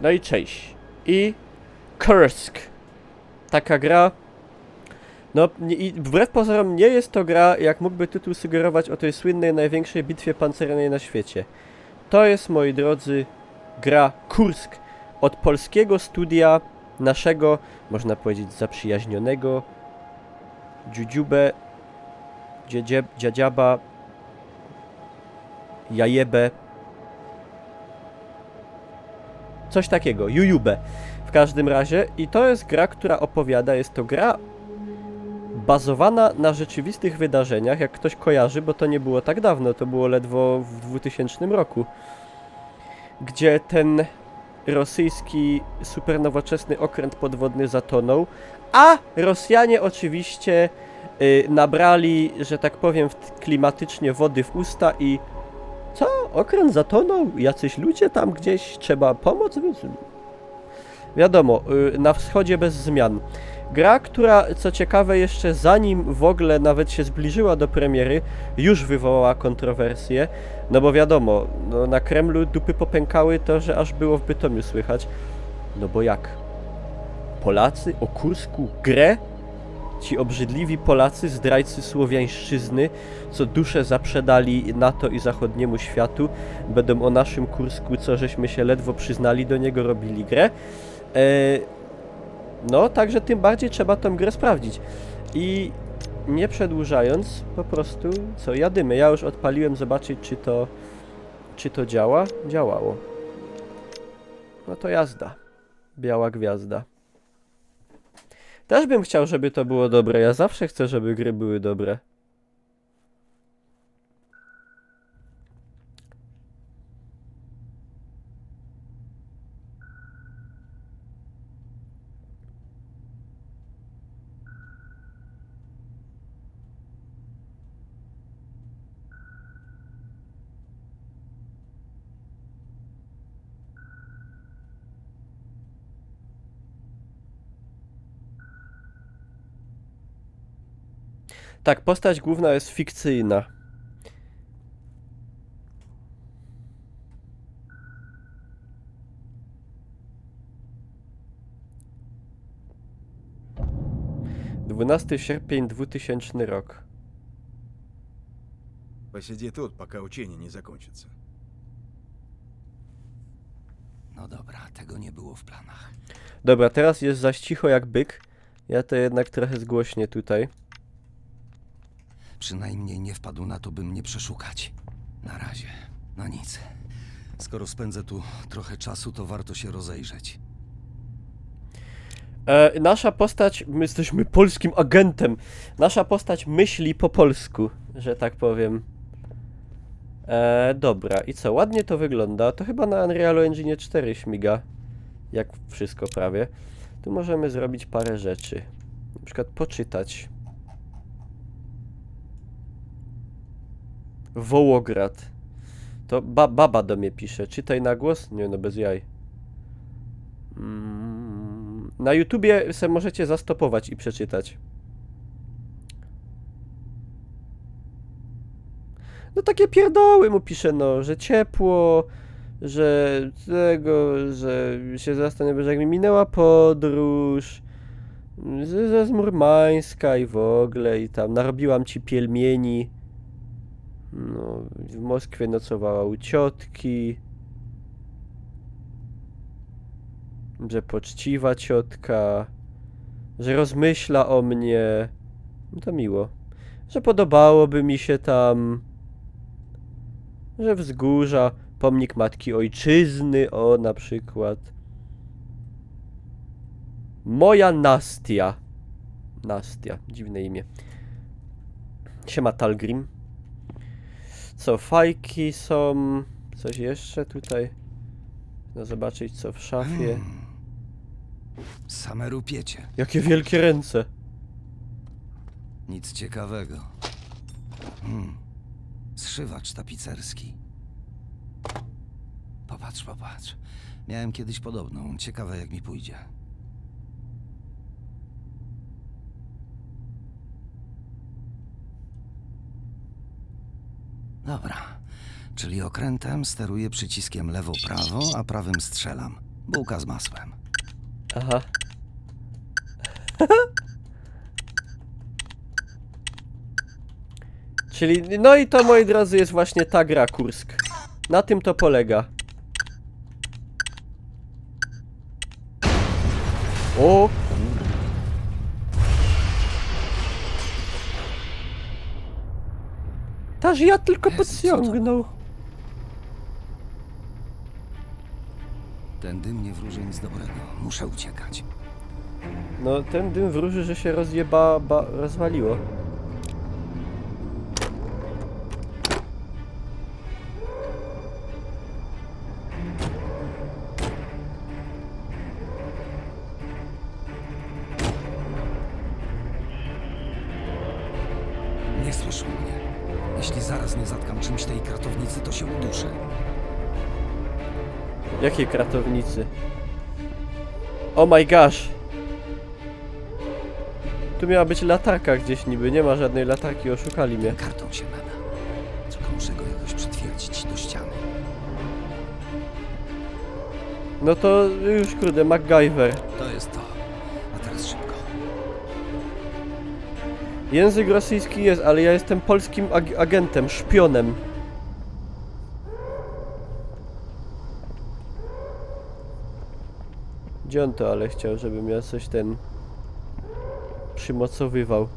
No i cześć. I Kursk. Taka gra. No i wbrew pozorom nie jest to gra, jak mógłby tytuł sugerować, o tej słynnej największej bitwie pancernej na świecie. To jest, moi drodzy, gra Kursk od polskiego studia naszego, można powiedzieć, zaprzyjaźnionego Dziudziubę, Dziadziaba, Jajebę, coś takiego, Jujubę w każdym razie. I to jest gra, która opowiada, jest to gra bazowana na rzeczywistych wydarzeniach, jak ktoś kojarzy, bo to nie było tak dawno, to było ledwo w 2000 roku, gdzie ten rosyjski supernowoczesny okręt podwodny zatonął, a Rosjanie oczywiście nabrali, że tak powiem, klimatycznie wody w usta i co? Okręt zatonął? Jacyś ludzie tam gdzieś? Trzeba pomoc? Wiadomo, na wschodzie bez zmian. Gra, która, co ciekawe, jeszcze zanim w ogóle nawet się zbliżyła do premiery, już wywołała kontrowersje, no bo wiadomo, no na Kremlu dupy popękały to, że aż było w Bytomiu słychać. No bo jak? Polacy o Kursku grę? Ci obrzydliwi Polacy, zdrajcy słowiańszczyzny, co duszę zaprzedali NATO i zachodniemu światu, będą o naszym Kursku, co żeśmy się ledwo przyznali do niego, robili grę. No, także tym bardziej trzeba tą grę sprawdzić. I nie przedłużając, po prostu, co, jadymy. Ja już odpaliłem zobaczyć, czy to działa. Działało. No to jazda. Biała gwiazda. Też bym chciał, żeby to było dobre. Ja zawsze chcę, żeby gry były dobre. Tak, postać główna jest fikcyjna. Sierpień 2000 rok. Посиди тут, пока учение не закончится. No dobra, tego nie było w planach. Dobra, teraz jest zaś cicho jak byk. Ja to jednak trochę zgłośnię tutaj. Przynajmniej nie wpadł na to, by mnie przeszukać. Na razie. No nic. Skoro spędzę tu trochę czasu, to warto się rozejrzeć. Nasza postać, my jesteśmy polskim agentem. Nasza postać myśli po polsku, że tak powiem. Dobra, i co? Ładnie to wygląda. To chyba na Unrealu Engine 4 śmiga. Jak wszystko prawie. Tu możemy zrobić parę rzeczy. Na przykład poczytać. Wołograd. To baba do mnie pisze. Czytaj na głos? Nie, no bez jaj. Na YouTubie se możecie zastopować i przeczytać. No takie pierdoły mu pisze, no, że ciepło, że tego, że się zastanawiam, że jak mi minęła podróż, ze Murmańska i w ogóle, i tam narobiłam ci pielmieni. No, w Moskwie nocowała u ciotki. Że poczciwa ciotka. Że rozmyśla o mnie. No to miło. Że podobałoby mi się tam. Że wzgórza, pomnik Matki Ojczyzny, o na przykład. Moja Nastia. Nastia, dziwne imię. Siema Talgrim. Co, fajki są... Coś jeszcze tutaj? No zobaczyć co w szafie. Same rupiecie. Jakie wielkie ręce. Nic ciekawego. Zszywacz tapicerski. Popatrz, popatrz. Miałem kiedyś podobną. Ciekawe jak mi pójdzie. Dobra. Czyli okrętem steruję przyciskiem lewo-prawo, a prawym strzelam. Bułka z masłem. Aha. Czyli, no i to, moi drodzy, jest właśnie ta gra Kursk. Na tym to polega. O! Taż ja tylko Jezu, co to podciągnął. Ten dym nie wróży nic dobrego. Muszę uciekać. No, ten dym wróży, że się rozwaliło. Nie słyszą mnie. Jeśli zaraz nie zatkam czymś tej kratownicy, to się uduszę. Jakiej kratownicy? Oh my gosh! Tu miała być latarka gdzieś niby, nie ma żadnej latarki, oszukali mnie. Karton się nada. Tylko muszę go jakoś przytwierdzić do ściany. No to już kurde, MacGyver. To jest to. A teraz szybko. Język rosyjski jest, ale ja jestem polskim agentem, szpionem. Gdzie on to ale chciał, żebym ja coś ten przymocowywał.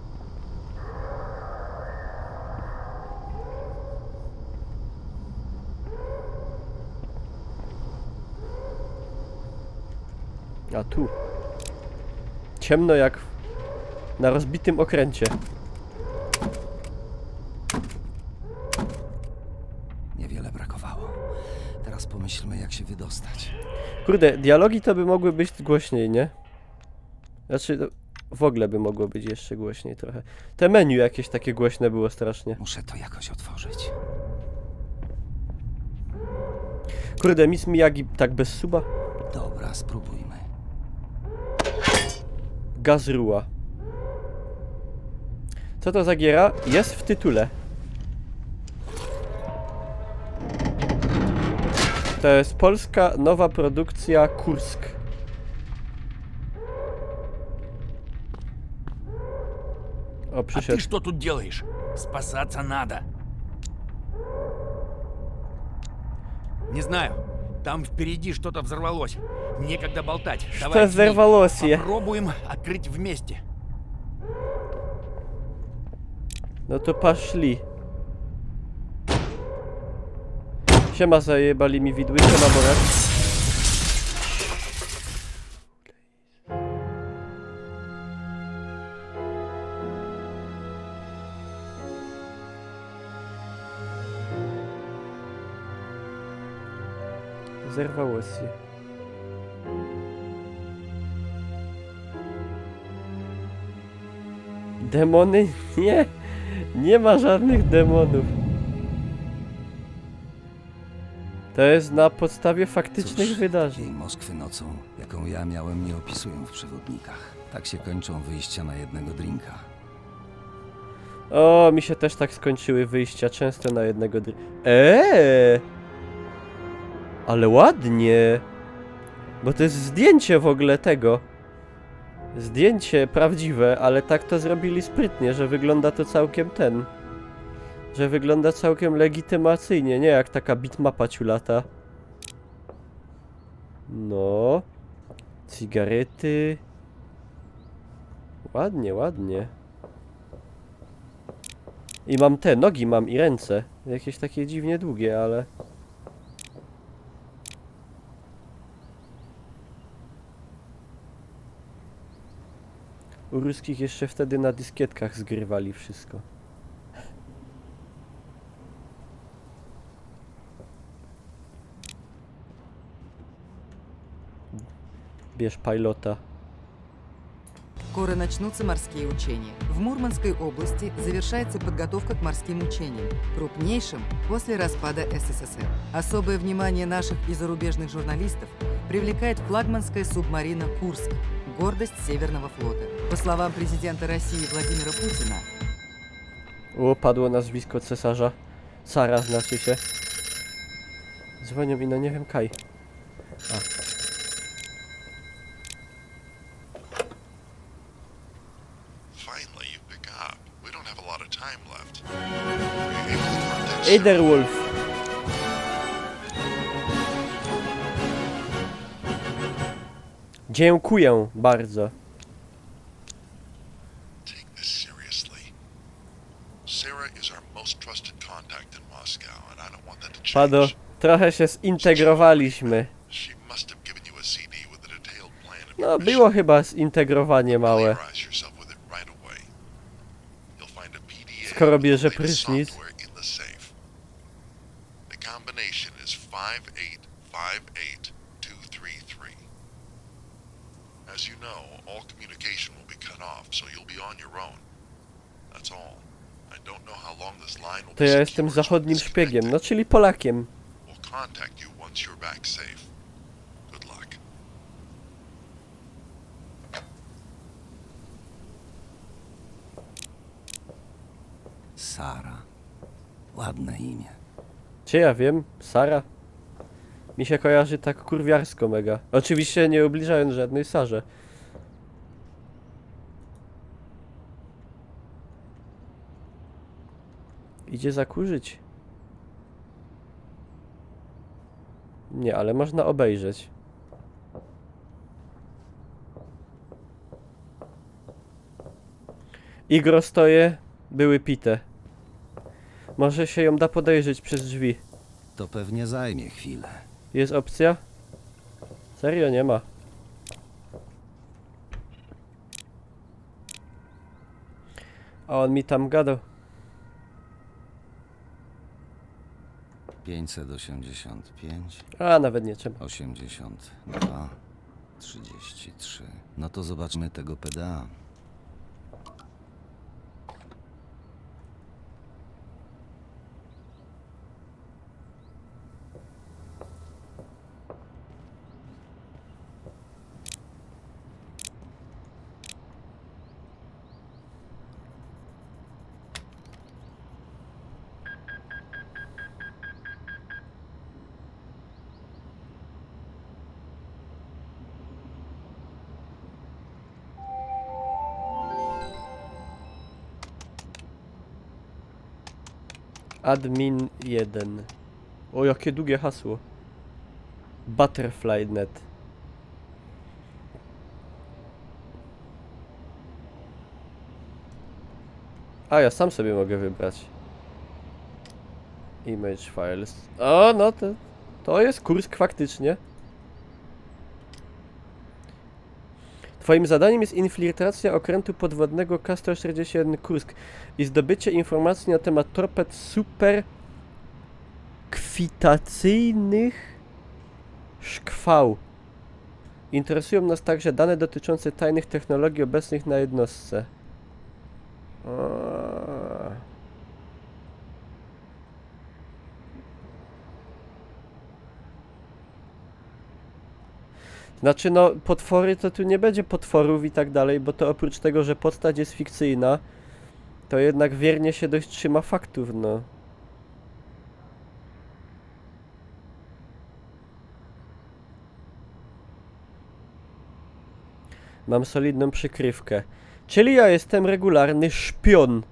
A tu. Ciemno jak na rozbitym okręcie. Niewiele brakowało. Teraz pomyślmy, jak się wydostać. Kurde, dialogi to by mogły być głośniej, nie? Znaczy, no, w ogóle by mogło być jeszcze głośniej trochę. Te menu jakieś takie głośne było strasznie. Muszę to jakoś otworzyć. Kurde, Miss Miyagi tak bez suba? Dobra, spróbujmy. Gazrua. Co to za giera? Jest w tytule. To jest polska nowa produkcja Kursk. O, А przyszedł. ты что тут делаешь? Спасаться надо. Не знаю. Там впереди что-то взорвалось. Некогда болтать. Что Давай, взорвалось? попробуем открыть вместе. No to poszli. Siema, zajebali mi widły, siema Borak. Zerwało się. Demony? Nie! Nie ma żadnych demonów. To jest na podstawie faktycznych Cóż, wydarzeń. takiej Moskwy nocą, jaką ja miałem, nie opisują w przewodnikach. Tak się kończą wyjścia na jednego drinka. O, mi się też tak skończyły wyjścia, często na jednego ale ładnie. Bo to jest zdjęcie w ogóle tego. Zdjęcie prawdziwe, ale tak to zrobili sprytnie, że wygląda to całkiem że wygląda całkiem legitymacyjnie, nie jak taka bitmapa ciulata. No. Cygarety. Ładnie, ładnie. I mam te nogi mam i ręce. Jakieś takie dziwnie długie, ale... U ruskich jeszcze wtedy na dyskietkach zgrywali wszystko. Bierz pilota. Скоро начнутся морские учения. В Мурманской области завершается подготовка к морским учениям, крупнейшим после распада СССР. Особое внимание наших и зарубежных журналистов привлекает флагманская субмарина «Курск», гордость Северного флота. По словам президента России Владимира Путина, O, padło nazwisko cesarza. Cara znaczy się. Dzwonią i no nie wiem, Kaj. A. of time left. Were you able to contact Sarah? Eiderwolf. Dziękuję bardzo. Take this seriously. Sarah is our most trusted contact in Moscow, and I don't want that to change. Pado, trochę się zintegrowaliśmy. She must have given you a CD with a detailed plan of No, your mission. było chyba zintegrowanie małe. Familiarize yourself with it right away. You'll find a PDA Skoro with the bierze latest prysznic. software in the safe. The combination is 5858233. As you know, all communication will be cut off, so you'll be on your own. That's all. I don't know how long this line will To be ja jestem secure, so zachodnim disconnect szpiegiem, it. no czyli Polakiem. We'll contact you once you're back safe. Good luck. Sara. Ładne imię. Czy ja wiem? Sara? Mi się kojarzy tak kurwiarsko mega. Oczywiście nie ubliżając żadnej Sarze. Idzie zakurzyć. Nie, ale można obejrzeć. Igro stoje, były pite. Może się ją da podejrzeć przez drzwi. To pewnie zajmie chwilę. Jest opcja? Serio nie ma. A on mi tam gadał. 585, A nawet nie trzeba. 82, 33. No to zobaczmy tego PDA. Admin 1. O, jakie długie hasło. Butterfly.net. A, ja sam sobie mogę wybrać. Image files. O, no to jest Kursk faktycznie. Twoim zadaniem jest infiltracja okrętu podwodnego K-141 Kursk i zdobycie informacji na temat torped superkwitacyjnych szkwał. Interesują nas także dane dotyczące tajnych technologii obecnych na jednostce. Znaczy no, potwory to tu nie będzie potworów i tak dalej, bo to oprócz tego, że postać jest fikcyjna, to jednak wiernie się dość trzyma faktów, no. Mam solidną przykrywkę. Czyli ja jestem regularny szpion.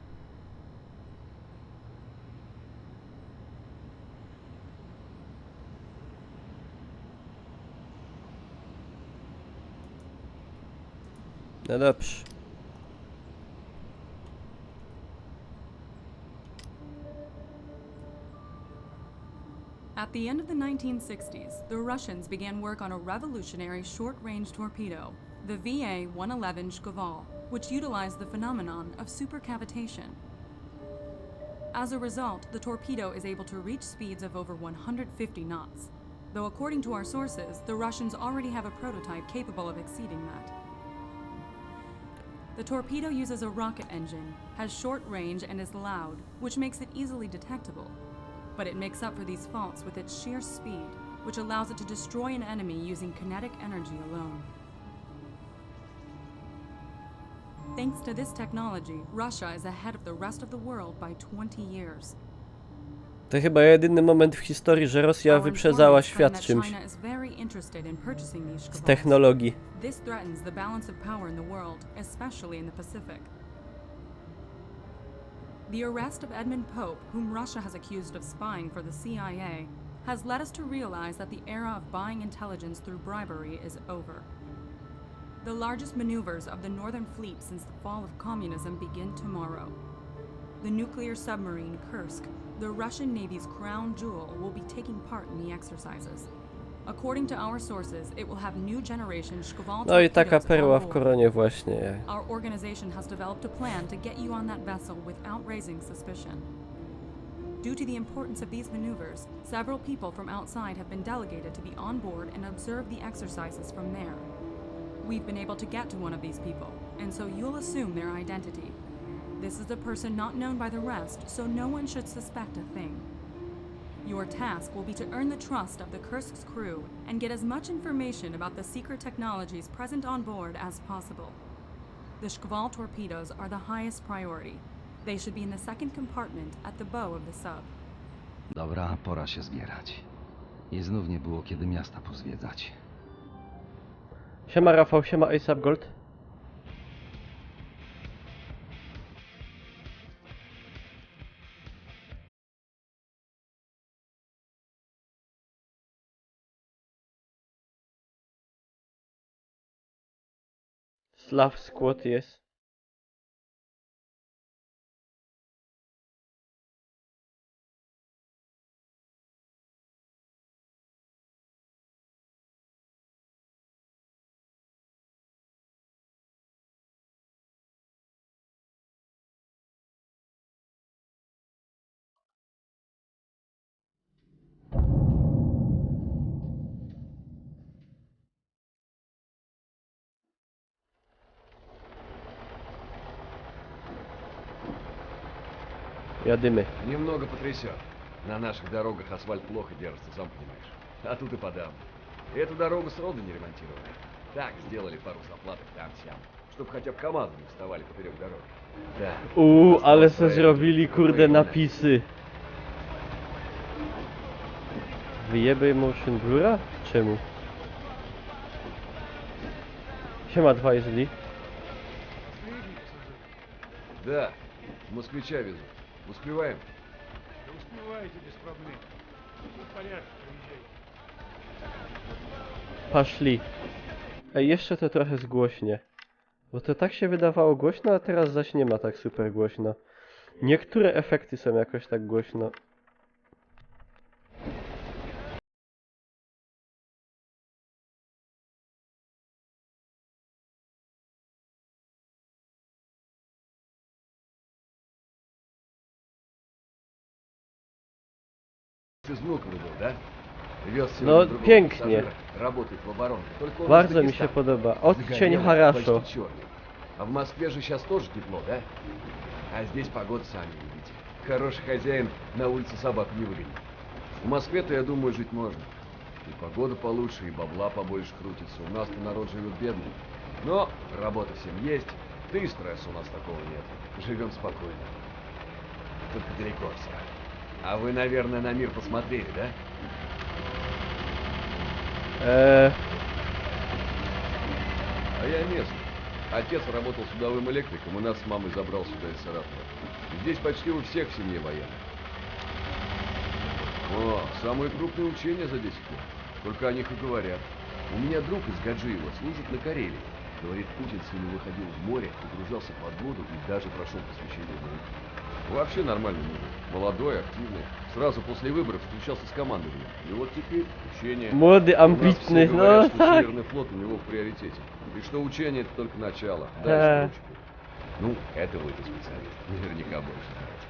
No dobrze. At the end of the 1960s, the Russians began work on a revolutionary short-range torpedo, the VA-111 Shkval, which utilized the phenomenon of supercavitation. As a result, the torpedo is able to reach speeds of over 150 knots, though according to our sources, the Russians already have a prototype capable of exceeding that. The torpedo uses a rocket engine, has short range, and is loud, which makes it easily detectable. But it makes up for these faults with its sheer speed, which allows it to destroy an enemy using kinetic energy alone. Thanks to this technology, Russia is ahead of the rest of the world by 20 years. To chyba jedyny moment w historii, że Rosja Our wyprzedzała informants claim świat that czymś China is very interested in purchasing these z Shkvals. technologii. This threatens the balance of power in the world, especially in the Pacific. The arrest of Edmund Pope, whom Russia has accused of spying for the CIA, has led us to realize that the era of buying intelligence through bribery is over. The largest maneuvers of the Northern Fleet since the fall of communism begin tomorrow. The nuclear submarine Kursk, the Russian Navy's crown jewel, will be taking part in the exercises. According to our sources, it will have new generation Shkval No i taka torpedoes perła on w board. koronie właśnie. Our organization has developed a plan to get you on that vessel without raising suspicion. Due to the importance of these maneuvers, several people from outside have been delegated to be on board and observe the exercises from there. We've been able to get to one of these people, and so you'll assume their identity. This is a person not known by the rest, so no one should suspect a thing. Your task will be to earn the trust of the Kursk's crew and get as much information about the secret technologies present on board as possible. The Shkval torpedoes are the highest priority. They should be in the second compartment at the bow of the sub. Dobra, pora się zbierać. I znów nie było kiedy miasta pozwiedzać. Siema Rafał, siema ASAP Gold. Slav Squad jest. Jadymy. Немного потрясет. На наших дорогах асфальт плохо держится, сам понимаешь. А тут и подавно. Эту дорогу сроду не ремонтировали. Так, сделали пару заплаток там-сям. Чтоб хотя бы КамАЗы не вставали поперек дороги. Да. Ale осталось se проект. zrobili kurde Ой, napisy. Wyjebaj motion blura? Czemu? Siema 2 jeżeli. Да, москвича везу. Успеваем? Да успеваете без проблем. Все в порядке, приезжайте. Paszli. Ej, jeszcze to trochę zgłośnie. Bo to tak się wydawało głośno, a teraz zaś nie ma tak super głośno. Niektóre efekty są jakoś tak głośno. Из Внуково был, да? Вез No, сегодня другого pięknie. пассажира. Работает в оборонке. Только он Bardzo из mi się Узбекистана. podoba. Odcień Загорелый, хорошо. почти черный. А в Москве же сейчас тоже тепло, да? А здесь погода, сами видите. Хороший хозяин на улице собак не выгонит. В Москве-то, я думаю, жить можно. И погода получше, и бабла побольше крутится. У нас-то народ живет бедный. Но работа всем есть, да и стресса у нас такого нет. Живем спокойно. Только далеко все. А вы, наверное, на мир посмотрели, да? А я местный. Отец работал судовым электриком, и нас с мамой забрал сюда из Саратова. Здесь почти у всех в семье военных. О, самые крупные учения за 10 лет. Только о них и говорят. У меня друг из Гаджиева служит на Карелии. Говорит, Путин с ним выходил в море, погружался под воду и даже прошел посвящение в руки. Вообще нормальный мужик. Молодой, активный. Сразу после выборов встречался с командованием. И вот теперь учения. Młody, У нас ambitny, все говорят, no что tak. Северный флот у него в приоритете. И что учение это только начало. Да. Дальше проще будет. Ну, это вы-то специалист. Наверняка больше знаете.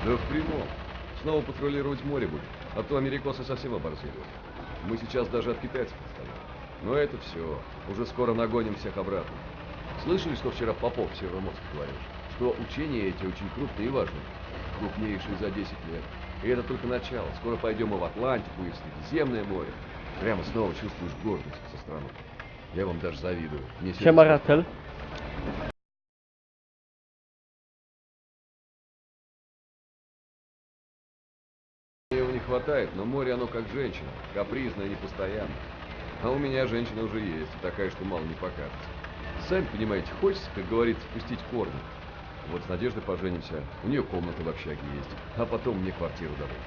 Да в прямом. Снова патрулировать море будем. А то америкосы совсем оборзели. Мы сейчас даже от китайцев отстаем. Но это все. Уже скоро нагоним всех обратно. Слышали, что вчера Попов в Североморске говорил? Что учения эти очень крупные и важные. Крупнейшие за 10 лет. И это только начало. Скоро пойдем и в Атлантику, и в Средиземное море. Прямо снова чувствуешь гордость со страной. Я вам даже завидую. Мне Siema сердце Ratel. его не хватает, но море оно как женщина. Капризное, непостоянное. А у меня женщина уже есть, такая, что мало не покажется. Сами понимаете, хочется, как говорится, пустить корни. Вот с Надеждой поженимся, у нее комната в общаге есть, а потом мне квартиру дадут.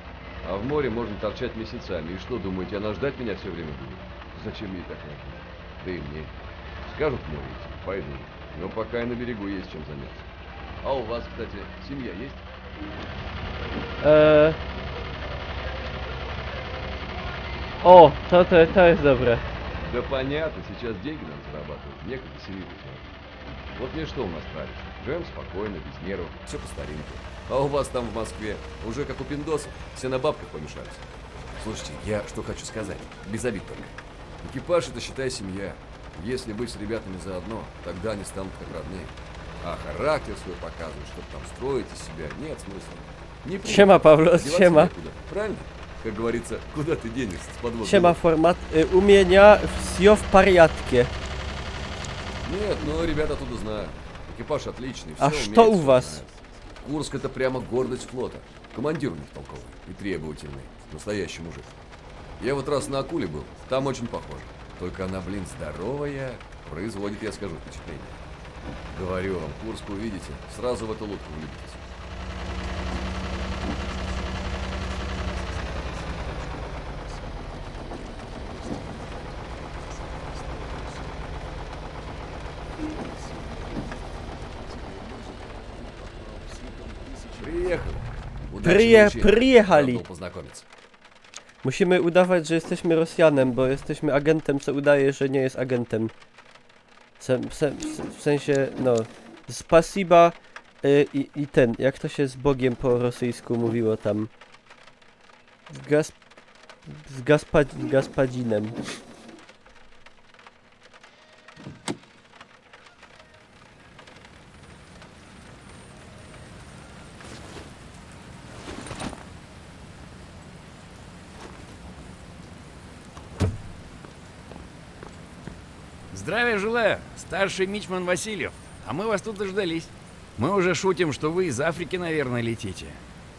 А в море можно торчать месяцами, и что, думаете, она ждать меня все время будет? Зачем ей так нужно? Да и мне. Скажут в море идти, пойду. Но пока и на берегу есть чем заняться. А у вас, кстати, семья есть? O, to jest dobre. Да понятно, сейчас деньги надо зарабатывать, некогда семью выбирать. Вот мне что у нас нравится? Живем спокойно, без нервов, все по старинке. А у вас там в Москве уже как у пиндосов, все на бабках помешаются. Слушайте, я что хочу сказать, без обид только. Экипаж это, считай, семья. Если быть с ребятами заодно, тогда они станут как родные. А характер свой показывать, чтобы там строить из себя, нет смысла. Не принято. Siema, Pawlos, Деваться siema. некуда, правильно? Как говорится, куда ты денешься с подводной Siema, лодки? format umienia wsio w pariatkie. Нет, ну ребята оттуда знают. Экипаж отличный, все А что у вас? Курск это прямо гордость флота. Командир у них толковый и требовательный. Настоящий мужик. Я вот раз на Акуле был, там очень похоже. Только она, блин, здоровая, производит, я скажу, впечатление. Говорю вам, Курск увидите, сразу в эту лодку влюбитесь. Приехали. Przyjechali. Рад был познакомиться. Musimy udawać, że jesteśmy Rosjanem, bo jesteśmy agentem, co udaje, że nie jest agentem. W sensie, no... Spasiba i ten, jak to się z Bogiem po rosyjsku mówiło tam? Z Gaspadzinem. Здравия желаю, старший мичман Васильев. А мы вас тут дождались. Мы уже шутим, что вы из Африки, наверное, летите.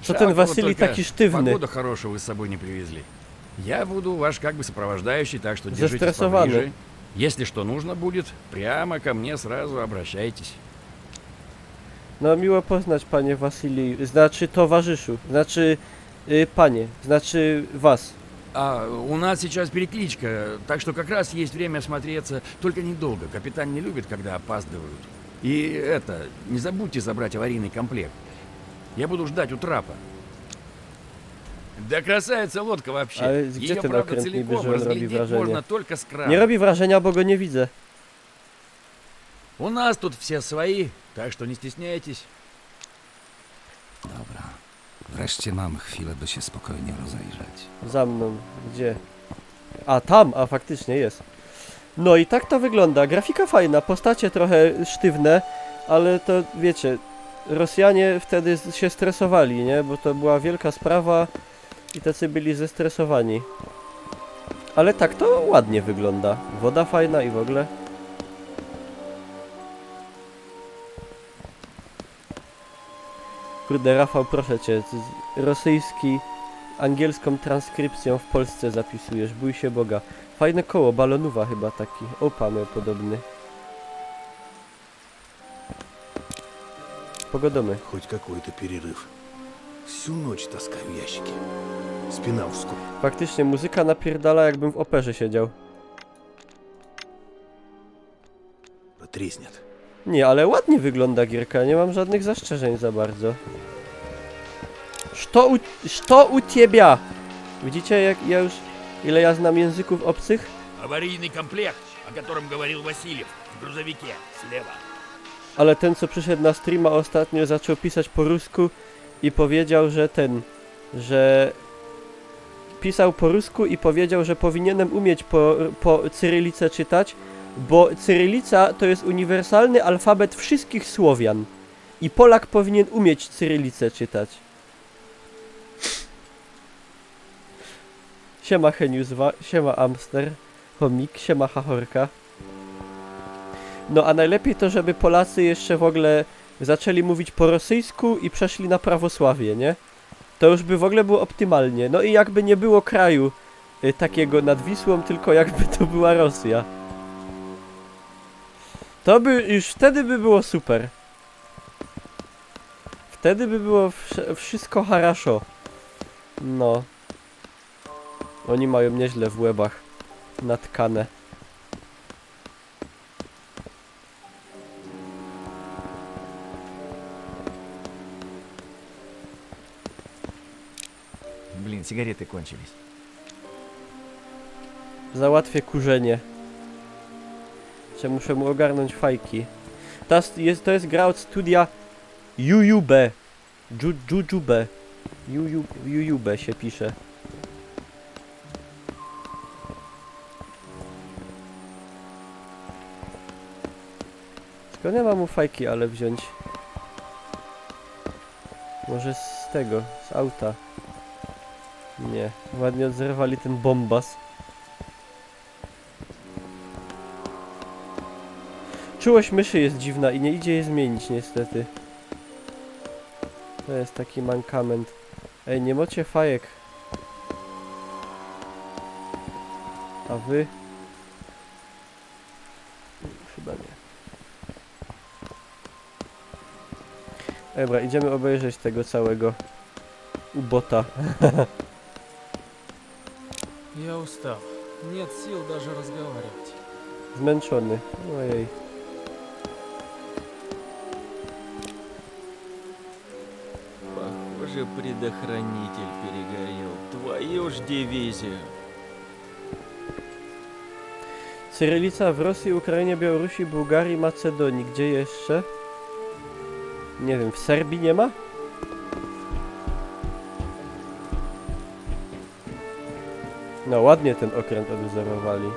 Co Жалко, ten вот Wasili только taki sztywny? Погоду хорошую вы с собой не привезли. Я буду ваш как бы сопровождающий, так что держитесь Застрессованный. поближе. Если что нужно будет, прямо ко мне сразу обращайтесь. No miło poznać, panie Wasili, znaczy towarzyszu, znaczy panie, znaczy was. А у нас сейчас перекличка, так что как раз есть время осмотреться, только недолго. Капитан не любит, когда опаздывают. И это, не забудьте забрать аварийный комплект. Я буду ждать у трапа. Да красавица лодка вообще. Ale gdzie Ее, ten правда, okręt niby, целиком że on robi разглядеть wrażenie? можно только с крана. Nie robi wrażenia, bo go nie widzę. У нас тут все свои, так что не стесняйтесь. Dobra. Wreszcie mam chwilę, by się spokojnie rozejrzeć. Za mną, gdzie? A tam, a faktycznie jest. No i tak to wygląda. Grafika fajna, postacie trochę sztywne, ale to wiecie, Rosjanie wtedy się stresowali, nie? Bo to była wielka sprawa i tacy byli zestresowani. Ale tak to ładnie wygląda. Woda fajna i w ogóle. Kurde, Rafał, proszę cię, rosyjski, angielską transkrypcją w Polsce zapisujesz, bój się Boga. Fajne koło, balonuwa chyba taki, opa miał podobny. Pogodomy. Хоть какой-то перерыв. Всю ночь таскаю ящики. Спина в скул. Faktycznie muzyka napierdala, jakbym w operze siedział. Треснет. Nie, ale ładnie wygląda gierka, nie mam żadnych zastrzeżeń za bardzo. Что у тебя? Widzicie, jak ja już... Ile ja znam języków obcych? Аварийный комплект, о котором говорил Васильев, в грузовике, слева. Ale ten, co przyszedł na streama ostatnio, zaczął pisać po rusku i powiedział, że że pisał po rusku i powiedział, że powinienem umieć po cyrylicę czytać, bo cyrylica to jest uniwersalny alfabet wszystkich Słowian i Polak powinien umieć cyrylicę czytać. Siema Heniuswa, siema Amster, Chomik, siema Hachorka. No a najlepiej to, żeby Polacy jeszcze w ogóle zaczęli mówić po rosyjsku i przeszli na prawosławie, nie? To już by w ogóle było optymalnie. No i jakby nie było kraju takiego nad Wisłą, tylko jakby to była Rosja. To by już wtedy by było super. Wtedy by było wszystko haraszo. No. Oni mają nieźle w łebach natkane. Блин, сигареты кончились. Załatwię kurzenie. Czy muszę mu ogarnąć fajki. To jest gra od studia Jujube. Jujube. Jujube się pisze. Skąd ja mam mu fajki ale wziąć? Może z tego, z auta. Nie, ładnie odzerwali ten bombas. Czułość myszy jest dziwna i nie idzie jej zmienić niestety. To jest taki mankament. Ej, nie macie fajek. A wy? Chyba nie. Dobra, idziemy obejrzeć tego całego ubota. Я устал. Нет сил даже разговаривать. Zmęczony. Ojej. Похоже, предохранитель перегорел. Твою ж дивизию. Cyrylica w Rosji, Ukrainie, Białorusi, Bułgarii, Macedonii. Gdzie jeszcze? Nie wiem, w Serbii nie ma? No ładnie ten okręt odwzorowali.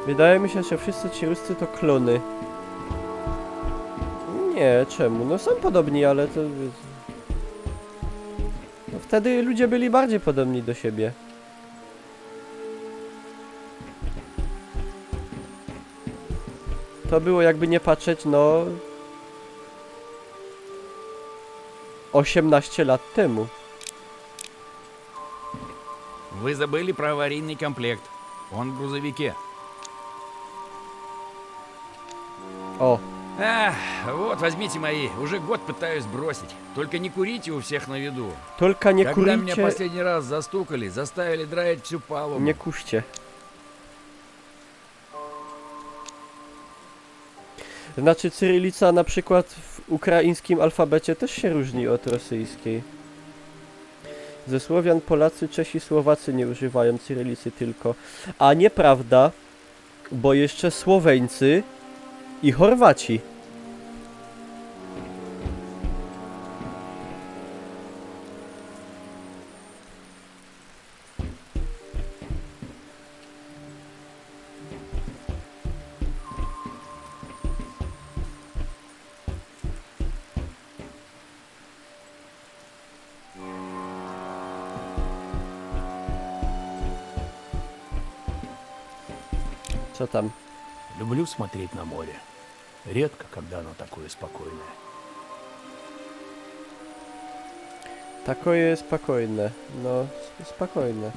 Wydaje mi się, że wszyscy ci Ruscy to klony. Nie, czemu? No są podobni, ale to... No, wtedy ludzie byli bardziej podobni do siebie. To było jakby nie patrzeć, no... 18 lat temu. Вы забыли про аварийный комплект. Он в грузовике. O, Ах, вот, возьмите мои. Уже год пытаюсь бросить. Только не курите у всех на виду. tylko nie Когда меня kurujcie, последний раз застукали, заставили драить всю палубу. nie kuszcie. Znaczy cyrylica na przykład w ukraińskim alfabecie też się różni od rosyjskiej. Ze Słowian Polacy, Czesi, Słowacy nie używają cyrylicy tylko. A nieprawda, bo jeszcze Słoweńcy i Chorwaci. Co tam? Люблю смотреть на море. Редко, когда оно такое спокойное. Takoje spokojne. No, spokojne.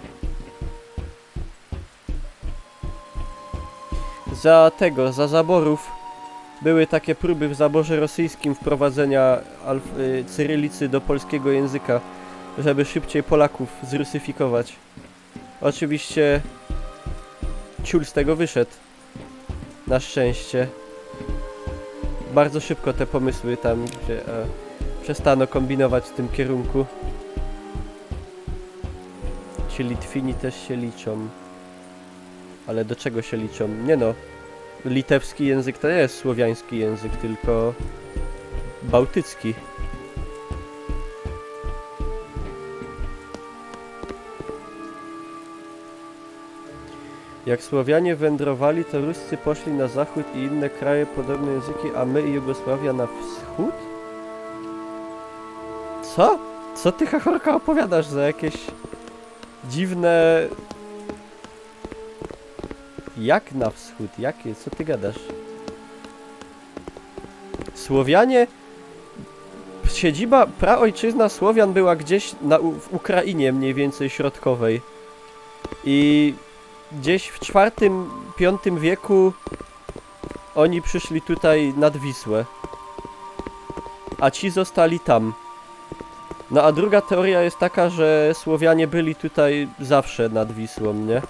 Za zaborów były takie próby w zaborze rosyjskim wprowadzenia cyrylicy do polskiego języka, żeby szybciej Polaków zrusyfikować. Oczywiście ciul z tego wyszedł. Na szczęście. Bardzo szybko te pomysły tam przestano kombinować w tym kierunku. Ci Litwini też się liczą. Ale do czego się liczą? Nie no. Litewski język to nie jest słowiański język, tylko bałtycki. Jak Słowianie wędrowali, to Ruscy poszli na zachód i inne kraje podobne języki, a my i Jugosławia na wschód? Co? Co ty, chachorka, opowiadasz za jakieś dziwne... Jak na wschód? Jakie? Co ty gadasz? Słowianie... Siedziba, praojczyzna Słowian była gdzieś w Ukrainie mniej więcej środkowej. I gdzieś w IV-V wieku oni przyszli tutaj nad Wisłę, a ci zostali tam. No a druga teoria jest taka, że Słowianie byli tutaj zawsze nad Wisłą, nie?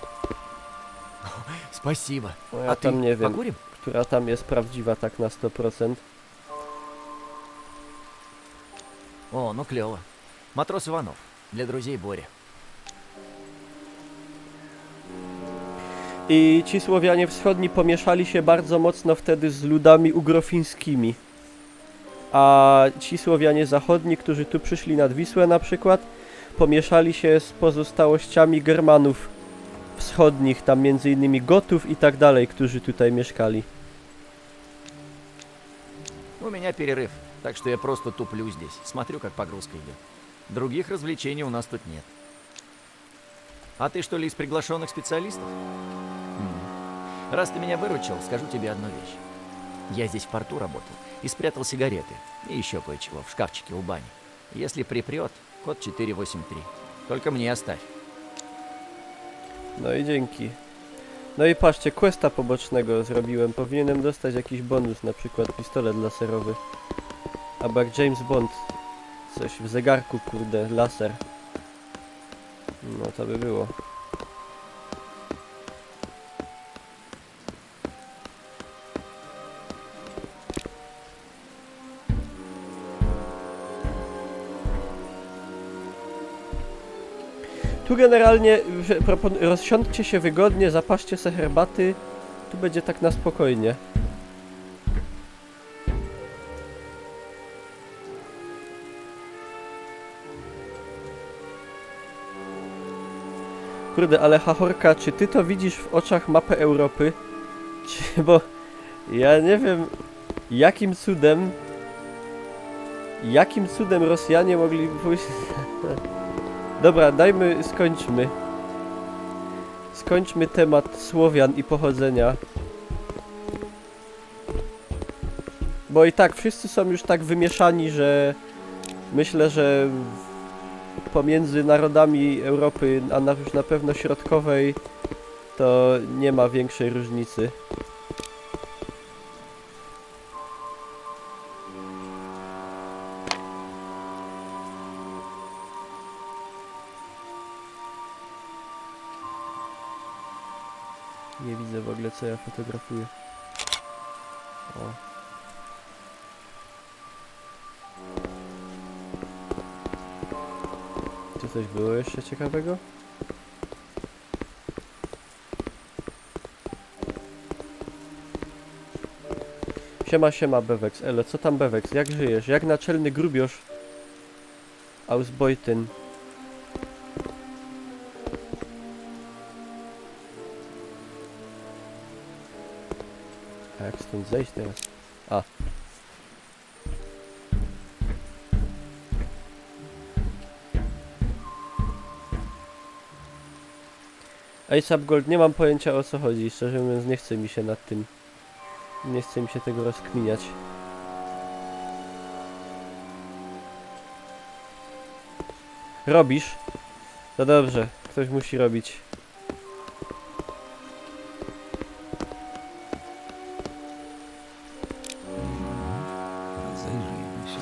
Спасибо. No ja А tam ты nie wiem, покурим? która tam jest prawdziwa tak na 100%. О, ну клево. Матрос Иванов. Для друзей Боря. I ci Słowianie wschodni pomieszali się bardzo mocno wtedy z ludami ugrofińskimi. A ci Słowianie zachodni, którzy tu przyszli nad Wisłę na przykład, pomieszali się z pozostałościami Germanów wschodnich, tam między innymi Gotów i tak dalej, którzy tutaj mieszkali. У меня перерыв, так что я просто туплю здесь. Смотрю, как погрузка идет. Других развлечений у нас тут нет. А ты что ли из приглашенных специалистов? Раз ты меня выручил, скажу тебе одну вещь. Я здесь в порту работал и спрятал сигареты и еще кое-чего в шкафчике у бани. Если припрет, код 483. Только мне оставь. No i dzięki. No i patrzcie, questa pobocznego zrobiłem. Powinienem dostać jakiś bonus, na przykład pistolet laserowy. Albo jak James Bond. Coś w zegarku, kurde, laser. No to by było. Tu generalnie rozsiądźcie się wygodnie, zapaszcie se herbaty. Tu będzie tak na spokojnie. Kurde, ale Hachorka, czy ty to widzisz w oczach mapę Europy? Czy, bo ja nie wiem, jakim cudem Rosjanie mogli pójść... Dobra, skończmy temat Słowian i pochodzenia. Bo i tak wszyscy są już tak wymieszani, że myślę, że pomiędzy narodami Europy, a już na pewno środkowej, to nie ma większej różnicy. Nie widzę w ogóle, co ja fotografuję. O. Tu coś było jeszcze ciekawego? Siema Bewex, elo, co tam Bewex, jak żyjesz? Jak naczelny grubiosz Ausbeuten? A jak stąd zejść teraz? A. ASAP Gold, nie mam pojęcia, o co chodzi, szczerze mówiąc nie chce mi się nad tym. Nie chce mi się tego rozkminiać. Robisz? No dobrze, ktoś musi robić. Rozejrzyjmy się.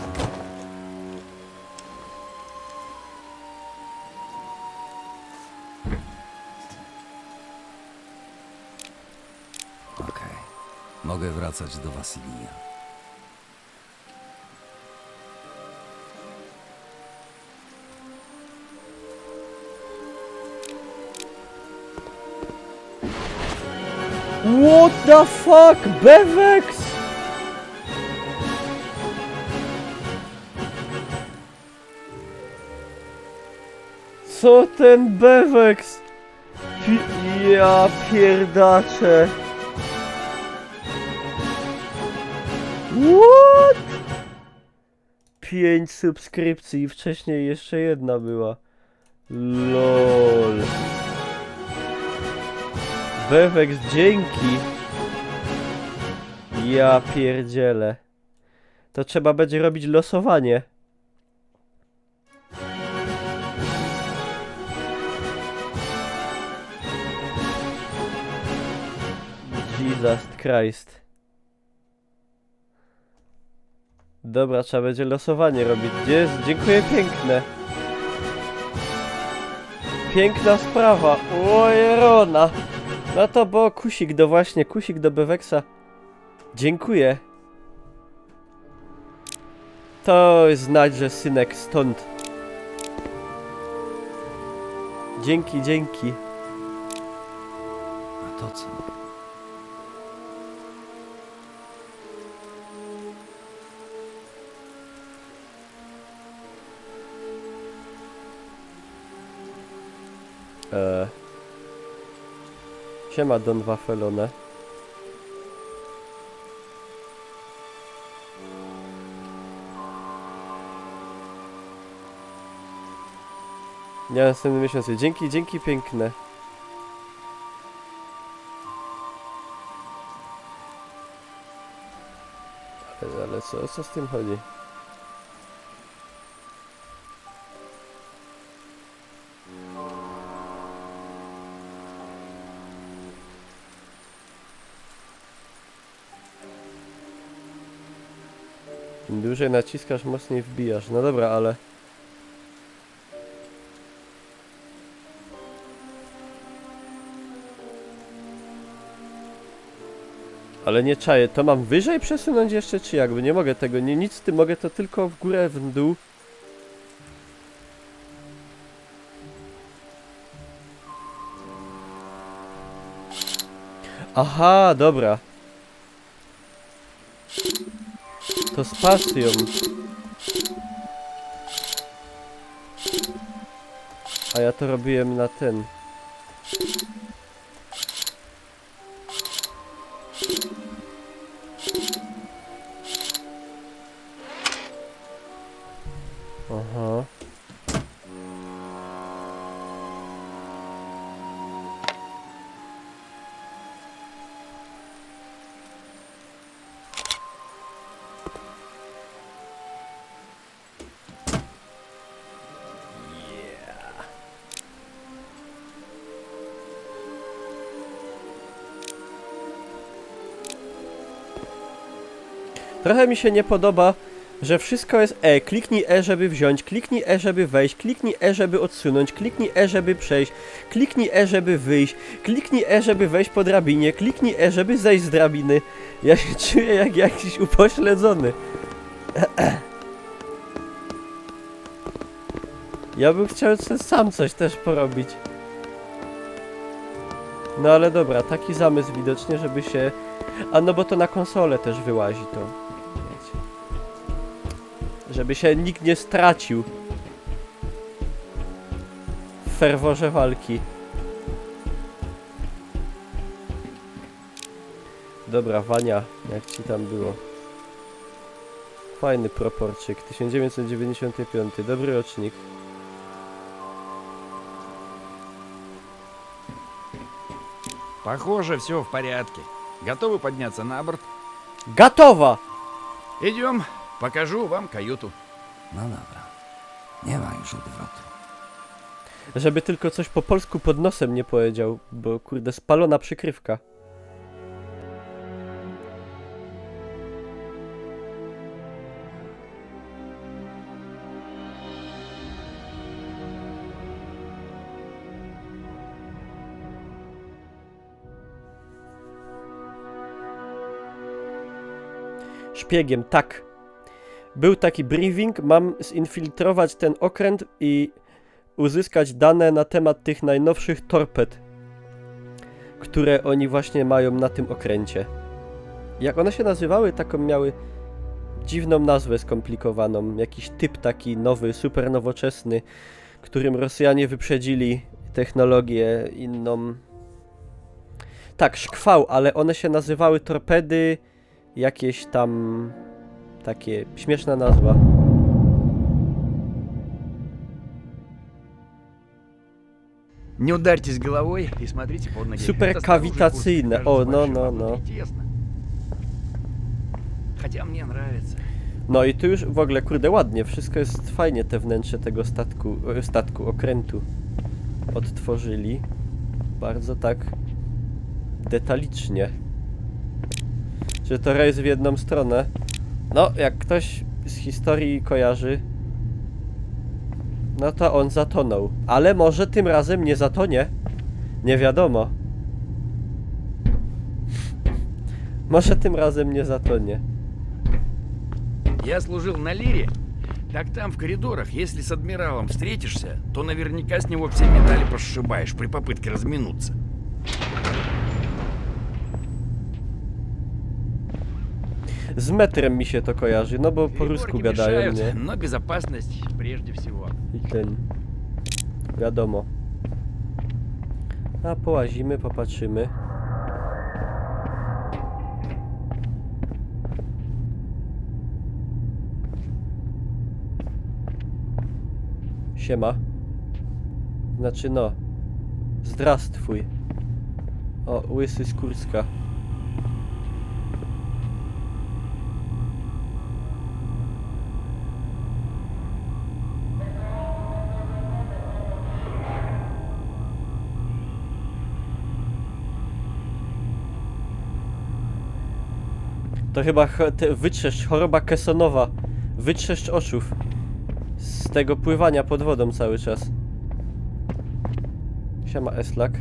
Okej. Mogę wracać do Wasylija. What the fuck, Bewex? Co ten Bewex? Ja pierdaczę. What? 5 subskrypcji, wcześniej jeszcze jedna była. LOL. Bewex, dzięki. Ja pierdzielę. To trzeba będzie robić losowanie. Jesus Christ. Dobra, trzeba będzie losowanie robić. Gdzie jest? Dziękuję, piękne. Piękna sprawa. Ojerona. No to było kusik do Beweksa. Dziękuję. To znać, że synek stąd. Dzięki, dzięki. A to co? Siema, Don Waffelone. Ja następny miesiąc. Dzięki, dzięki piękne. Ale co z tym chodzi? Im dłużej naciskasz, mocniej wbijasz. No dobra, ale... Ale nie czaję, to mam wyżej przesunąć jeszcze, czy jakby? Nie mogę tego, nie, nic z tym, mogę to tylko w górę, w dół. Aha, dobra. To z pasją. A ja to robiłem na ten. Aha. Trochę mi się nie podoba, że wszystko jest E. Kliknij E, żeby wziąć, kliknij E, żeby wejść, kliknij E, żeby odsunąć, kliknij E, żeby przejść, kliknij E, żeby wyjść, kliknij E, żeby wejść po drabinie, kliknij E, żeby zejść z drabiny. Ja się czuję jak jakiś upośledzony. Ja bym chciał sam coś też porobić. No ale dobra, taki zamysł widocznie, żeby się... A no bo to na konsolę też wyłazi to. Wiecie. Żeby się nikt nie stracił w ferworze walki. Dobra, Wania, jak ci tam było? Fajny proporczyk, 1995, dobry rocznik. Похоже, все в порядке. Готовы подняться на борт? Gotowa! Идем, покажу вам каюту. No dobra. Nie ma już odwrotu. Żeby tylko coś po polsku pod nosem nie powiedział, bo kurde, spalona przykrywka. Szpiegiem, tak. Był taki briefing, mam zinfiltrować ten okręt i uzyskać dane na temat tych najnowszych torped, które oni właśnie mają na tym okręcie. Jak one się nazywały, taką miały dziwną nazwę skomplikowaną. Jakiś typ taki nowy, super nowoczesny, którym Rosjanie wyprzedzili technologię inną. Tak, szkwał, ale one się nazywały torpedy, jakieś tam takie śmieszna nazwa. Не ударьтесь головой и смотрите под ноги. Super Это снаружи kawitacyjne. кажется O, no, большим, no, а no. внутри тесно. Хотя мне нравится. No i tu już w ogóle, kurde, ładnie. Wszystko jest fajnie, te wnętrze tego okrętu odtworzyli. Bardzo tak detalicznie. Że to rejs w jedną stronę. No, jak ktoś z historii kojarzy, no to on zatonął. Ale może tym razem nie zatonie. Nie wiadomo. Może tym razem nie zatonie. Я служил на Лире. Так там, в коридорах, если с адмиралом встретишься, то наверняка с него все медали пошибаешь при попытке разминуться. Z metrem mi się to kojarzy, no bo po rusku Переборки gadają, мешают, nie? но безопасность прежде всего. I ten... Wiadomo. A połazimy, popatrzymy. Siema. Znaczy no. Zdrastwój. O, łysy z Kurska. To chyba wytrzeszcz, choroba kesonowa. Wytrzeszcz oczów. Z tego pływania pod wodą cały czas. Siema Eslak.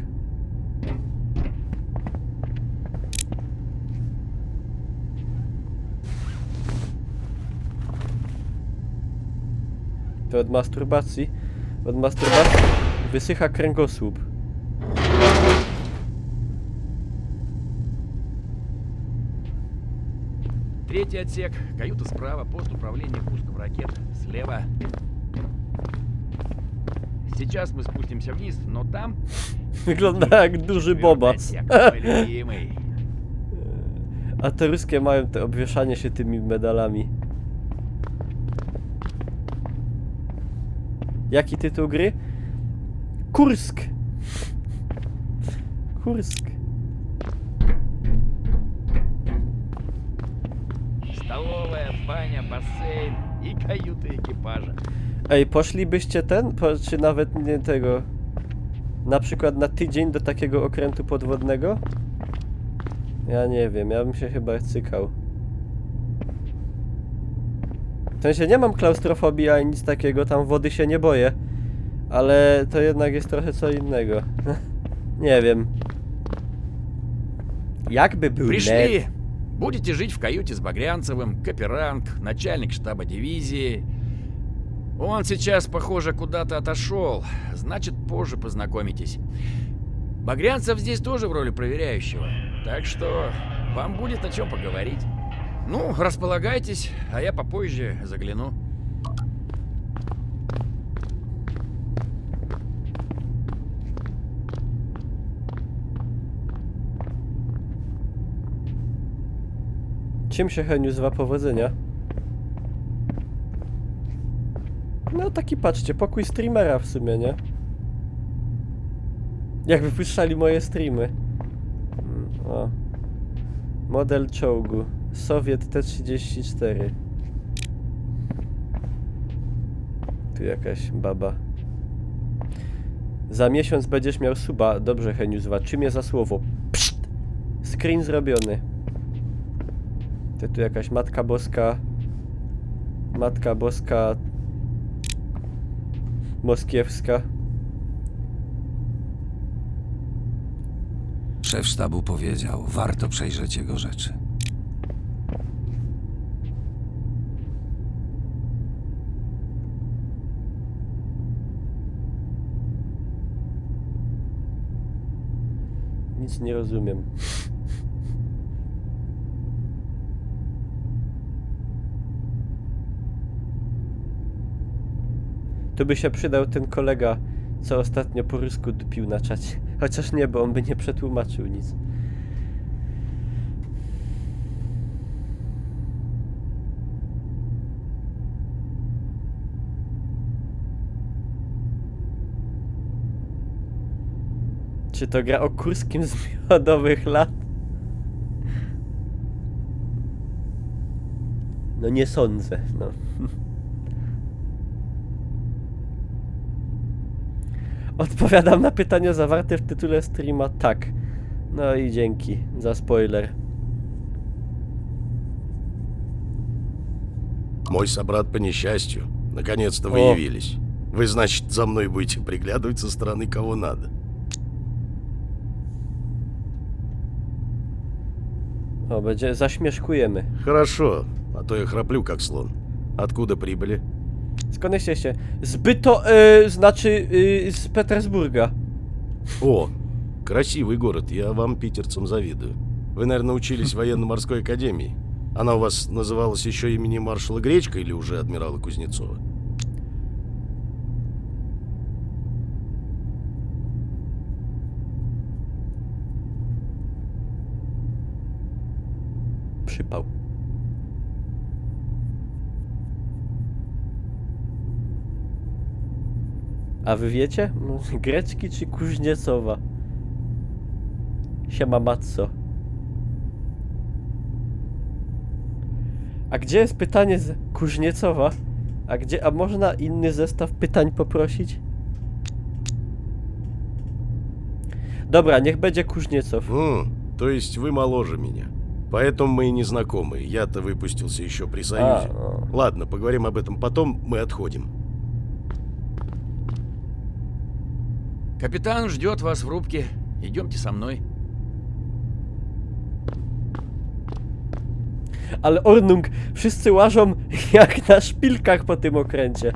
To od masturbacji. Od masturbacji wysycha kręgosłup. Третий отсек. Каюта справа, пост управления пуском ракет слева. Сейчас мы спустимся вниз, но там... Wygląda jak duży bobas. Отсек, мой любимый. A te ruskie mają te obwieszanie się tymi medalami. Jaki tytuł gry? Kursk! Kursk. Столовая, баня, бассейн и каюты экипажа. Ej, poszlibyście czy nawet nie tego... Na przykład na tydzień do takiego okrętu podwodnego? Ja nie wiem, ja bym się chyba cykał. W sensie nie mam klaustrofobii ani nic takiego, tam wody się nie boję. Ale to jednak jest trochę co innego. Nie wiem. Jakby był Пришли! net. Будете жить в каюте с Багрянцевым, Каперанг, начальник штаба дивизии. Он сейчас, похоже, куда-то отошел, значит, позже познакомитесь. Багрянцев здесь тоже в роли проверяющего, так что вам будет о чем поговорить. Ну, располагайтесь, а я попозже загляну. Czym się Heniu zwa powodzenia? No taki patrzcie, pokój streamera w sumie, nie? Jak wypuszczali moje streamy. O. Model czołgu. Sowiet T-34. Tu jakaś baba. Za miesiąc będziesz miał suba. Dobrze, Heniu zwa. Czym je za słowo? Pszt! Screen zrobiony. To tu jakaś Matka Boska. Matka Boska Moskiewska. Szef sztabu powiedział, warto przejrzeć jego rzeczy. Nic nie rozumiem. Tu by się przydał ten kolega, co ostatnio po rusku dupił na czacie. Chociaż nie, bo on by nie przetłumaczył nic. Czy to gra o Kurskim z miodowych lat? No nie sądzę, no. Odpowiadam na pytania zawarte w tytule streama tak. No i dzięki za spoiler. Мой собрат по несчастью. Наконец-то вы О. явились. Вы, значит, за мной будете приглядывать со стороны кого надо. O, zaśmieszkujemy. Хорошо, а то я храплю как слон. Откуда прибыли? Skąd jesteście? Znaczy z Petersburga. О, красивый город, я вам, питерцам, завидую. Вы, наверное, учились в военно-морской академии. Она у вас называлась еще именем маршала Гречка или уже адмирала Кузнецова? Przypał. A wy wiecie? Grecki czy Kuźniecowa? Siema Matzo. A gdzie jest pytanie z Kuźniecowa? A można inny zestaw pytań poprosić? Dobra, niech będzie Kuźniecow. То есть вы моложе меня. Поэтому мы и не знакомы. Я-то выпустился еще при Союзе. Ладно, поговорим об этом потом, мы отходим. Капитан ждет вас в рубке. Идемте со мной. Ale Ornung, wszyscy łażą jak na szpilkach po tym okręcie.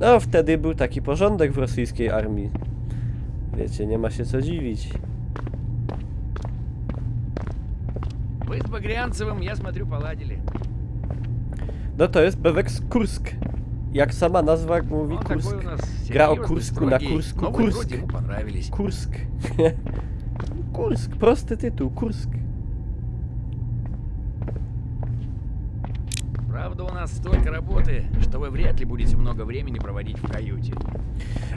No, wtedy był taki porządek w rosyjskiej armii. Wiecie, nie ma się co dziwić. Вы с Багрянцевым, я смотрю, поладили. No to jest Beweks Kursk. Jak sama nazwa mówi, Он Kursk. такой у нас Gra o серьезный, Kursku na строгий, Kursku. но вы Kursk. вроде ему понравились. Kursk. Kursk, prosty tytuł, Kursk. Правда, у нас столько работы, что вы вряд ли будете много времени проводить в каюте.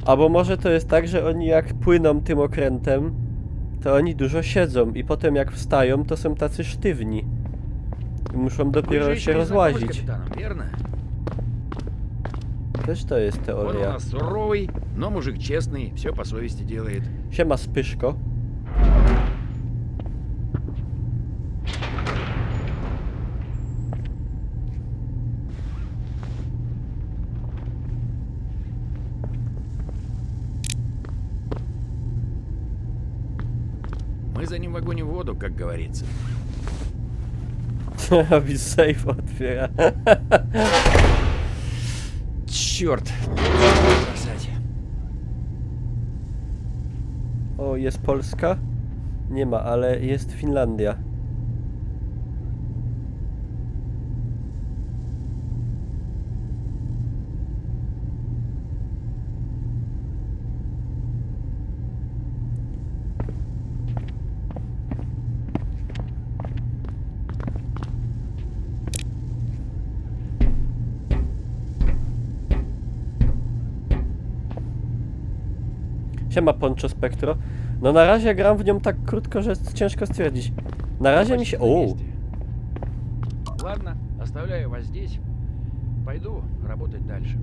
Albo może to jest tak, że oni jak płyną tym okrętem, to oni dużo siedzą i potem jak wstają, to są tacy sztywni. I muszą Вы dopiero же się еще не знакомы с rozłazić. капитаном, верно? Też to jest Он у teoria. нас суровый, но мужик честный, все по совести делает. Siema Spyszko. Мы за ним в огонь и в воду, как говорится. Robi safe otwiera. Черт! Бросать. O, jest Polska? Nie ma, ale jest Finlandia. Siema Poncho Spectro. No na razie gram w nią tak krótko, że ciężko stwierdzić. Na razie mi się... O! Ладно, оставляю вас здесь. Пойду работать дальше.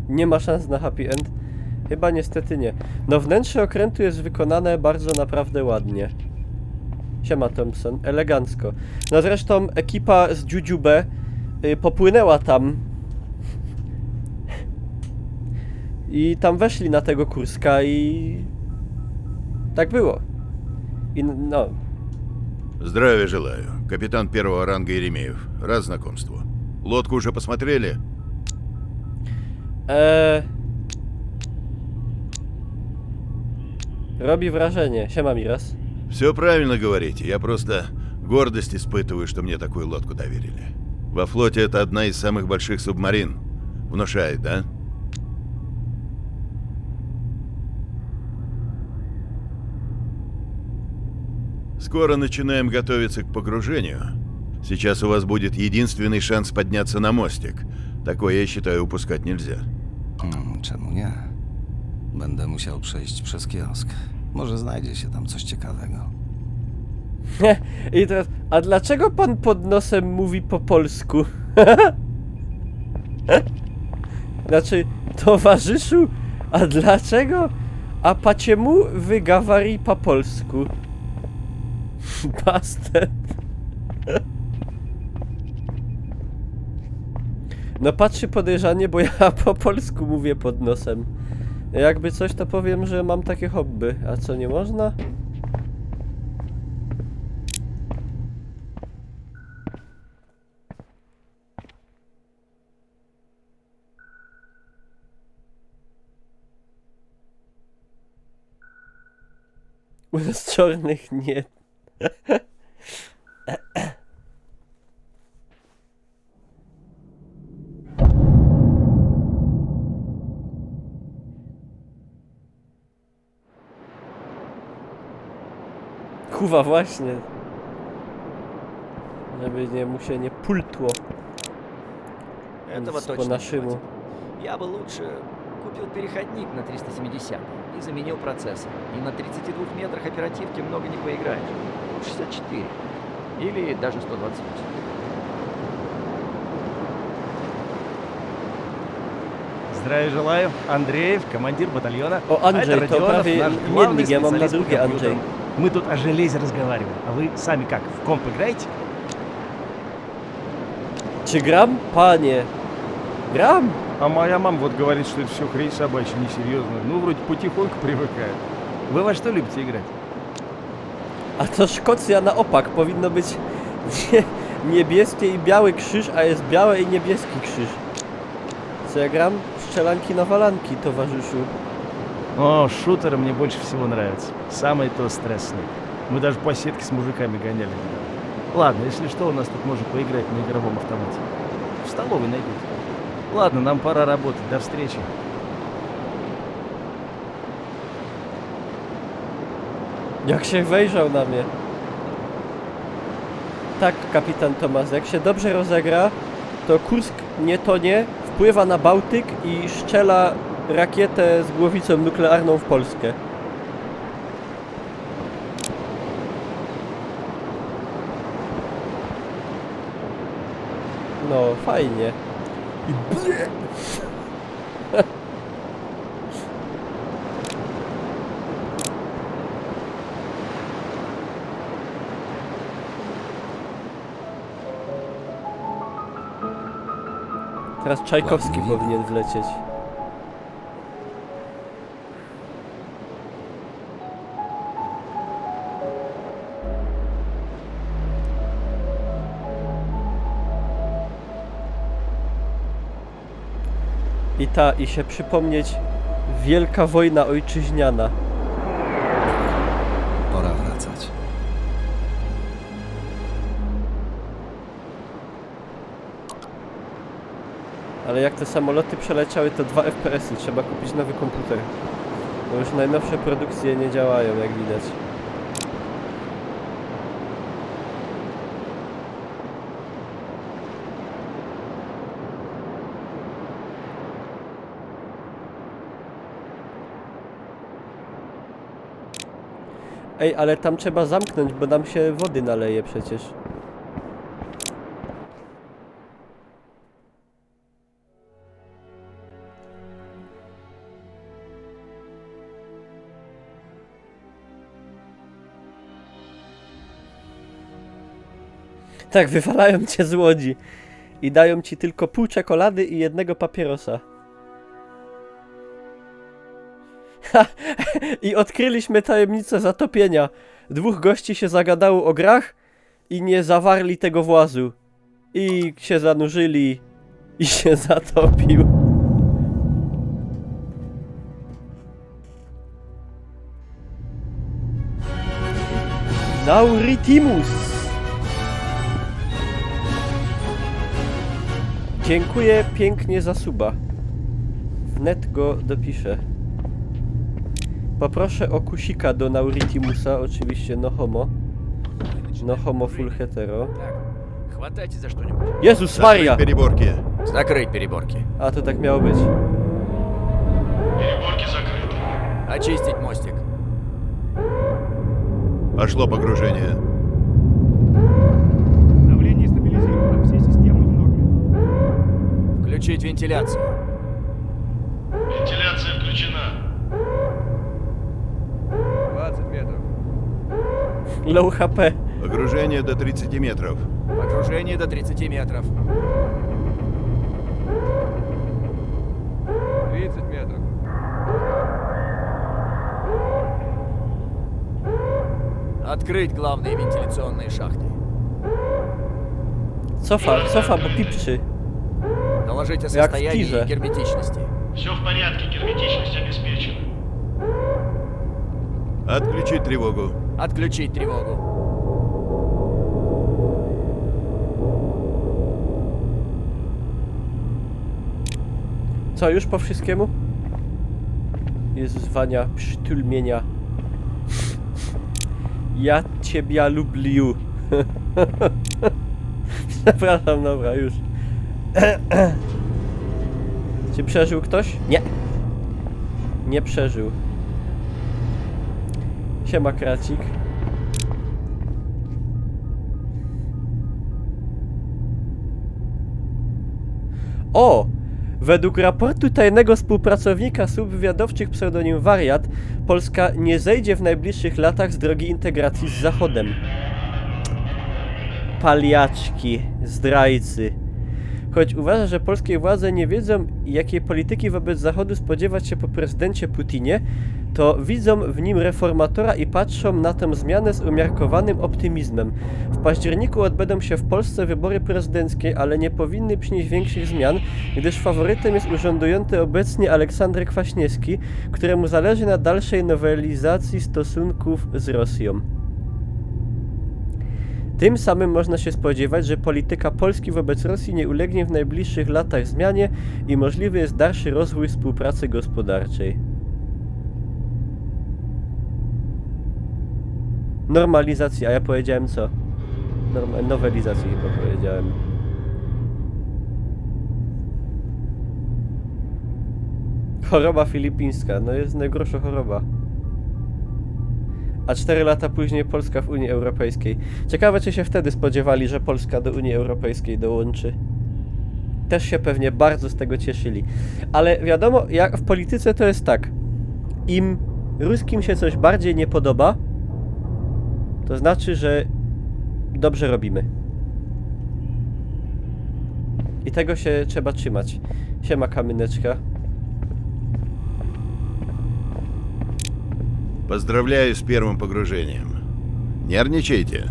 Nie ma szans na happy end? Chyba niestety nie. No wnętrze okrętu jest wykonane bardzo naprawdę ładnie. Siema Thompson, elegancko. No zresztą ekipa z Jujube popłynęła tam. I tam weszli na tego Kurska i... Tak było. I no... Здравия желаю. Капитан первого ранга Еремеев. Рад знакомству. Лодку уже посмотрели? Robi wrażenie. Siema Miras. Все правильно говорите. Я просто гордость испытываю, что мне такую лодку доверили. Во флоте это одна из самых больших субмарин. Внушает, да? Скоро начинаем готовиться к погружению. Сейчас у вас будет единственный шанс подняться на мостик. Такое, я считаю, упускать nельзя. Czemu nie? Będę musiał przejść przez kiosk. Może znajdzie się tam coś ciekawego. I teraz... A dlaczego pan pod nosem mówi po polsku? Znaczy, towarzyszu, a dlaczego? A paciemu wygawari po polsku? Bastet. No patrzy podejrzanie, bo ja po polsku mówię pod nosem. Jakby coś, to powiem, że mam takie hobby. A co, nie można? U nas czarnych nie. Kuwa, właśnie. Żeby nie mu się nie pultło. Этого Nic po точно не naszemu. хватит. Я бы лучше купил переходник на 370 и заменил процессор. И на 32 метрах оперативки много не поиграешь. 64. Или даже 128. Здравия желаю. Андреев, командир батальона. O, Andrzej, А это to Родионов, prawie наш главный imiennik, ja mam na специалист по drugie компьютерам. Andrzej. Мы тут о железе разговариваем. А вы сами как, в комп играете? Czy gram? Panie. Gram? А моя мама вот говорит, что это все хрень собачья, несерьезно. Ну, вроде потихоньку привыкает. Вы во что любите играть? A to Szkocja na opak. Powinno być niebieskie i biały krzyż, a jest biały i niebieski krzyż. Co ja gram? Strzelanki na walanki, towarzyszu. О, шутеры мне больше всего нравятся. Самое то стрессное. Мы даже по сетке с мужиками гоняли. Ладно, если что, у нас тут можно поиграть на игровом автомате. В столовой найдут. Ладно, нам пора работать. До встречи. Jak się wejrzał na mnie. Tak, kapitan Tomas, jak się dobrze rozegra, to Kursk nie tonie, wpływa na Bałtyk i strzela rakietę z głowicą nuklearną w Polskę. No, fajnie. I ble! Teraz Czajkowski Ładnie. powinien wlecieć. I się przypomnieć Wielka Wojna Ojczyźniana. Pora wracać. Ale jak te samoloty przeleciały, to 2 FPS-y. Trzeba kupić nowy komputer. Bo już najnowsze produkcje nie działają, jak widać. Ej, ale tam trzeba zamknąć, bo nam się wody naleje przecież. Tak, wywalają cię z łodzi i dają ci tylko pół czekolady i jednego papierosa. Ha! I odkryliśmy tajemnicę zatopienia. 2 gości się zagadało o grach i nie zawarli tego włazu. I się zanurzyli i się zatopił. Nauritimus! Dziękuję pięknie za suba. Wnet go dopiszę. Poproszę o kusika do Nauritimusa, oczywiście no homo. No homo full hetero. Так, хватайте за что-нибудь. Jezus Maria! Переборки. Закрыть переборки. A to tak miało być. Переборки закрыты. Очистить мостик. Пошло погружение. Давление стабилизировано. Все системы в норме. Включить вентиляцию. Вентиляция включена. 20 метров. Low HP. Погружение до 30 метров. Погружение до 30 метров. 30 метров. Открыть главные вентиляционные шахты. Cofa, bo pipczy. Доложить о Jak w состоянии tirze. и герметичности. Все в порядке, герметичность обеспечена. Отключить тревогу. Отключить тревогу. Co, już po wszystkiemu? Jezus, Wania, przytulmienia. Ja ciebie lubię. Przepraszam, dobra, już. Czy przeżył ktoś? Nie. Nie przeżył. Siema, Kracik. O! Według raportu tajnego współpracownika służb wywiadowczych pseudonim Wariat, Polska nie zejdzie w najbliższych latach z drogi integracji z Zachodem. Paliaczki, zdrajcy. Choć uważa, że polskie władze nie wiedzą, jakiej polityki wobec Zachodu spodziewać się po prezydencie Putinie, to widzą w nim reformatora i patrzą na tę zmianę z umiarkowanym optymizmem. W październiku odbędą się w Polsce wybory prezydenckie, ale nie powinny przynieść większych zmian, gdyż faworytem jest urzędujący obecnie Aleksander Kwaśniewski, któremu zależy na dalszej nowelizacji stosunków z Rosją. Tym samym można się spodziewać, że polityka Polski wobec Rosji nie ulegnie w najbliższych latach zmianie i możliwy jest dalszy rozwój współpracy gospodarczej. Normalizacji, a ja powiedziałem co? Nowelizacji chyba powiedziałem. Choroba filipińska, no jest najgorsza choroba. A 4 lata później Polska w Unii Europejskiej. Ciekawe, czy się wtedy spodziewali, że Polska do Unii Europejskiej dołączy. Też się pewnie bardzo z tego cieszyli. Ale wiadomo, jak w polityce to jest tak. Im ruskim się coś bardziej nie podoba, to znaczy, że dobrze robimy. I tego się trzeba trzymać. Siema, Kamyneczka. Поздравляю с первым погружением. Нервничайте.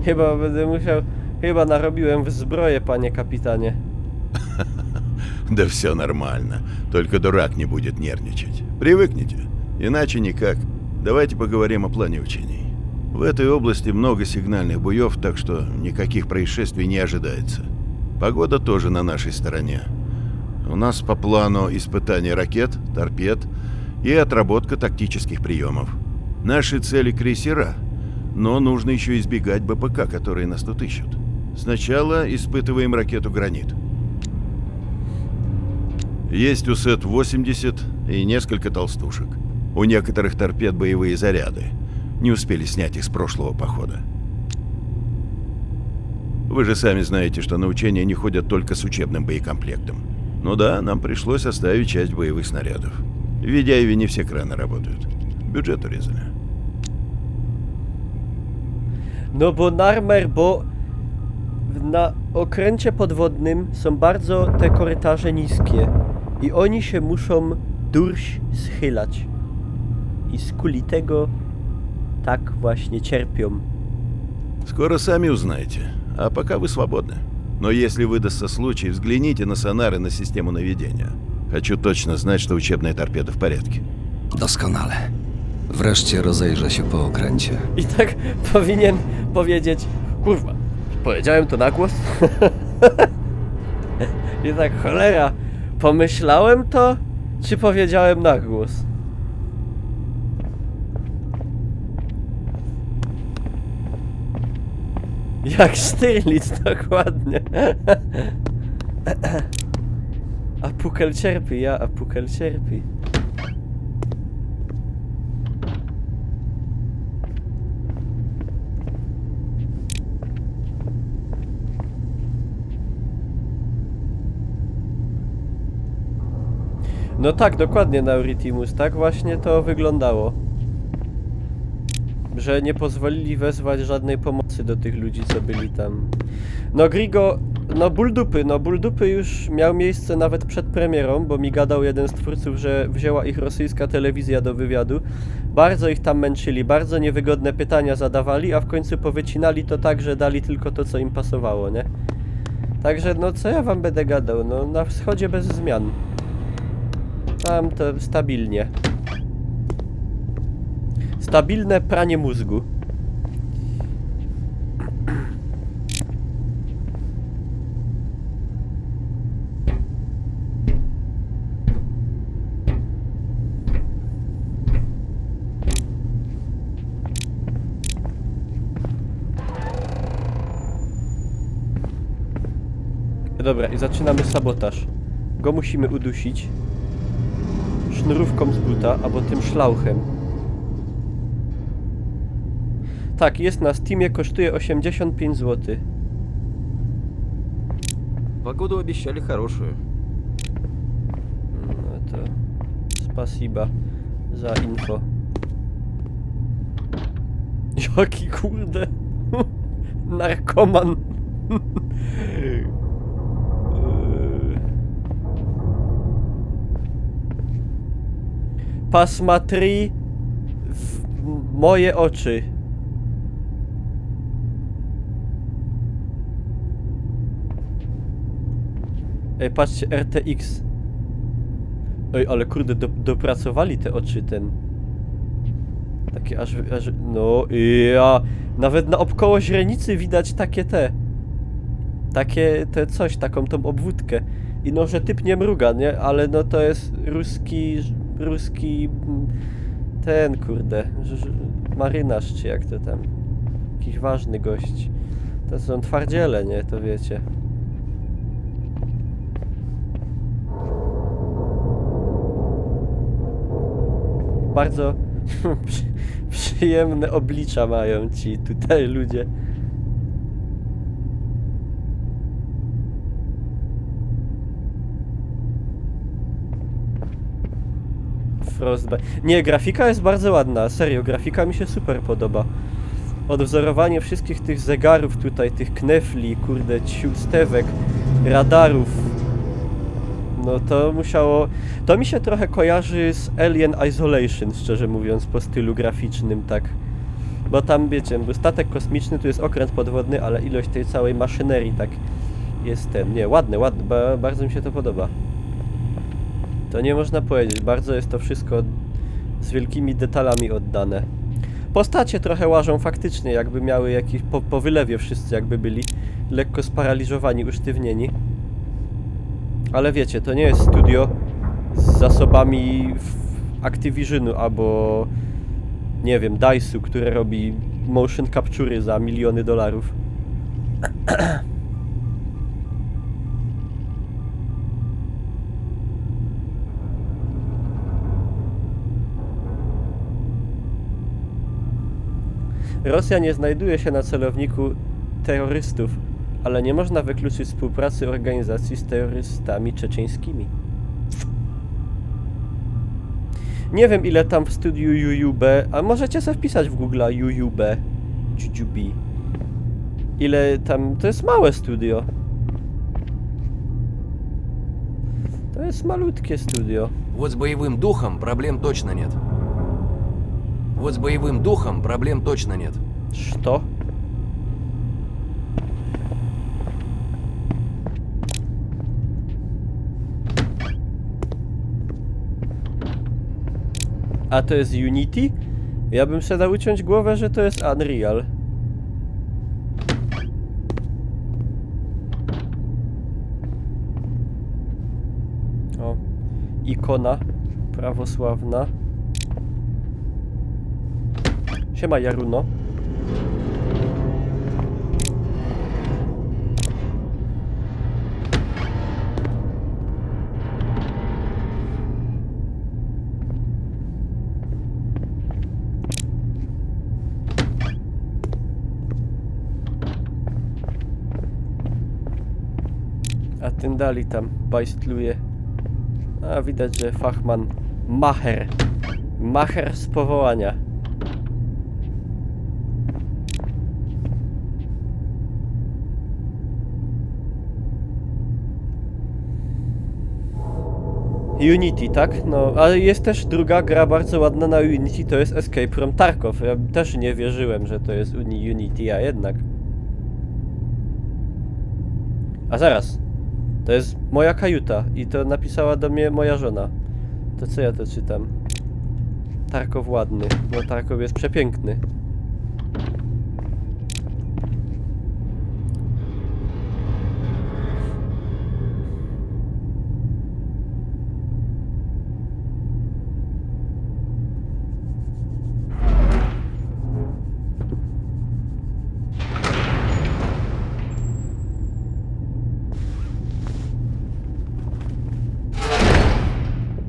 Chyba będę musiał... Chyba narobiłem w zbroję, panie kapitanie. Да все нормально. Только дурак не будет нервничать. Привыкните. Иначе никак. Давайте поговорим о плане учений. В этой области много сигнальных буев, так что никаких происшествий не ожидается. Погода тоже на нашей стороне. У нас по плану испытание ракет, торпед и отработка тактических приемов. Наши цели крейсера, но нужно еще избегать БПК, которые нас тут ищут. Сначала испытываем ракету «Гранит». Есть УСЭТ-80 и несколько толстушек. У некоторых торпед боевые заряды. Не успели снять их с прошлого похода. Вы же сами знаете, что на учения не ходят только с учебным боекомплектом. Ну да, нам пришлось оставить часть боевых снарядов. В Ведяеве не все краны работают. Бюджет урезали. No bo Narmer, bo na okręcie podwodnym są bardzo te korytarze niskie i oni się muszą durś schylać. I z kuli tego tak właśnie cierpią. Скоро сами узнаете. А пока вы свободны. Но если выдастся случай, взгляните на сонары на систему наведения. Хочу точно знать, что учебная торпеда в порядке. Doskonale. Wreszcie rozejrzę się po okręcie. I tak powinien powiedzieć... Kurwa, powiedziałem to na głos? I tak, cholera, pomyślałem to, czy powiedziałem na głos? Jak Sztyrlic, dokładnie. A Pukel cierpi, a Pukel cierpi. No tak, dokładnie, Nauritimus, tak właśnie to wyglądało. Że nie pozwolili wezwać żadnej pomocy. pomocy do tych ludzi, co byli tam. No Grigo, no ból dupy już miał miejsce nawet przed premierą, bo mi gadał jeden z twórców, że wzięła ich rosyjska telewizja do wywiadu. Bardzo ich tam męczyli, bardzo niewygodne pytania zadawali, a w końcu powycinali to tak, że dali tylko to, co im pasowało, nie? Także no co ja wam będę gadał, no na wschodzie bez zmian. Tam to stabilnie. Stabilne pranie mózgu. Dobra, i zaczynamy sabotaż. Go musimy udusić. Sznurówką z buta, albo tym szlauchem. Tak, jest na Steamie, kosztuje 85 zł. Погоду обещали хорошую. No to... Spasiba za info. Jaki kurde... Narkoman. Pasmatri w moje oczy. Ej, patrzcie, RTX. Ej, ale kurde, dopracowali te oczy ten. Takie aż no ja. Nawet na obkoło źrenicy widać takie te. Takie te coś, taką tą obwódkę. I no, że typ nie mruga, nie? Ale no to jest ruski ten kurde, marynarz czy jak to tam. Jakiś ważny gość. To są twardziele, nie? To wiecie. Bardzo przyjemne oblicza mają ci tutaj ludzie. Frostbite. Nie, grafika jest bardzo ładna, serio, grafika mi się super podoba. Odwzorowanie wszystkich tych zegarów tutaj, tych knefli, kurde, stewek, radarów. No to musiało... To mi się trochę kojarzy z Alien Isolation, szczerze mówiąc, po stylu graficznym, tak. Bo tam, wiecie, bo statek kosmiczny, tu jest okręt podwodny, ale ilość tej całej maszynerii, tak, jest ten... Nie, ładne, bardzo mi się to podoba. To nie można powiedzieć, bardzo jest to wszystko z wielkimi detalami oddane. Postacie trochę łażą faktycznie, jakby miały jakiś... Po wylewie wszyscy jakby byli lekko sparaliżowani, usztywnieni. Ale wiecie, to nie jest studio z zasobami Activisionu albo... nie wiem, DICE-u, które robi motion capture'y za miliony dolarów. Rosja nie znajduje się na celowniku terrorystów, ale nie można wykluczyć współpracy organizacji z terrorystami czeczeńskimi. Nie wiem, ile tam w studiu UUB, a możecie sobie wpisać w Google UUB. Ile tam... To jest małe studio. To jest malutkie studio. Вот с боевым духом проблем точно нет. Вот с боевым духом проблем точно нет. Что? A to jest Unity? Ja bym sobie dał uciąć głowę, że to jest Unreal. O, ikona prawosławna. Siema, Jaruno. A ten dalej tam bajstluje. A widać, że fachman macher. Macher z powołania. Unity, tak? No, ale jest też druga gra bardzo ładna na Unity, to jest Escape from Tarkov. Ja też nie wierzyłem, że to jest Unity, a jednak. A zaraz. To jest moja kajuta i to napisała do mnie moja żona. To co ja to czytam? Tarkov ładny. No Tarkov jest przepiękny.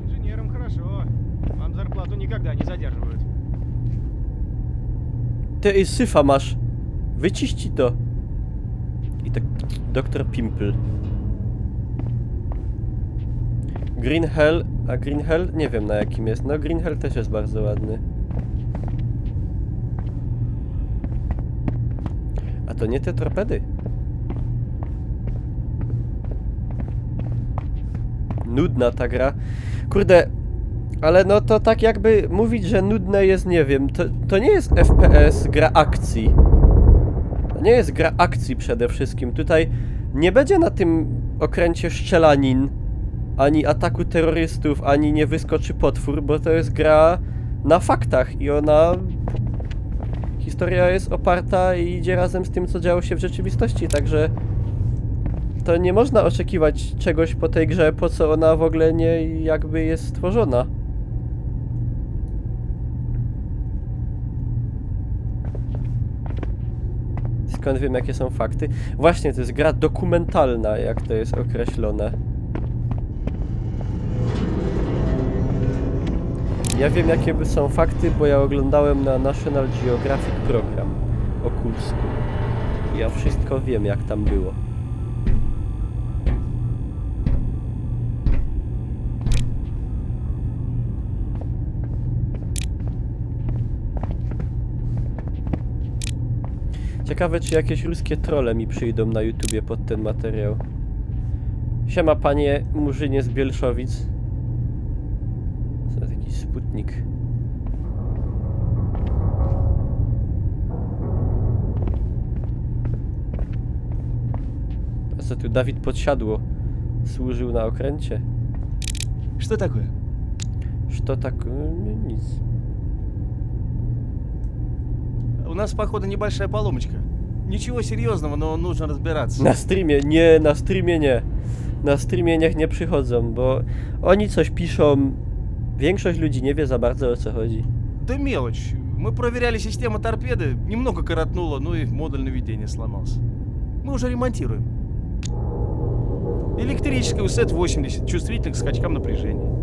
Инженерам хорошо. Вам зарплату никогда не задерживают. Ty i syfa masz. Wyciści to. I tak Dr. Pimple. Green Hell, a Green Hell nie wiem na jakim jest. No Green Hell też jest bardzo ładny. A to nie te torpedy. Nudna ta gra. Kurde, ale no to tak jakby mówić, że nudne jest, nie wiem, to nie jest FPS, gra akcji. To nie jest gra akcji przede wszystkim. Tutaj nie będzie na tym okręcie strzelanin, ani ataku terrorystów, ani nie wyskoczy potwór, bo to jest gra na faktach i ona... Historia jest oparta i idzie razem z tym, co działo się w rzeczywistości, także... To nie można oczekiwać czegoś po tej grze, po co ona w ogóle nie jakby jest stworzona. Skąd wiem, jakie są fakty? Właśnie, to jest gra dokumentalna, jak to jest określone. Ja wiem, jakie są fakty, bo ja oglądałem na National Geographic program o Kursku. Ja wszystko wiem, jak tam było. Ciekawe, czy jakieś ruskie trolle mi przyjdą na YouTubie pod ten materiał. Siema, panie Murzynie z Bielszowic. To taki Sputnik. A co tu Dawid Podsiadło służył na okręcie? Что такое? Что так? Nic. У нас, походу, небольшая поломочка. Ничего серьезного, но нужно разбираться. Na streamie, nie, na streamie nie. Na streamie niech nie przychodzą, bo oni coś piszą. Większość ludzi nie wie za bardzo, o co chodzi. Да мелочь. Мы проверяли систему торпеды, немного коротнуло, ну и модуль наведения сломался. Мы уже ремонтируем. Электрическая УСЭТ-80, чувствительна к скачкам напряжения.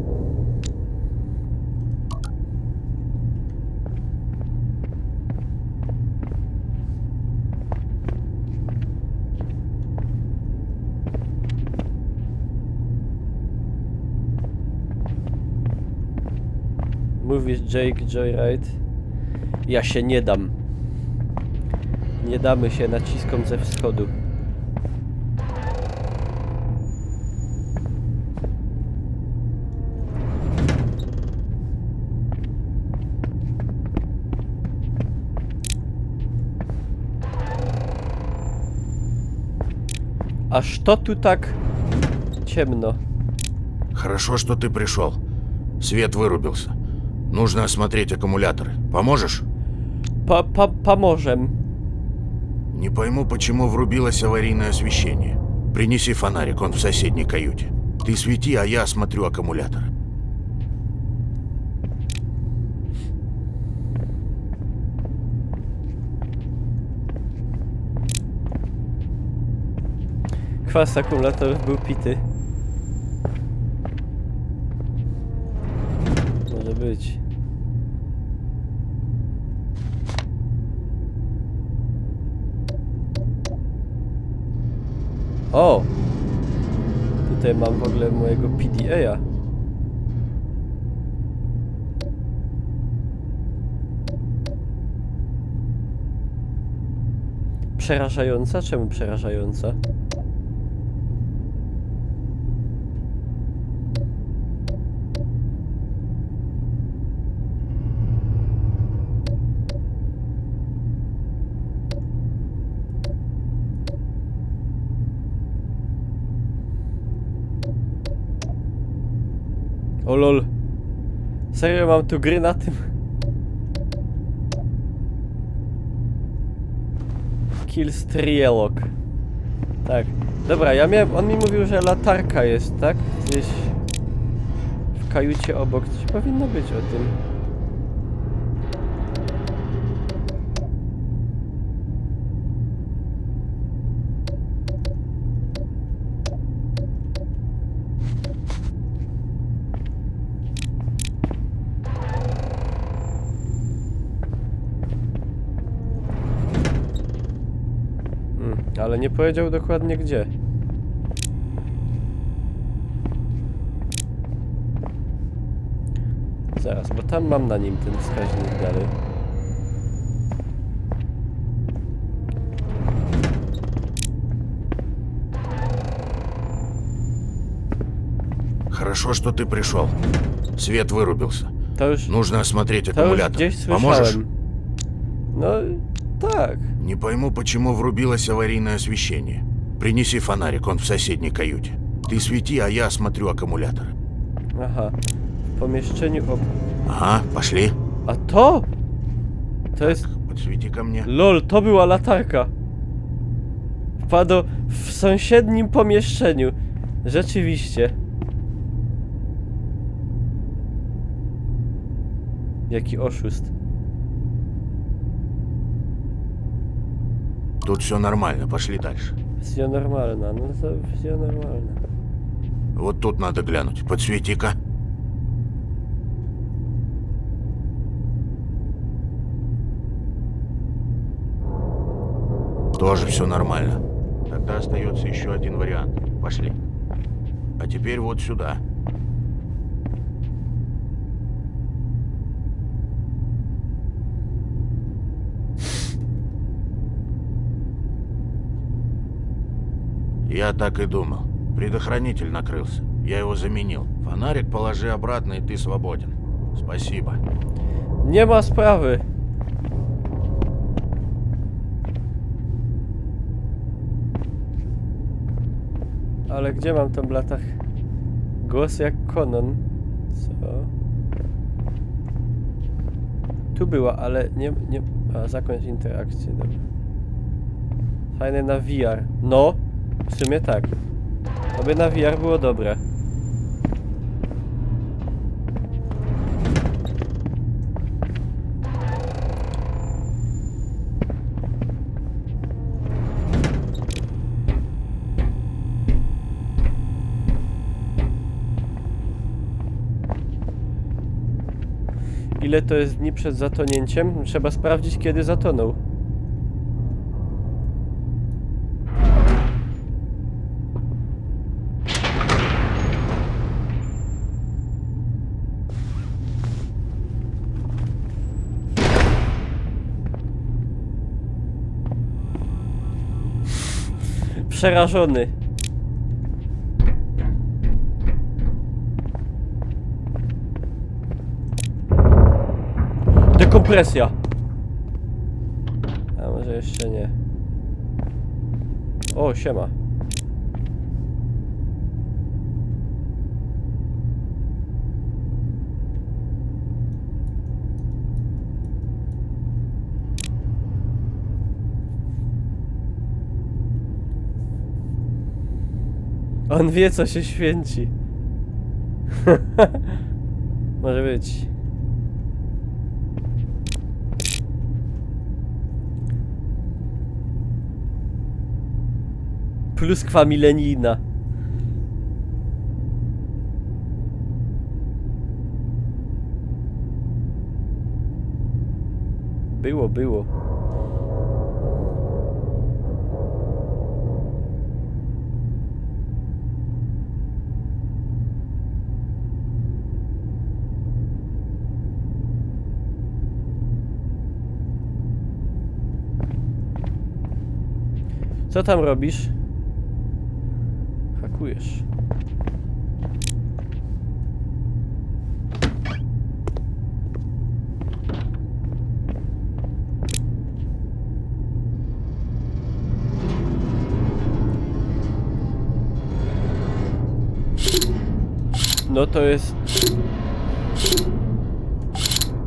Mówisz Jake Joyride? Ja się nie dam. Nie damy się naciskom ze wschodu. A что tu tak ciemno? Хорошо, что ты пришел. Свет вырубился. Нужно осмотреть аккумуляторы. Поможешь? Поможем. Не пойму, почему врубилось аварийное освещение. Принеси фонарик, он в соседней каюте. Ты свети, а я осмотрю аккумуляторы. Kwas akumulatorów był pity. Może być. O! Tutaj mam w ogóle mojego PDA-a. Przerażająca? Czemu przerażająca? O lol. Serio mam tu gry na tym? Killstrielog. Tak. Dobra, ja miałem... On mi mówił, że latarka jest, tak? Gdzieś... w kajucie obok. Coś powinno być o tym. Ale nie powiedział dokładnie gdzie. Zaraz, bo tam mam na nim ten wskaźnik dalej. Хорошо, что ты пришел. Свет вырубился. To już... Нужно осмотреть To już аккумулятор. gdzieś Поможешь? słyszałem. No, tak. Не пойму, почему врубилось аварийное освещение. Принеси фонарик, он в соседней каюте. Ты свети, а я осмотрю аккумулятор. Aha. W pomieszczeniu... Ага, пошли. A to? To jest... Подсвети ко мне. Lol, to była latarka. Wpadł w sąsiednim pomieszczeniu. Rzeczywiście. Jaki oszust. Тут все нормально, пошли дальше. Wizja normalna, no to wizja normalna. Вот тут надо глянуть. Подсвети-ка. Тоже все нормально. Тогда остается еще один вариант. Пошли. А теперь вот сюда. Я так и думал. Предохранитель накрылся. Я его заменил. Фонарик положи обратно, и ты свободен. Спасибо. Nie ma sprawy. Ale gdzie mam tą latach? Głos jak Conan. Co? Tu była, ale nie... A, zakończ interakcję, dobra. Fajne na VR. No, w sumie tak. Oby na VR było dobre. Ile to jest dni przed zatonięciem? Trzeba sprawdzić, kiedy zatonął. Przerażony. Dekompresja. A może jeszcze nie. O, siema. On wie, co się święci. Może być. Pluskwa milenijna. Było. Co tam robisz? Hakujesz. No to jest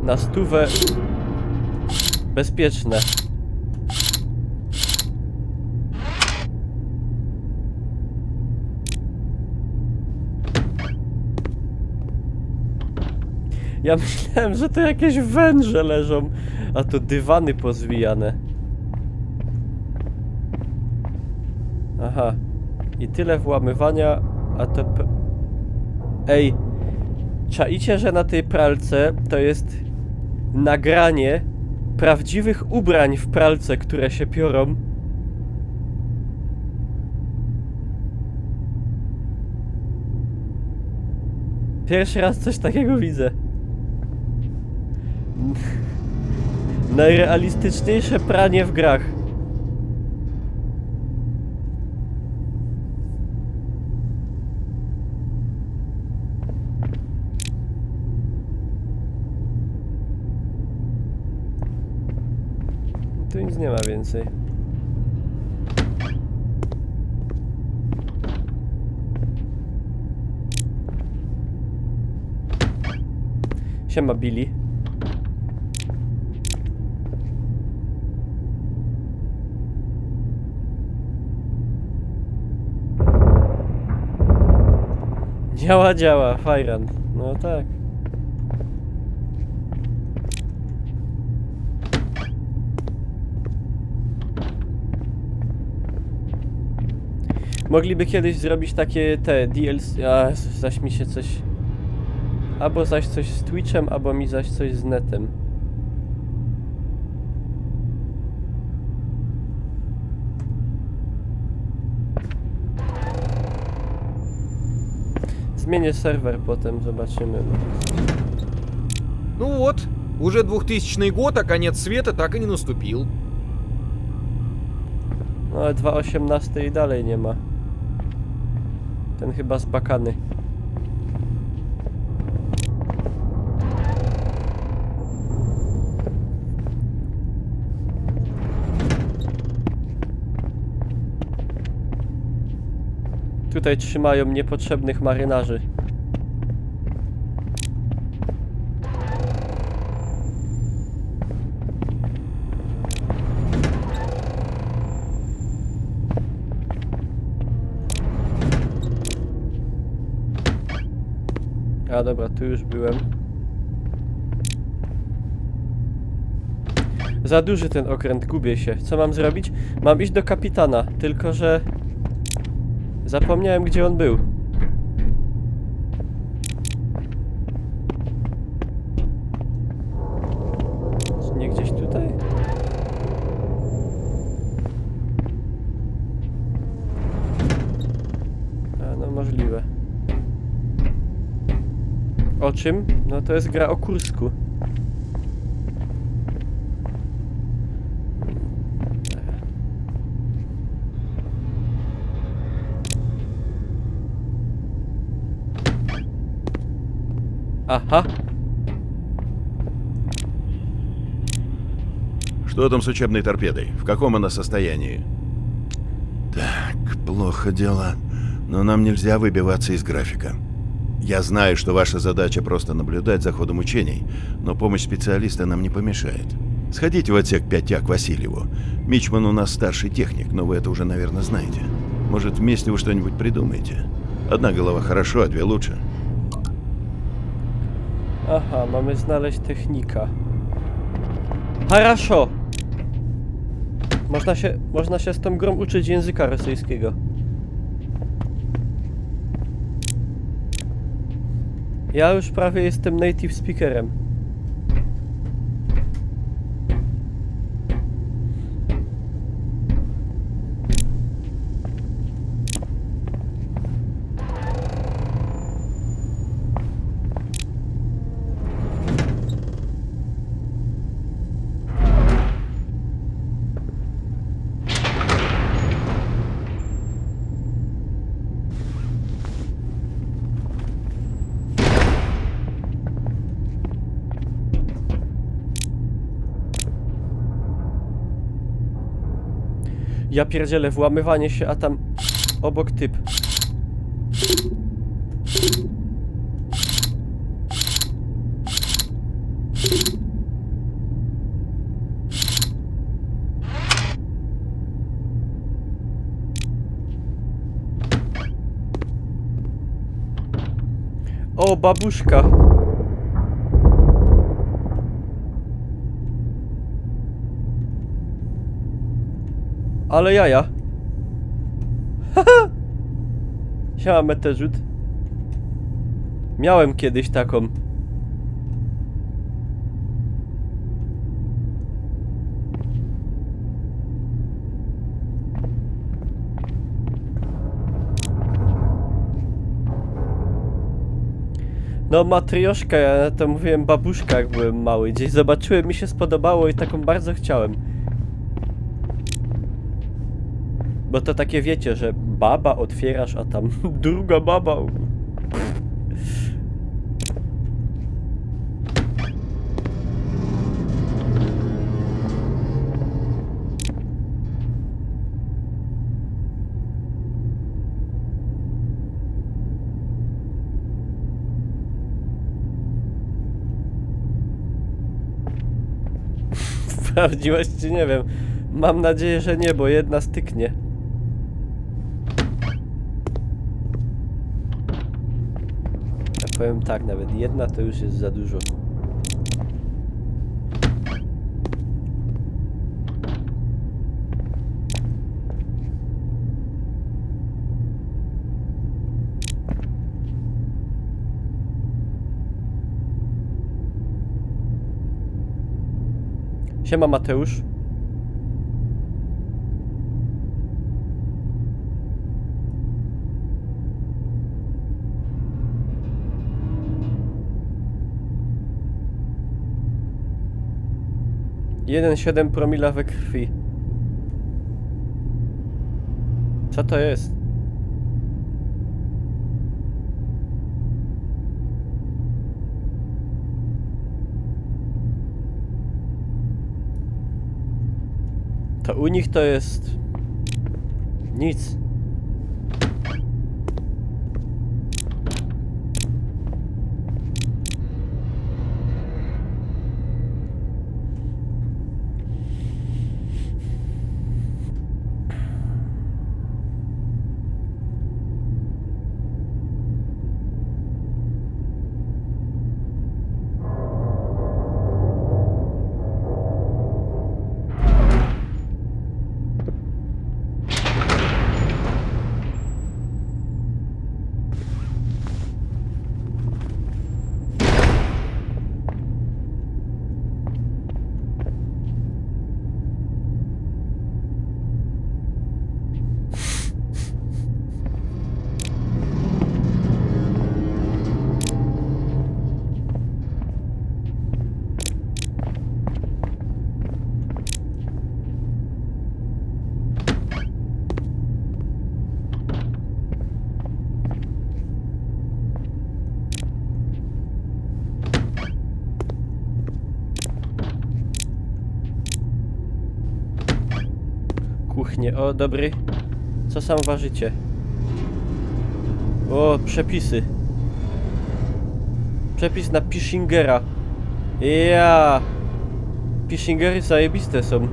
Na 100 bezpieczne. Ja myślałem, że to jakieś węże leżą, a to dywany pozwijane. Aha. I tyle włamywania, a to... Ej, czaicie, że na tej pralce to jest nagranie prawdziwych ubrań w pralce, które się piorą? Pierwszy raz coś takiego widzę. Najrealistyczniejsze pranie w grach. Tu nic nie ma więcej. Siema Billy. Działa, Fajran. No tak. Mogliby kiedyś zrobić takie te DLC... A, zaś mi się coś... Albo zaś coś z Twitchem, albo mi zaś coś z netem. Zmienię serwer potem, zobaczymy. Ну вот, уже 2000 год, а конец света так и не наступил. No ale 2.18 i dalej nie ma. Ten chyba zbakany. Tutaj trzymają niepotrzebnych marynarzy. A dobra, tu już byłem. Za duży ten okręt, gubię się. Co mam zrobić? Mam iść do kapitana, tylko że... Zapomniałem, gdzie on był. Nie gdzieś tutaj? A, no możliwe. O czym? No to jest gra o Kursku. Ага. Что там с учебной торпедой? В каком она состоянии? Так, плохо дело. Но нам нельзя выбиваться из графика. Я знаю, что ваша задача просто наблюдать за ходом учений, но помощь специалиста нам не помешает. Сходите в отсек 5А к Васильеву. Мичман у нас старший техник, но вы это уже, наверное, знаете. Может, вместе вы что-нибудь придумаете? Одна голова хорошо, а две лучше. Aha, mamy znaleźć technika. Хорошо! Można się z tą grą uczyć języka rosyjskiego. Ja już prawie jestem native speakerem. Ja pierdzielę, włamywanie się, a tam obok typ. O, babuszka. Ale jaja. Haha. Siema, Meterzut. Miałem kiedyś taką. No, matrioszka, ja to mówiłem babuszka, jak byłem mały. Gdzieś zobaczyłem, mi się spodobało i taką bardzo chciałem. Bo to takie wiecie, że baba otwierasz, a tam druga baba. Sprawdziłaś czy nie wiem. Mam nadzieję, że nie, bo jedna styknie. Ja powiem tak, nawet jedna to już jest za dużo. Siema, Mateusz. Jeden 7 promila we krwi. Co to jest? To u nich to jest... nic. Kuchnie, o dobry. Co sam ważycie? O, przepisy. Przepis na Pishingera. Ja. Pishingery zajebiste są.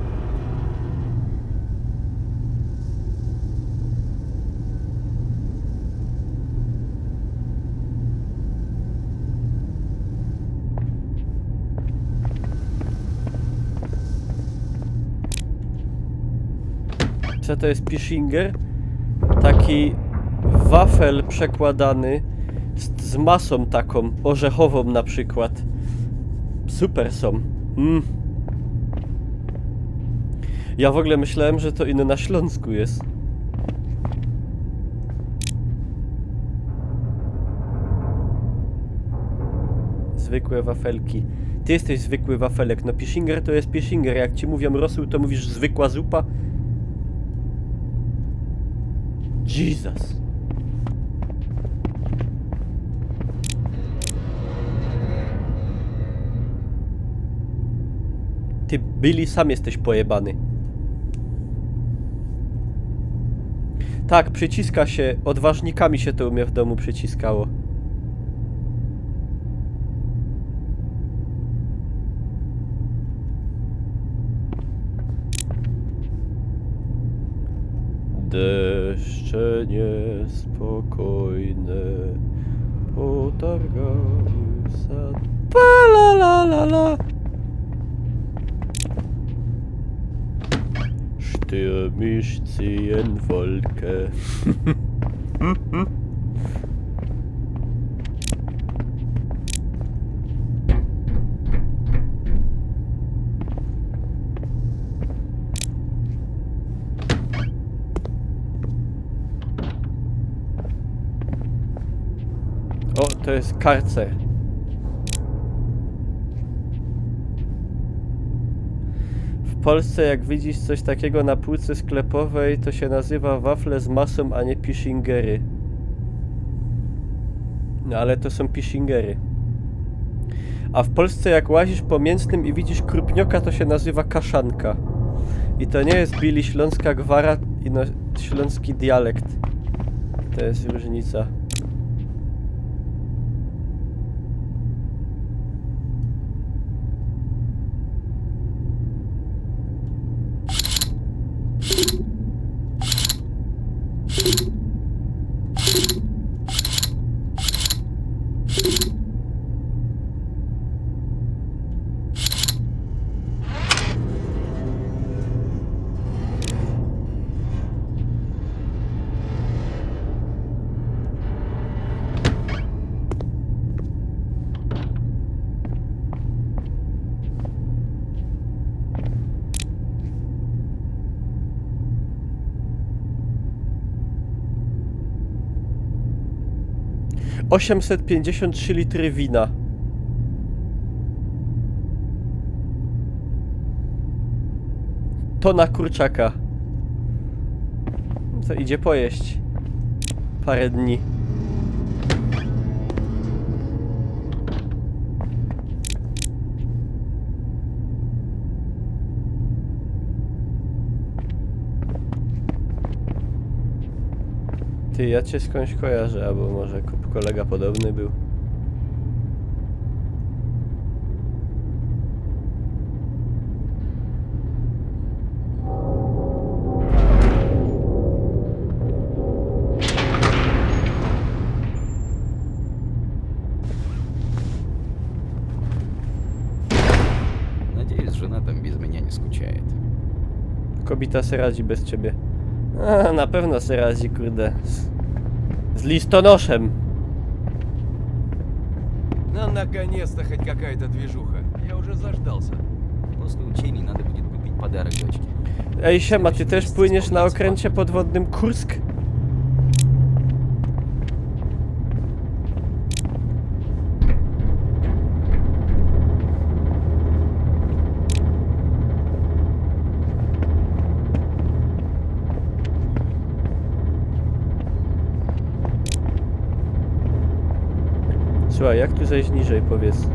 Co to jest Pishinger? Taki wafel przekładany z masą taką orzechową na przykład. Super są. Ja w ogóle myślałem, że to inne na Śląsku jest. Zwykłe wafelki. Ty jesteś zwykły wafelek. No Pishinger to jest Pishinger. Jak ci mówią rosół, to mówisz zwykła zupa. Jesus. Ty, Billy, sam jesteś pojebany. Tak, przyciska się, odważnikami się to u mnie w domu przyciskało. Deszcze niespokojne Utargały sad. Pa la la la la. Stürmisch ziehen Wolke. O, to jest karcer. W Polsce jak widzisz coś takiego na półce sklepowej, to się nazywa wafle z masą, a nie pishingery. No ale to są pishingery. A w Polsce jak łazisz po mięsnym i widzisz krupnioka, to się nazywa kaszanka. I to nie jest Billy śląska gwara i no, śląski dialekt. To jest różnica. – 853 litry wina. Tona kurczaka. Co idzie pojeść? Parę dni. Ty, ja cię skądś kojarzę, albo może kolega podobny był. Надеюсь, жена там без меня не скучает. Kobieta se radzi bez ciebie. A, na pewno se radzi, kurde. Z listonoszem. Ну, наконец-то хоть какая-то движуха. Я уже заждался. После учений надо будет купить подарок дочке. Ej, siema, ty też płyniesz na okręcie podwodnym Kursk? Słuchaj, jak tu zejść niżej, powiedz?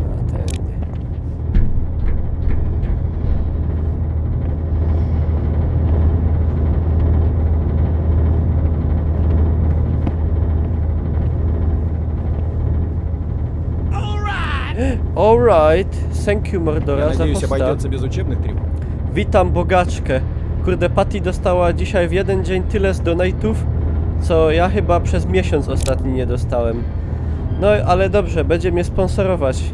A, tędy. Alright, thank you Mordora Я za надеюсь, hosta. обойдется без учебных требований. Witam bogaczkę. Kurde, Patty dostała dzisiaj w jeden dzień tyle z donate'ów, co ja chyba przez miesiąc ostatni nie dostałem. No, ale dobrze, będzie mnie sponsorować.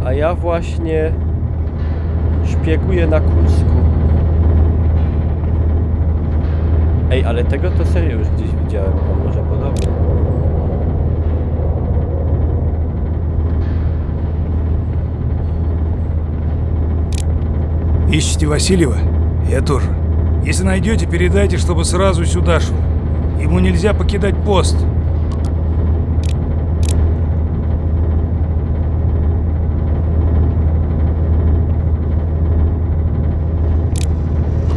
A ja właśnie szpieguję na Kursku. Ej, ale tego to serio już gdzieś widziałem, a może podobnie. Ищете Васильева? Я тоже. Если найдете, передайте, чтобы сразу сюда шел. Ему нельзя покидать пост.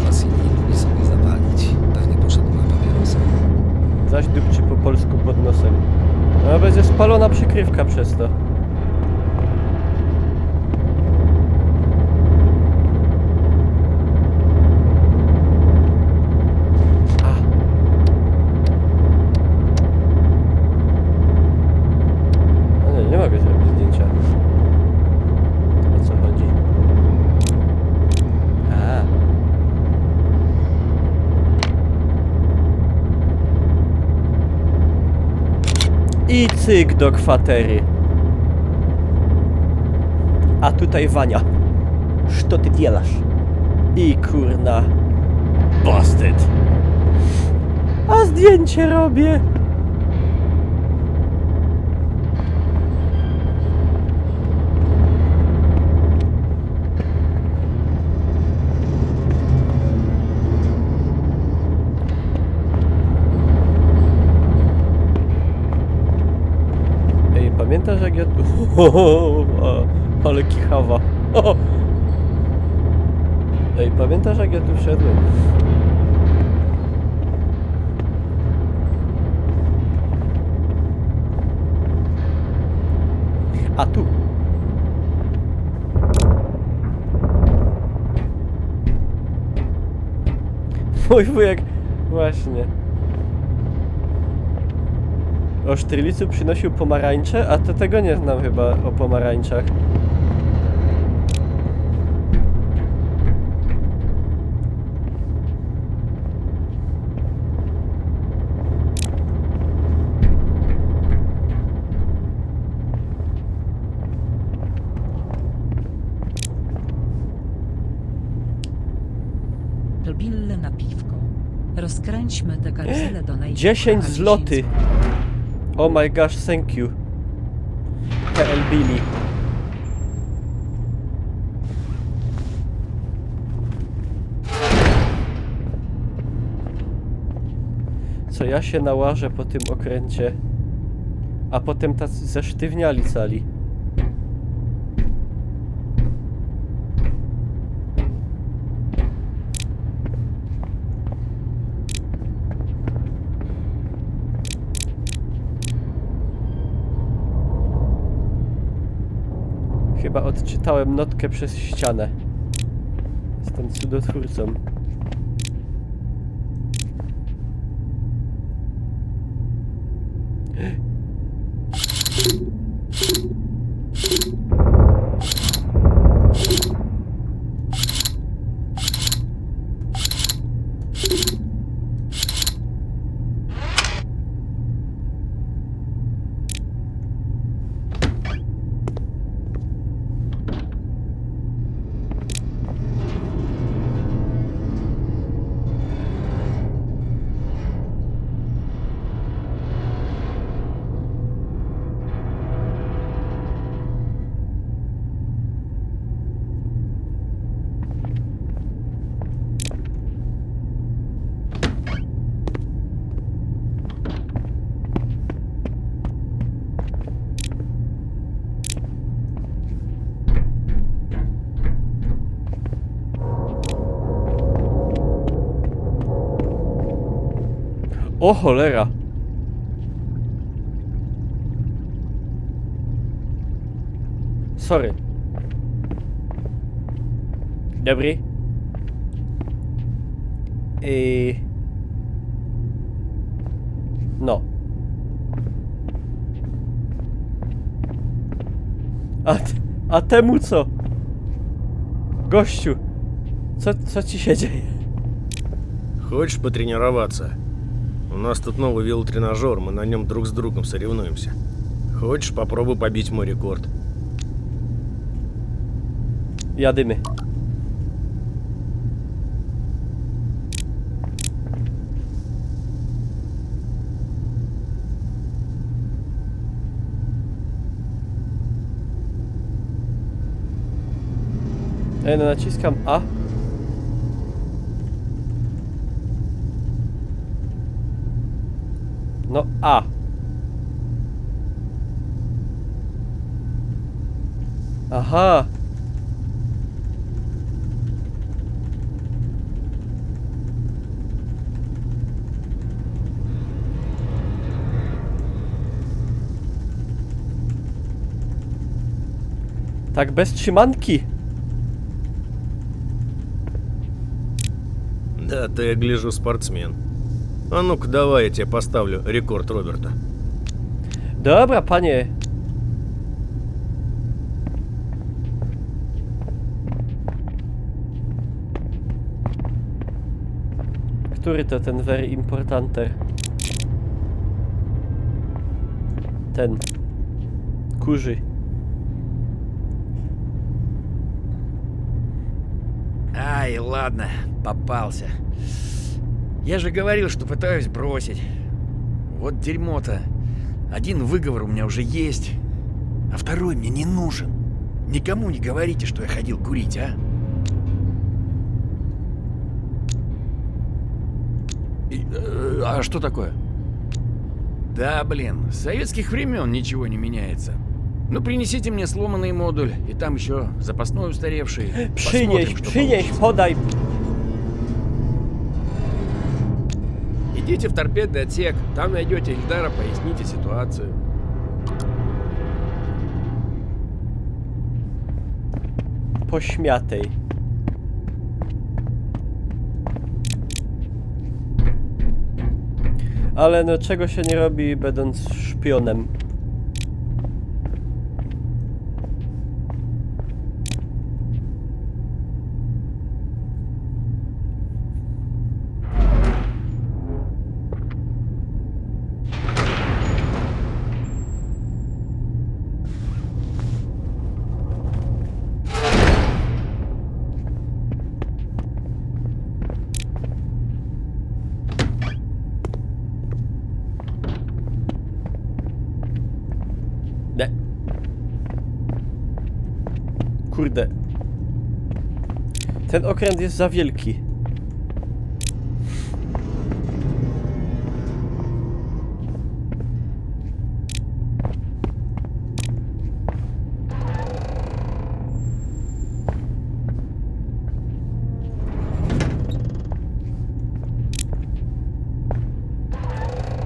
Wasyli lubi sobie zapalić. Pewnie poszedł na papierosa. Zaś dupczy po polsku pod nosem. No, będzie spalona przykrywka przez to. I cyk do kwatery. A tutaj Wania. Co ty dzielasz? I kurna. Busted. A zdjęcie robię. Ej, pamiętasz jak ja tu... Ale kichawa. Ej, pamiętasz jak ja tu wszedłem? A tu. Mój wujek. Właśnie. O Sztrylicu przynosił pomarańcze, a to tego nie znam chyba o pomarańczach. Bille na piwko. Rozkręćmy tę karuzelę do najbliższej. 10 zloty. Oh my gosh, thank you. PL Billy. Co ja się nałażę po tym okręcie, a potem tacy zesztywniali cali. Chyba odczytałem notkę przez ścianę. Jestem cudotwórcą. O cholera! Sorry. Dobry. No. A temu co? Gościu, co ci się dzieje? Хочешь потренироваться? У нас тут новый велотренажер, мы на нем друг с другом соревнуемся. Хочешь, попробуй побить мой рекорд? Jadymy. No naciskam A. No A. Aha. Tak bez trzymanki. Да, ты, я гляжу, спортсмен. А ну-ка, давай я тебе поставлю рекорд Роберта. Dobra, panie. Który to ten very importanter? ten kurzy. Ай, ладно, попался. Я же говорил, что пытаюсь бросить. Вот дерьмо-то. Один выговор у меня уже есть, а второй мне не нужен. Никому не говорите, что я ходил курить, а? А что такое? Да, блин, с советских времен ничего не меняется. Ну, принесите мне сломанный модуль, и там еще запасной устаревший. Przynieś, podaj. Идите в торпедный отсек, там найдете Ильдара, поясните ситуацию. Pośmiatej. Ale no czego się nie robi, będąc szpionem? Kurde. Ten okręt jest za wielki.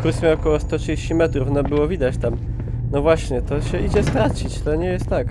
Kurs miał około 130 metrów, no było widać tam. No właśnie, to się idzie stracić, to nie jest tak.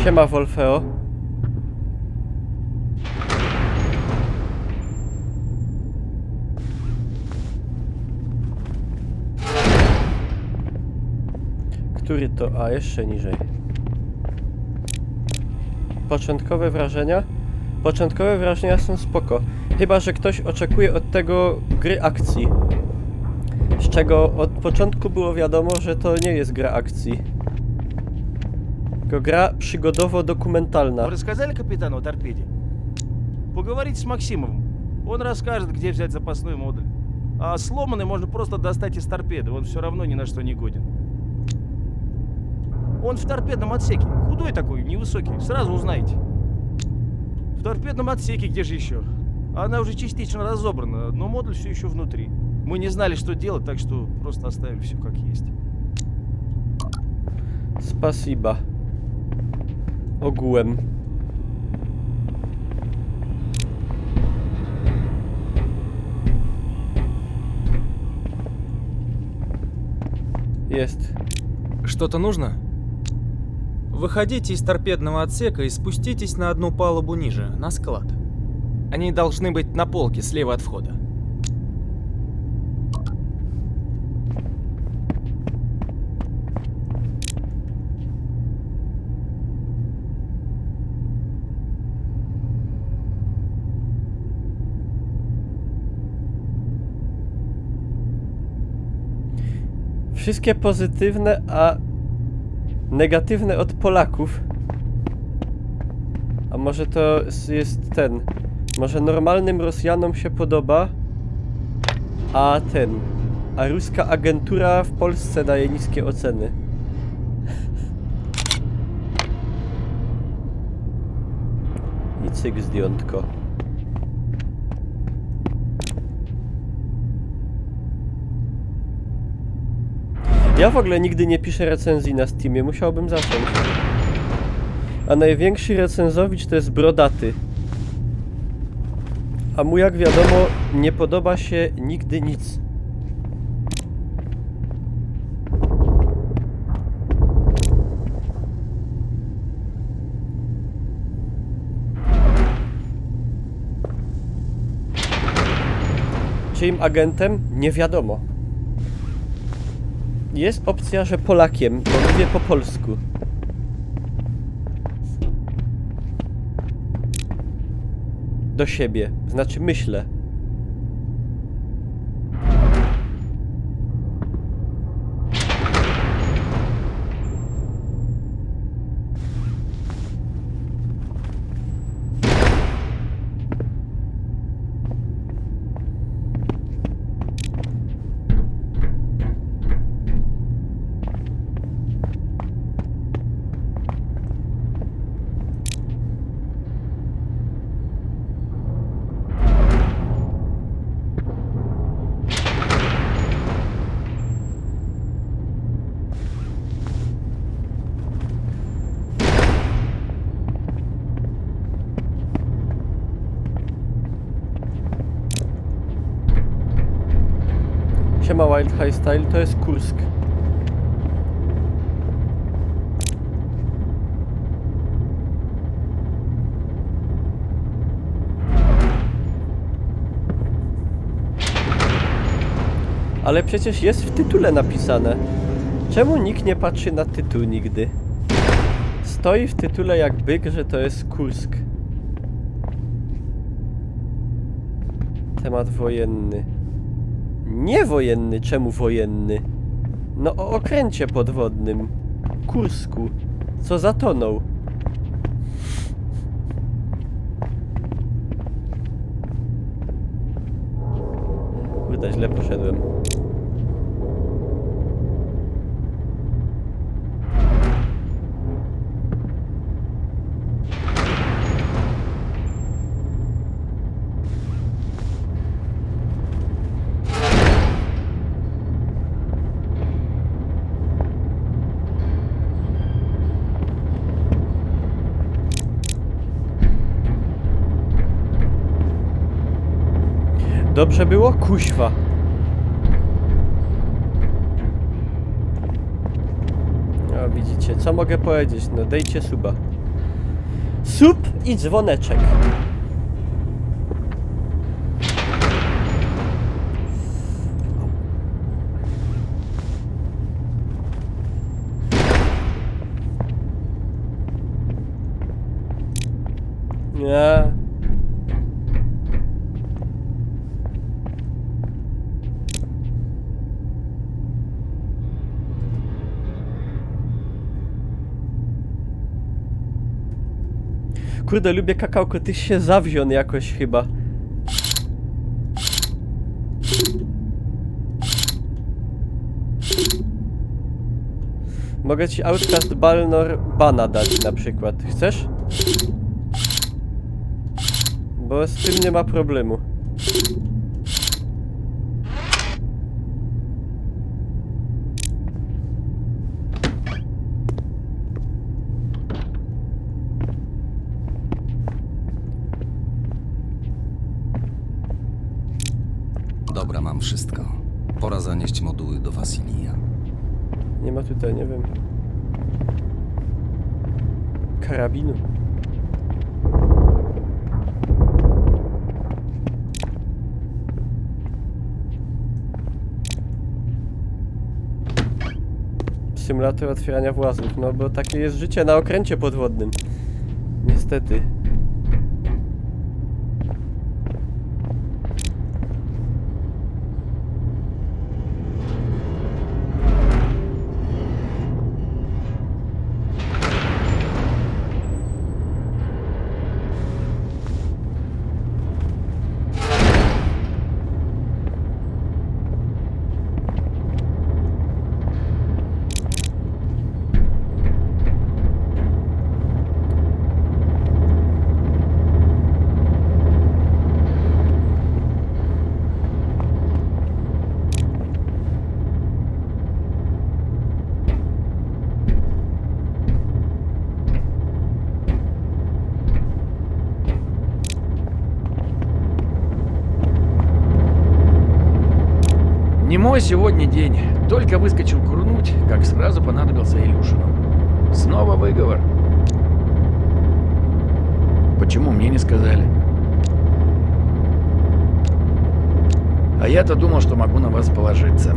Siema Wolfeo. Który to? A, jeszcze niżej. Początkowe wrażenia? Początkowe wrażenia są spoko. Chyba że ktoś oczekuje od tego gry akcji. Z czego od początku było wiadomo, że to nie jest gra akcji. Tylko gra przygodowo-dokumentalna. Рассказали капитану о торпеде? Поговорите с Максимовым. Он расскажет, где взять запасной модуль. А сломанный можно просто достать из торпеды, он все равно ни на что не годен. Он в торпедном отсеке. Худой такой, невысокий, сразу узнаете. В торпедном отсеке, где же еще? Она уже частично разобрана, но модуль все еще внутри. Мы не знали, что делать, так что просто оставим все как есть. Spasiba. Ogółem. Есть. Что-то нужно? Выходите из торпедного отсека и спуститесь на одну палубу ниже, на склад. Они должны быть на полке слева от входа. Wszystkie pozytywne, a negatywne od Polaków. A może to jest ten. Może normalnym Rosjanom się podoba, a a ruska agentura w Polsce daje niskie oceny. I cyk zdjątko. Ja w ogóle nigdy nie piszę recenzji na Steamie, musiałbym zacząć. A największy recenzowicz to jest Brodaty. A mu, jak wiadomo, nie podoba się nigdy nic. Czyim agentem? Nie wiadomo. Jest opcja, że Polakiem, bo mówię po polsku. Do siebie, znaczy myślę. Siema Wild High Style, to jest Kursk. Ale przecież jest w tytule napisane. Czemu nikt nie patrzy na tytuł nigdy? Stoi w tytule jak byk, że to jest Kursk. Temat wojenny. Nie wojenny, czemu wojenny? No o okręcie podwodnym. Kursku. Co zatonął. Kurde, źle poszedłem. Dobrze było? Kuźwa. No widzicie, co mogę powiedzieć? No dejcie suba. Sub i dzwoneczek. Nie. Kurde, lubię kakałko, ty się zawziął jakoś chyba. Mogę ci Outcast Balnor bana dać na przykład. Chcesz? Bo z tym nie ma problemu. Dobra, mam wszystko. Pora zanieść moduły do Wasilija. Nie ma tutaj, nie wiem, karabinu. Symulator otwierania włazów, no bo takie jest życie na okręcie podwodnym. Niestety. Не мой сегодня день. Только выскочил курнуть, как сразу понадобился Илюшину. Снова выговор. Почему мне не сказали? А я-то думал, что могу на вас положиться.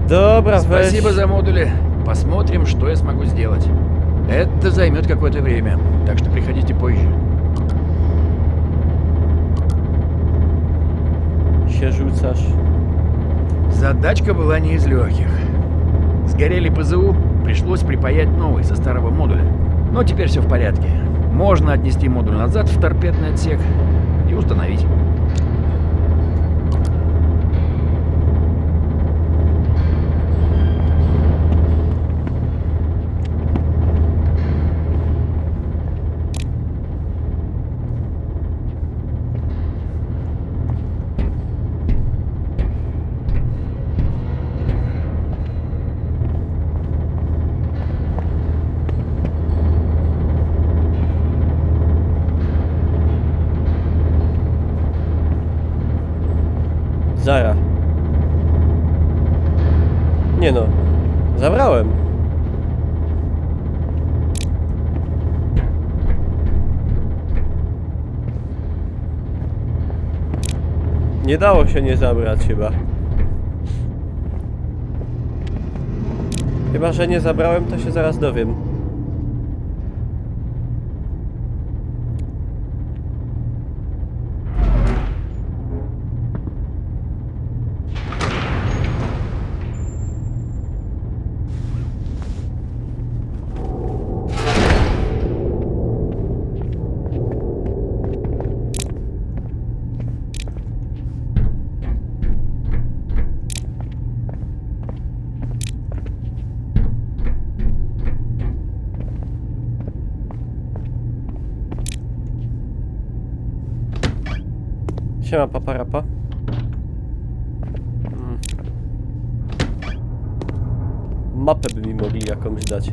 Добро, Спасибо за модули. Посмотрим, что я смогу сделать. Это займет какое-то время, так что приходите позже. Się rzucasz. Задачка была не из легких. Сгорели ПЗУ, пришлось припаять новый со старого модуля. Но теперь все в порядке. Можно отнести модуль назад в торпедный отсек и установить. Zara. Nie no. Zabrałem. Nie dało się nie zabrać chyba. Chyba, że nie zabrałem, to się zaraz dowiem. Siema, paparapa. Mapę by mi mogli jakąś dać.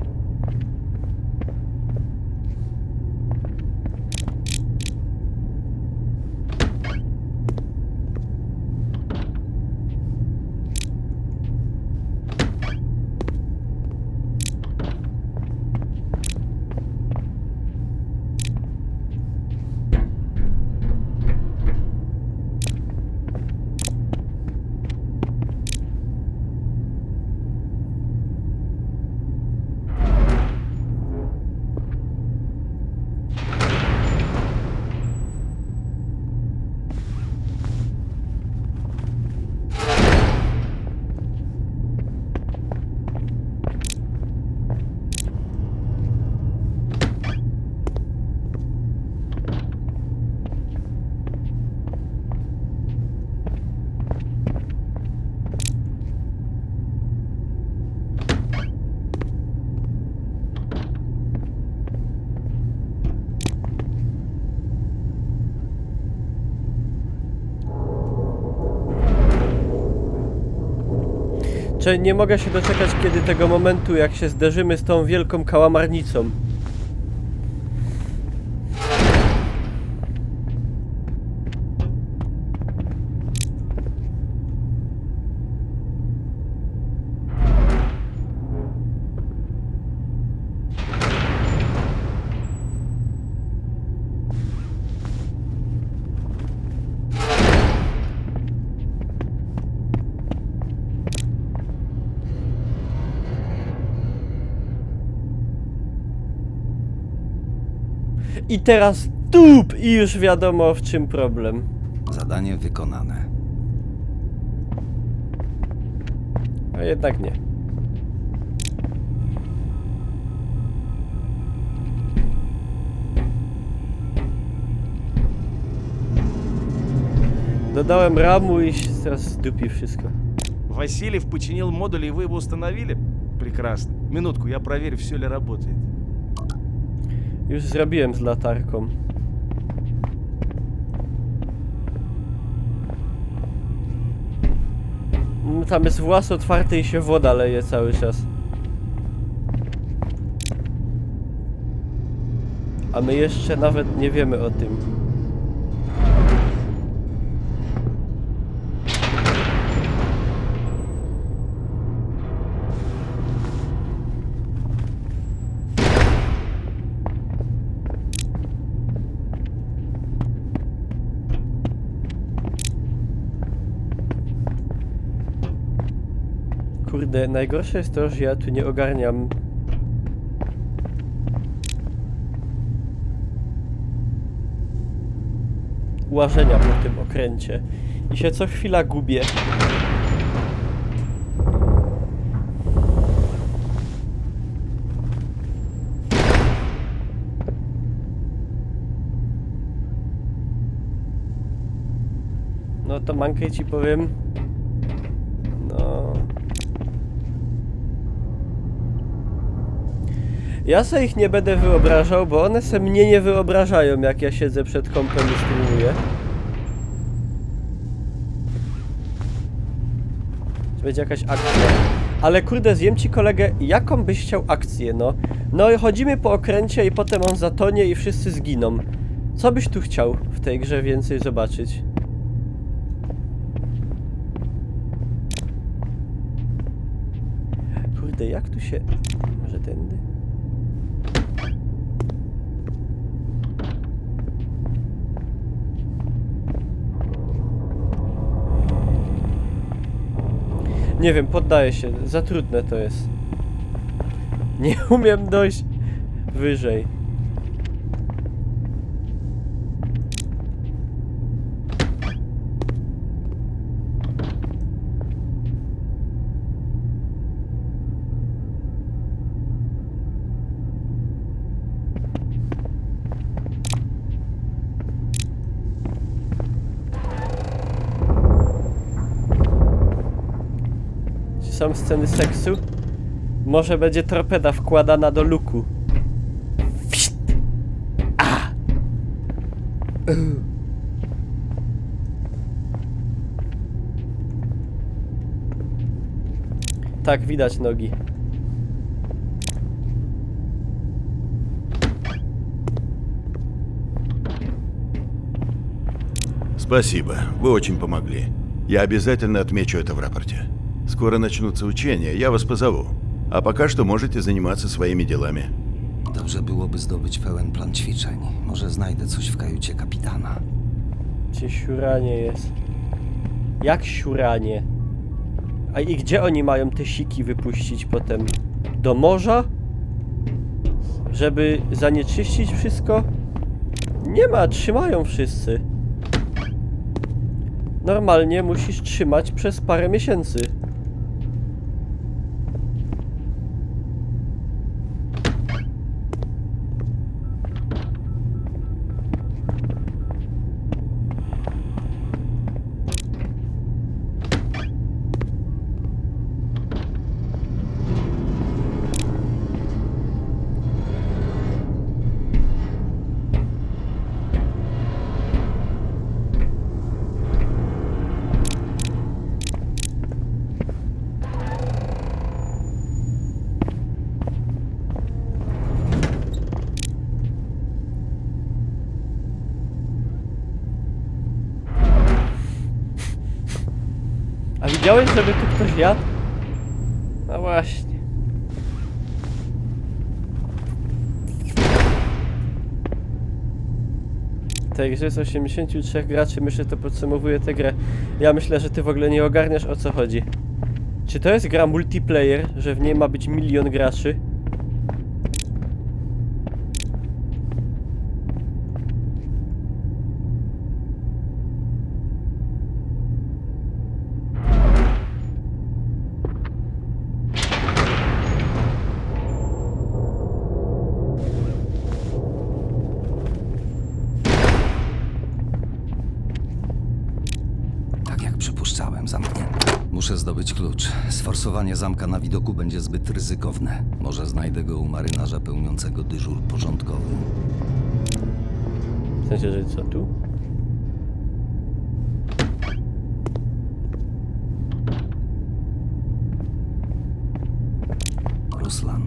Czy nie mogę się doczekać kiedy tego momentu, jak się zderzymy z tą wielką kałamarnicą. I teraz tup! I już wiadomo, w czym problem. Zadanie wykonane. A jednak nie. Dodałem ramu i teraz zdupi wszystko. Васильев починил модуль, и вы его установили? Прекрасно. Минутку, я проверю, все ли работает. Już zrobiłem z latarką. Tam jest włas otwarty i się woda leje cały czas. A my jeszcze nawet nie wiemy o tym. Kurde, najgorsze jest to, że ja tu nie ogarniam. Łażenia po tym okręcie. I się co chwila gubię. No to Mankey ci powiem. No. Ja sobie ich nie będę wyobrażał, bo one se mnie nie wyobrażają, jak ja siedzę przed kompem i streamuję. Czy będzie jakaś akcja? Ale kurde, zjem ci kolegę, jaką byś chciał akcję, no? No i chodzimy po okręcie i potem on zatonie i wszyscy zginą. Co byś tu chciał w tej grze więcej zobaczyć? Kurde, jak tu się... Może tędy? Nie wiem, poddaję się. Za trudne to jest. Nie umiem dojść wyżej. Są sceny seksu? Może będzie torpeda wkładana do luku. Pszt! A! Tak, widać nogi. Спасибо, вы очень помогли. Я обязательно отмечу это в рапорте. Скоро начнутся учения, я вас позову. A пока что можете заниматься своими делами. Dobrze byłoby zdobyć pełen plan ćwiczeń. Może znajdę coś w kajucie kapitana. Gdzie siuranie jest? Jak siuranie? A i gdzie oni mają te siki wypuścić potem? Do morza? Żeby zanieczyścić wszystko? Nie ma, trzymają wszyscy. Normalnie musisz trzymać przez parę miesięcy. A widziałeś, żeby tu ktoś jadł? No właśnie. W tej grze jest 83 graczy, myślę, że to podsumowuje tę grę. Ja myślę, że ty w ogóle nie ogarniasz, o co chodzi. Czy to jest gra multiplayer, że w niej ma być 1 000 000 graczy? Przypuszczałem, zamknięte. Muszę zdobyć klucz. Sforsowanie zamka na widoku będzie zbyt ryzykowne. Może znajdę go u marynarza pełniącego dyżur porządkowy. W sensie, że co tu? Ruslan.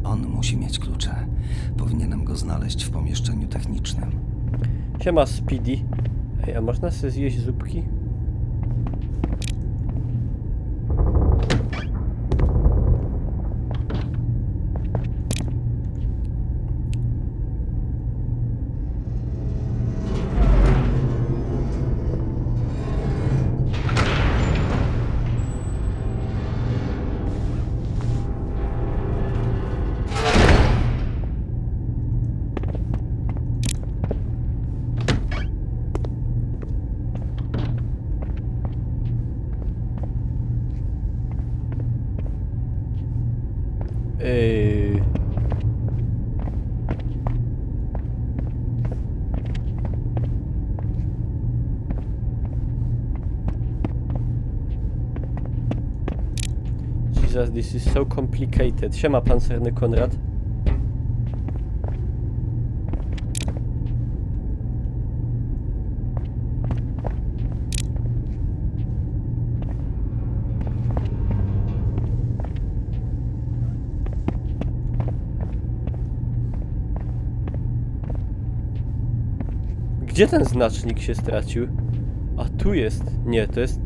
On musi mieć klucze. Powinienem go znaleźć w pomieszczeniu technicznym. Siema, Speedy. Ej, a można sobie zjeść zupki? Jesus, this is so complicated. Siema, pancerny Konrad. Gdzie ten znacznik się stracił? A tu jest. Nie, to jest...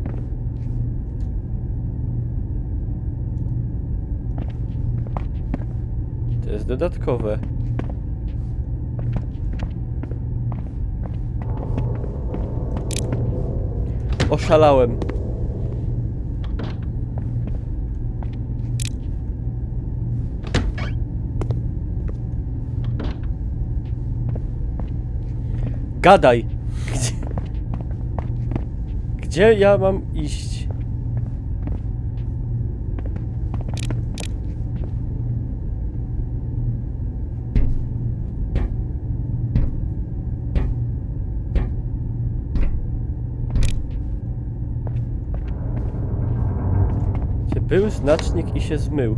To jest dodatkowe. Oszalałem. Gadaj! Gdzie ja mam iść? Gdzie był znacznik i się zmył?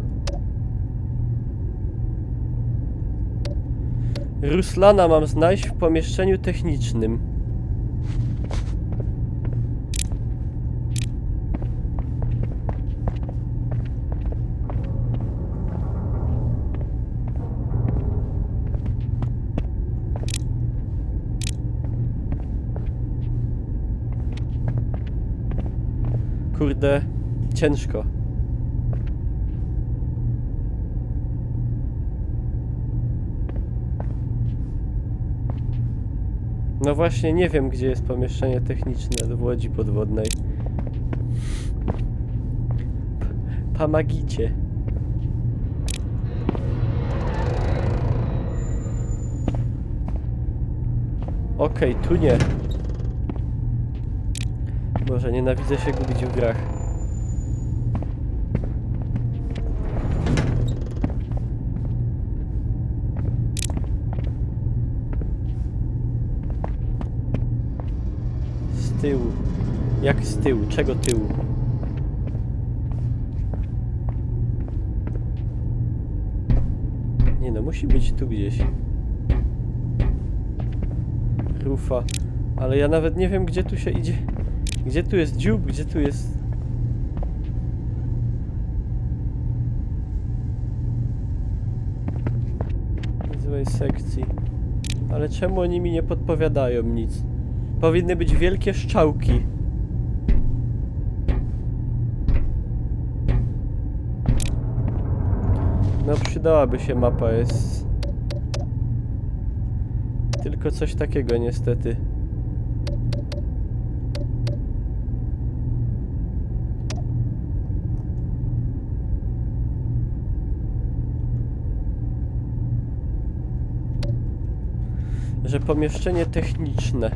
Ruslana mam znaleźć w pomieszczeniu technicznym. Kurde, ciężko. No właśnie, nie wiem, gdzie jest pomieszczenie techniczne w łodzi podwodnej. Pomagicie. Okej, tu nie. Boże, nienawidzę się gubić w grach. Z tyłu. Jak z tyłu? Czego tyłu? Nie no, musi być tu gdzieś. Rufa. Ale ja nawet nie wiem, gdzie tu się idzie. Gdzie tu jest dziób? Gdzie tu jest... Złej sekcji. Ale czemu oni mi nie podpowiadają nic? Powinny być wielkie strzałki. No przydałaby się mapa, jest... Tylko coś takiego niestety. Że pomieszczenie techniczne.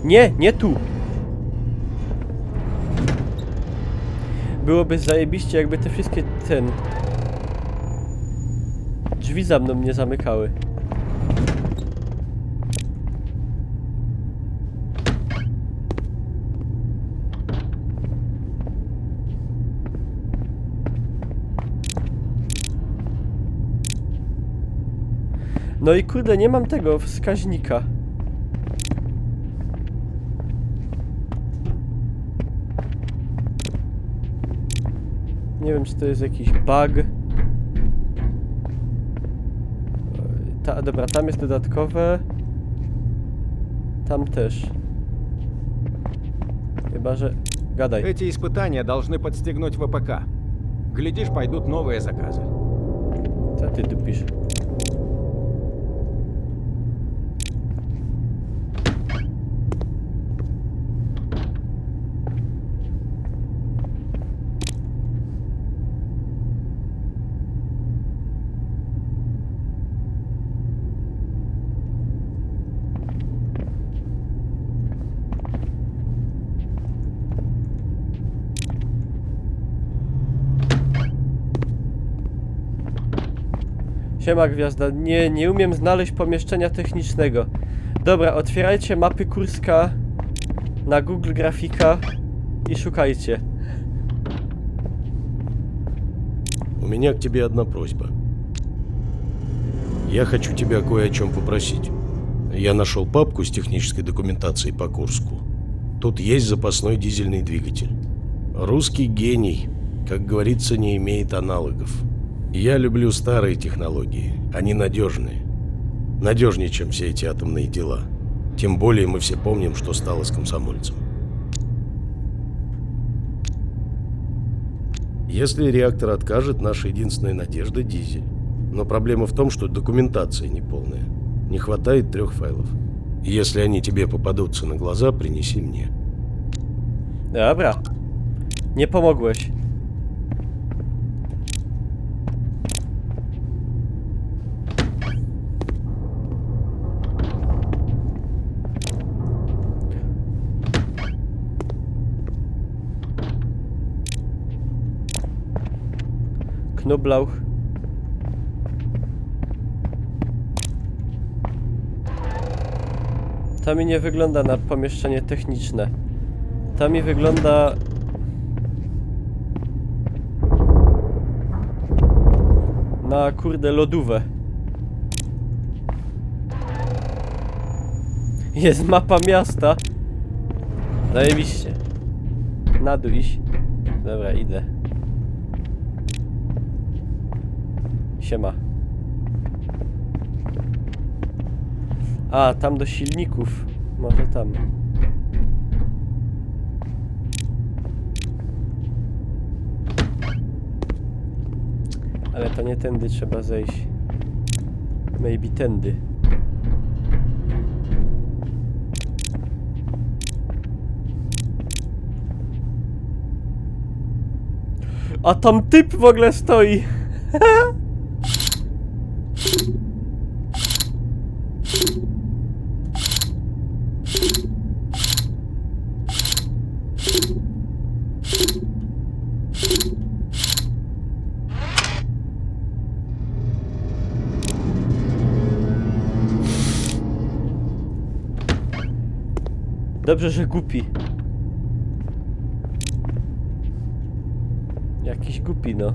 Nie, nie tu! Byłoby zajebiście, jakby te wszystkie drzwi za mną nie zamykały. No i kurde, nie mam tego wskaźnika. Nie wiem, czy to jest jakiś bug. Dobra, tam jest dodatkowe. Tam też. Chyba, że... Гадай. Эти испытания должны подстегнуть ВПК. Глядишь, пойдут новые заказы. Co ty dupisz? Siema Gwiazda, nie umiem znaleźć pomieszczenia technicznego. Dobra, otwierajcie mapy Kurska na Google Grafika и шукайте. У меня к тебе одна просьба. Я хочу тебя кое о чем попросить. Я нашел папку с технической документацией по Курску. Тут есть запасной дизельный двигатель. Русский гений, как говорится, не имеет аналогов. Я люблю старые технологии, они надежные. Надежнее, чем все эти атомные дела. Тем более мы все помним, что стало с комсомольцем. Если реактор откажет, наша единственная надежда — дизель. Но проблема в том, что документация неполная. Не хватает 3 файлов. Если они тебе попадутся на глаза, принеси мне. Dobra. Nie pomogłeś. Knoblauch. To mi nie wygląda na pomieszczenie techniczne. To mi wygląda... na kurde lodówę. Jest mapa miasta. Zajebiście. Na dół iść. Dobra, idę. Siema. A, tam do silników. Może tam. Ale to nie tędy trzeba zejść. Maybe tędy. A tam typ w ogóle stoi. Dobrze, że głupi. Jakiś głupi, no.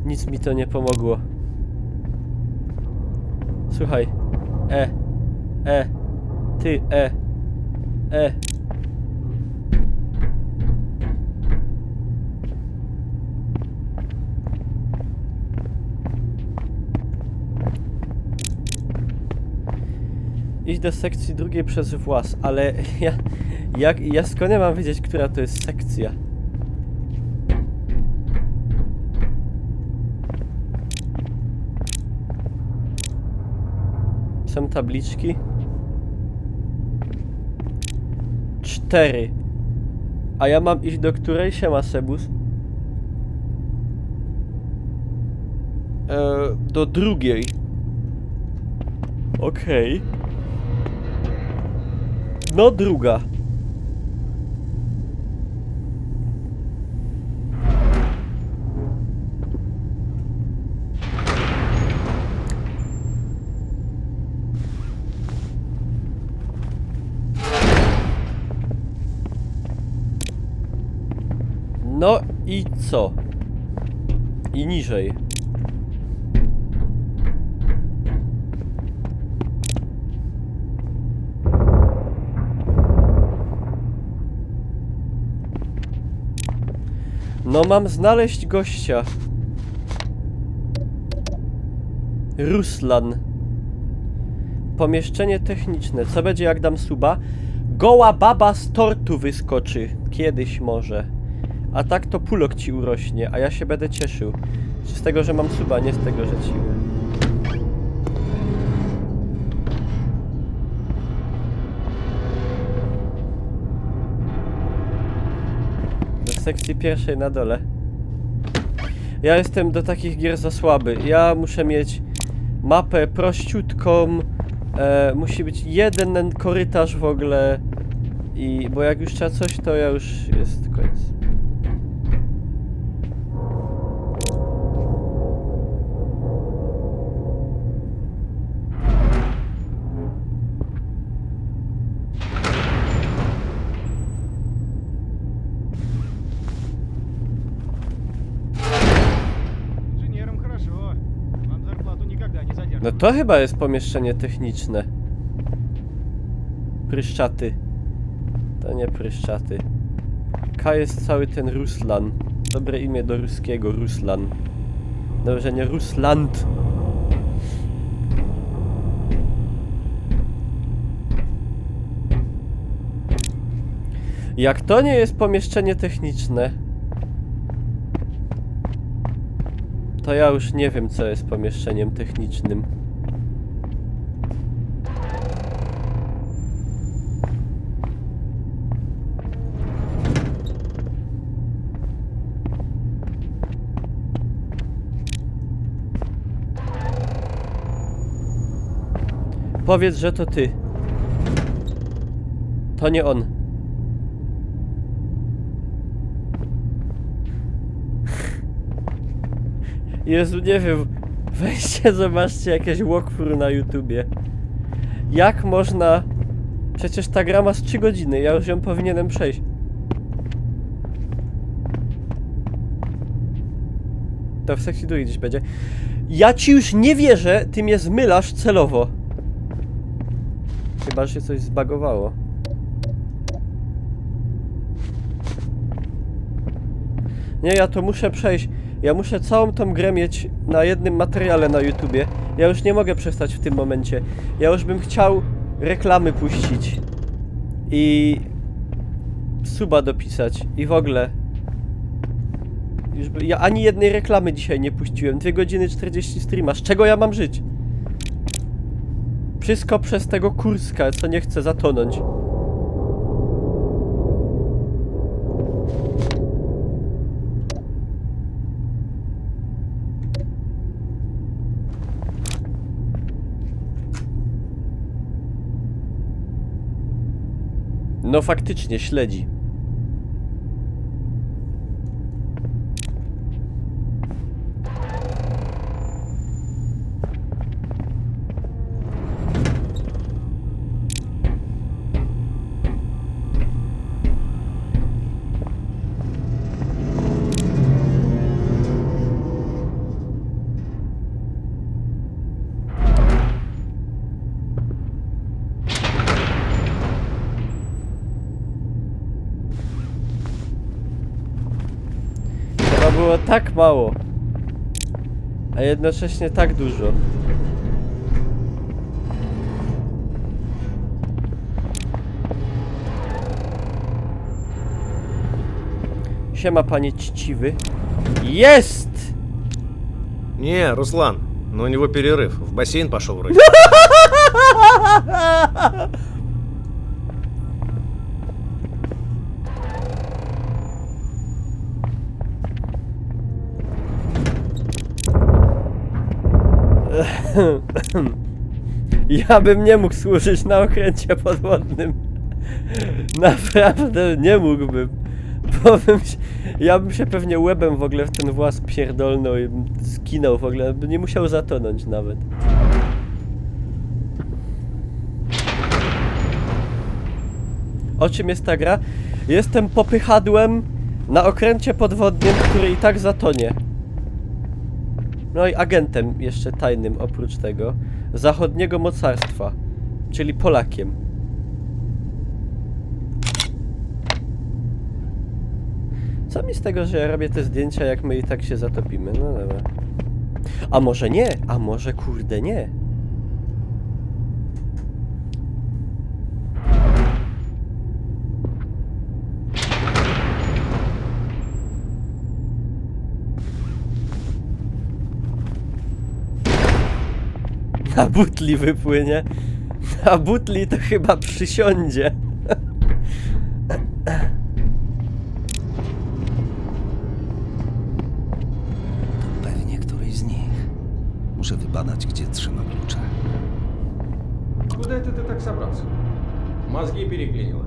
Nic mi to nie pomogło. Słuchaj. Ty, Idź do sekcji drugiej przez włas, ale ja skąd ja mam wiedzieć, która to jest sekcja? Są tabliczki? 4. A ja mam iść do której? Siema, Sebus. Do drugiej. Okej. No, druga. No i co? I niżej. No mam znaleźć gościa. Ruslan. Pomieszczenie techniczne. Co będzie jak dam suba? Goła baba z tortu wyskoczy. Kiedyś może. A tak to pulok ci urośnie, a ja się będę cieszył. Z tego, że mam suba, nie z tego, że ci... Do sekcji pierwszej na dole. Ja jestem do takich gier za słaby. Ja muszę mieć mapę prościutką. Musi być jeden korytarz w ogóle. I bo jak już trzeba coś, to ja już jest koniec. Инженерам хорошо. Вам зарплату никогда не задержат. No to chyba jest pomieszczenie techniczne. Pryszczaty. To nie pryszczaty. K jest cały ten Ruslan. Dobre imię do ruskiego, Ruslan. Dobrze, nie Rusland. Jak to nie jest pomieszczenie techniczne, to ja już nie wiem, co jest pomieszczeniem technicznym. Powiedz, że to ty. To nie on. Jezu, nie wiem. Weźcie, zobaczcie jakieś walkthrough na YouTubie. Jak można... Przecież ta gra ma z 3 godziny, ja już ją powinienem przejść. To w sekcji drugiej gdzieś będzie. Ja ci już nie wierzę, ty mnie zmylasz celowo. Chyba, że się coś zbagowało. Nie, ja to muszę przejść. Ja muszę całą tą grę mieć na jednym materiale na YouTubie. Ja już nie mogę przestać w tym momencie. Ja już bym chciał reklamy puścić. I... suba dopisać. I w ogóle. Już by... Ja ani jednej reklamy dzisiaj nie puściłem. 2 godziny 40 streama. Z czego ja mam żyć? Wszystko przez tego Kurska, co nie chce zatonąć. No faktycznie, śledzi. Było tak mało, a jednocześnie tak dużo. Siema, panie Ćciwy. Jest! Не, Руслан, но у него перерыв. В бассейн пошел вроде. Ja bym nie mógł służyć na okręcie podwodnym. Naprawdę nie mógłbym. Bo ja bym się pewnie łebem w ogóle w ten włas pierdolnął i skinął w ogóle. By nie musiał zatonąć nawet. O czym jest ta gra? Jestem popychadłem na okręcie podwodnym, który i tak zatonie. No i agentem jeszcze tajnym oprócz tego zachodniego mocarstwa, czyli Polakiem. Co mi z tego, że ja robię te zdjęcia, jak my i tak się zatopimy? No dobra. A może nie? A może kurde nie? Na butli wypłynie. Na butli to chyba przysiądzie. To pewnie któryś z nich. Muszę wybadać, gdzie trzyma klucze. Куда это ты так собрался? Мозги переклинило.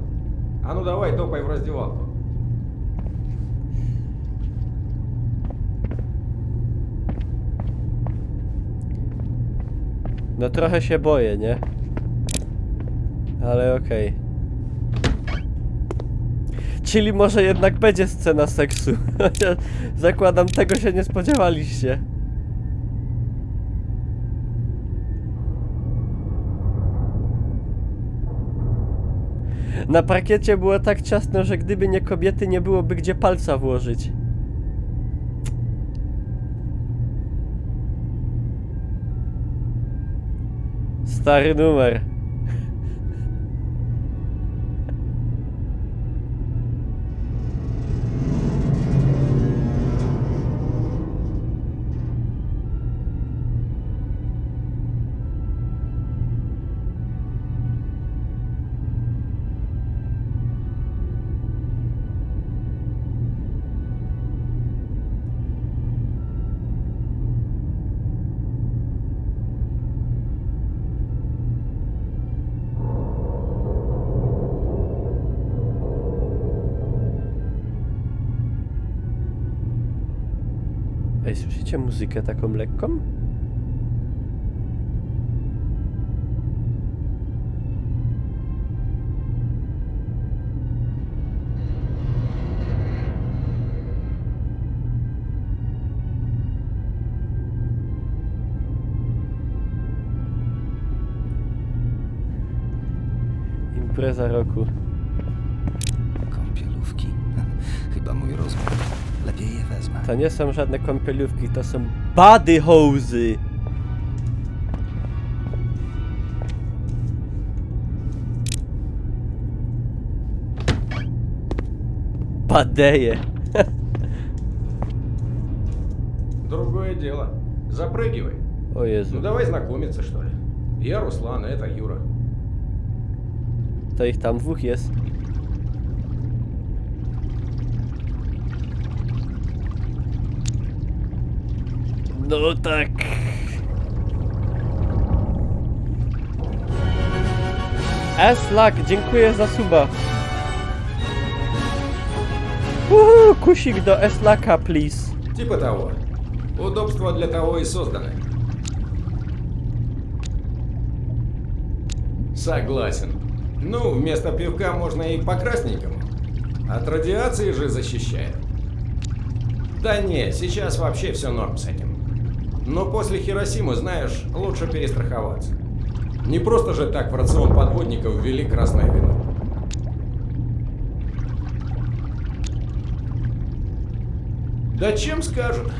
А ну давай, топай в раздевалку. No trochę się boję, nie? Ale okej. Czyli może jednak będzie scena seksu. Zakładam, tego się nie spodziewaliście. Na parkiecie było tak ciasno, że gdyby nie kobiety, nie byłoby gdzie palca włożyć. Stary numer. Ej, słyszycie muzykę taką lekką? Impreza roku. Kąpielówki? Chyba mój rozmiar. Lepiej je wezmę. To nie są żadne kąpielówki, to są body hosy. Badeje. Другое дело. Запрыгивай. О, Jezu. Ну давай знакомиться, что ли. Я Руслан, это Юра. To ich tam dwóch jest. No tak. S-Lag, dziękuję za suba. Kusik do S-Laka, please. Типа того. Удобства для того и созданы. Согласен. Ну, вместо пивка можно и по красненькому. От радиации же защищает. Да не, сейчас вообще все норм с этим. Но после Хиросимы, знаешь, лучше перестраховаться. Не просто же так в рацион подводников ввели красное вино. Да чем скажут?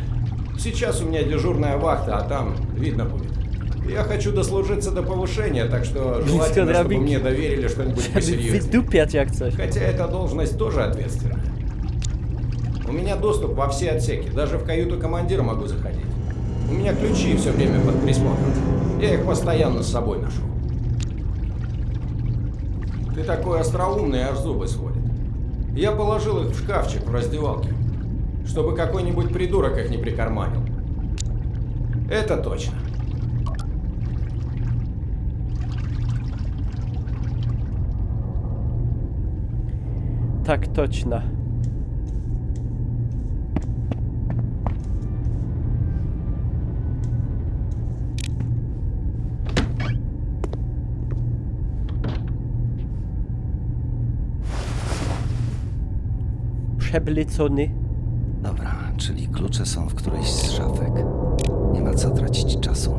Сейчас у меня дежурная вахта, а там видно будет. Я хочу дослужиться до повышения, так что желательно, чтобы мне доверили что-нибудь посерьезнее. Хотя эта должность тоже ответственная. У меня доступ во все отсеки, даже в каюту командира могу заходить. У меня ключи все время под присмотром. Я их постоянно с собой ношу. Ты такой остроумный, аж зубы сводит. Я положил их в шкафчик в раздевалке, чтобы какой-нибудь придурок их не прикарманил. Это точно. Tak точно. Przeblecony. Dobra, czyli klucze są w którejś z szafek. Nie ma co tracić czasu.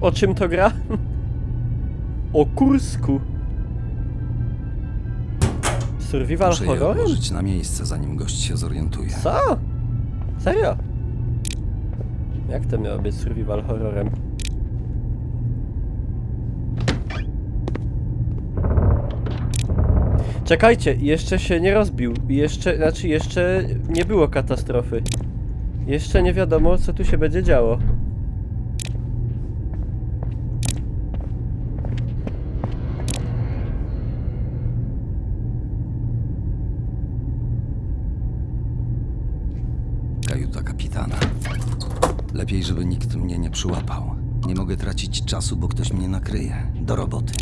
o czym to gra? O Kursku. Survival Muszę je horror? odłożyć na miejsce, zanim gość się zorientuje. Co? Serio? Jak to miało być survival horrorem? Czekajcie, jeszcze się nie rozbił. Jeszcze nie było katastrofy. Jeszcze nie wiadomo, co tu się będzie działo. Kajuta kapitana. Lepiej, żeby nikt mnie nie przyłapał. Nie mogę tracić czasu, bo ktoś mnie nakryje. Do roboty.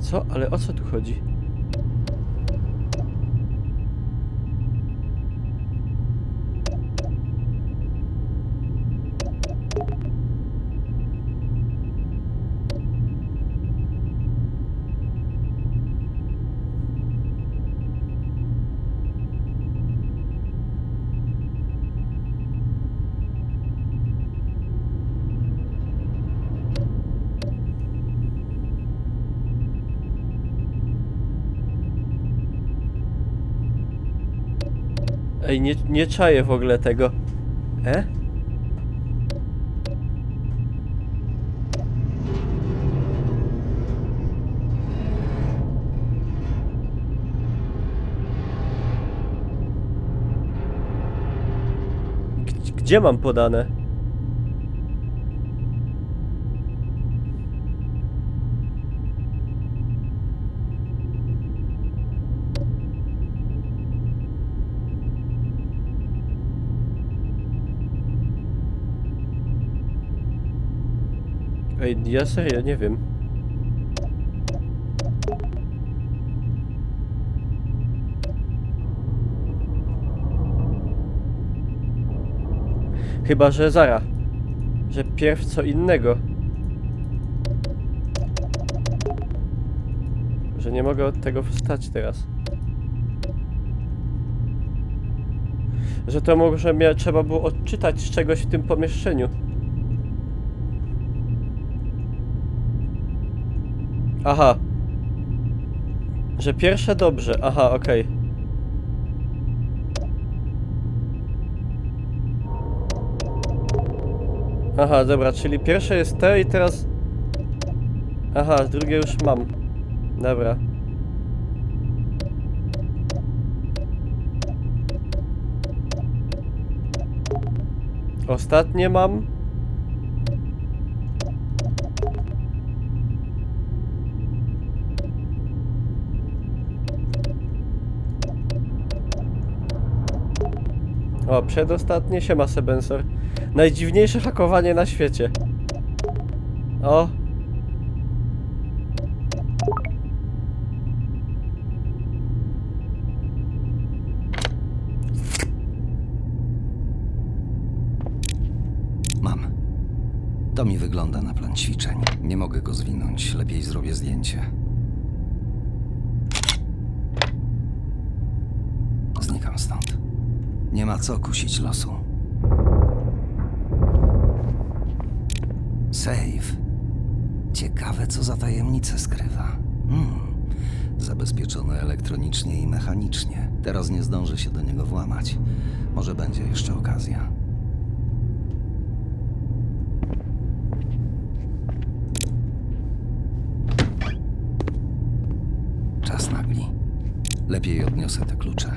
Co? Ale o co tu chodzi? Ej, nie czaję w ogóle tego. Gdzie mam podane? Ej, ja serio nie wiem. Chyba, że Zara. Że pierw co innego. Że nie mogę od tego wstać teraz. Że to może trzeba było odczytać z czegoś w tym pomieszczeniu. Aha. Że pierwsze dobrze. Aha, okej. Aha, dobra, czyli pierwsze jest te i teraz... Aha, drugie już mam. Dobra. Ostatnie mam. O, przedostatnie, siema Sebensor. Najdziwniejsze hakowanie na świecie. O. Mam. To mi wygląda na plan ćwiczeń. Nie mogę go zwinąć. Lepiej zrobię zdjęcie. Znikam stąd. Nie ma co kusić losu. Save. Ciekawe, co za tajemnicę skrywa. Zabezpieczone elektronicznie i mechanicznie. Teraz nie zdążę się do niego włamać. Może będzie jeszcze okazja. Czas nagli. Lepiej odniosę te klucze.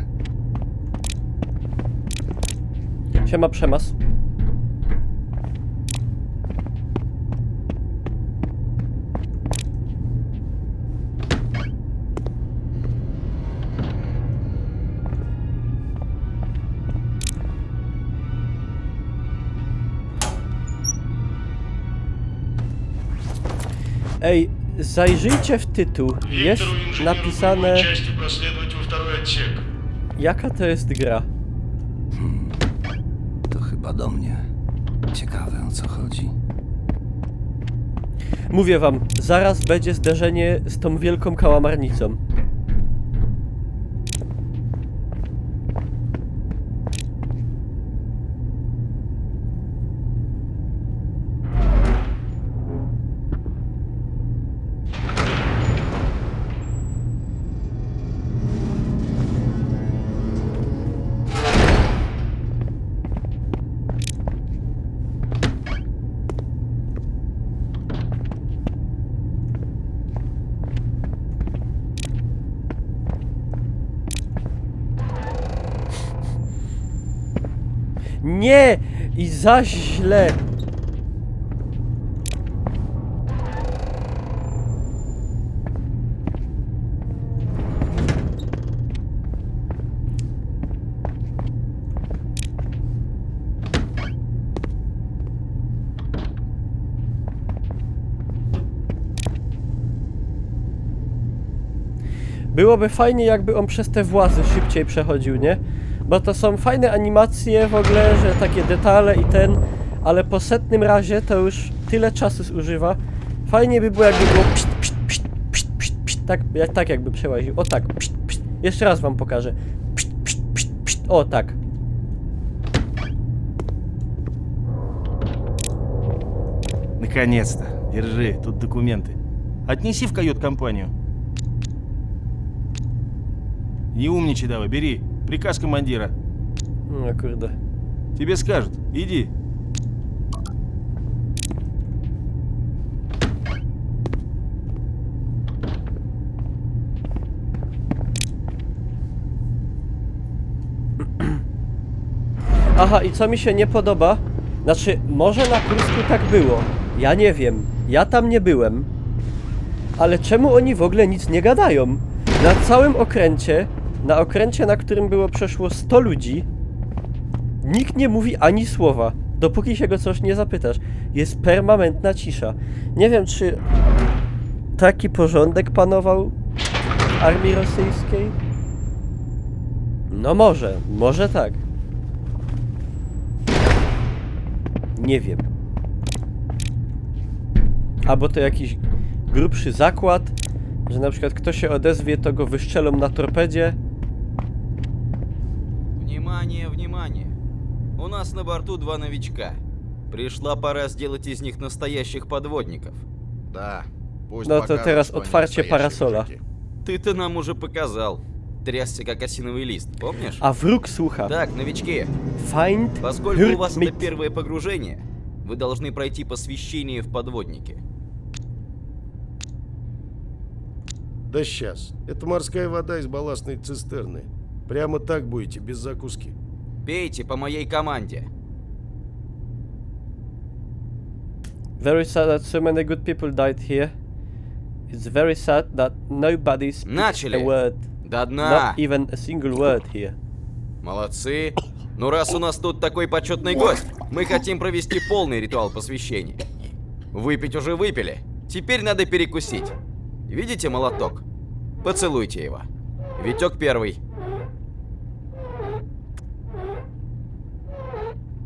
Siema Przemas. Ej, zajrzyjcie w tytuł. Jest napisane... Jaka to jest gra? To chyba do mnie. Ciekawe, o co chodzi. Mówię wam, zaraz będzie zderzenie z tą wielką kałamarnicą. Nie! I za źle! Byłoby fajnie, jakby on przez te włazy szybciej przechodził, nie? Bo to są fajne animacje w ogóle, że takie detale i ale po 100 razie to już tyle czasu zużywa. Fajnie by było, jakby było pszt, pszt, pszt, pszt, pszt, pszt, tak jakby przełaził. O tak, pszt, pszt. Jeszcze raz wam pokażę. Pszt, pszt, pszt, pszt. O tak. Наконец-то. Держи, тут документы. Отнеси в кают-компанию. Не умничай давай, бери. Приказ командира. Ну, кurde. Тебе скажут. Иди. Aha, i co mi się nie podoba? Znaczy, może na Kursku tak było. Ja nie wiem. Ja tam nie byłem. Ale czemu oni w ogóle nic nie gadają? Na całym okręcie, na którym przeszło 100 ludzi, nikt nie mówi ani słowa, dopóki się go coś nie zapytasz. Jest permanentna cisza. Nie wiem, czy taki porządek panował w armii rosyjskiej? No może tak. Nie wiem. Albo to jakiś grubszy zakład, że na przykład kto się odezwie, to go wyszczelą na torpedzie. Внимание, внимание. У нас на борту 2 новичка. Пришла пора сделать из них настоящих подводников. Да, пусть No to покажут, teraz что они otwarcie настоящие parasola. мужики. Ты-то нам уже показал. Трясся как осиновый лист, помнишь? A wróg słucha. Так, новички. Find Поскольку у вас Hurt это первое погружение, вы должны пройти посвящение в подводнике. Да сейчас. Это морская вода из балластной цистерны. Прямо так будете, без закуски. Пейте по моей команде. Very sad that so many good people died here. It's very sad that nobody speaks Начали. a word. До дна. Not even a single word here. Молодцы. Ну раз у нас тут такой почетный гость, мы хотим провести полный ритуал посвящения. Выпить уже выпили. Теперь надо перекусить. Видите молоток? Поцелуйте его. Витек первый.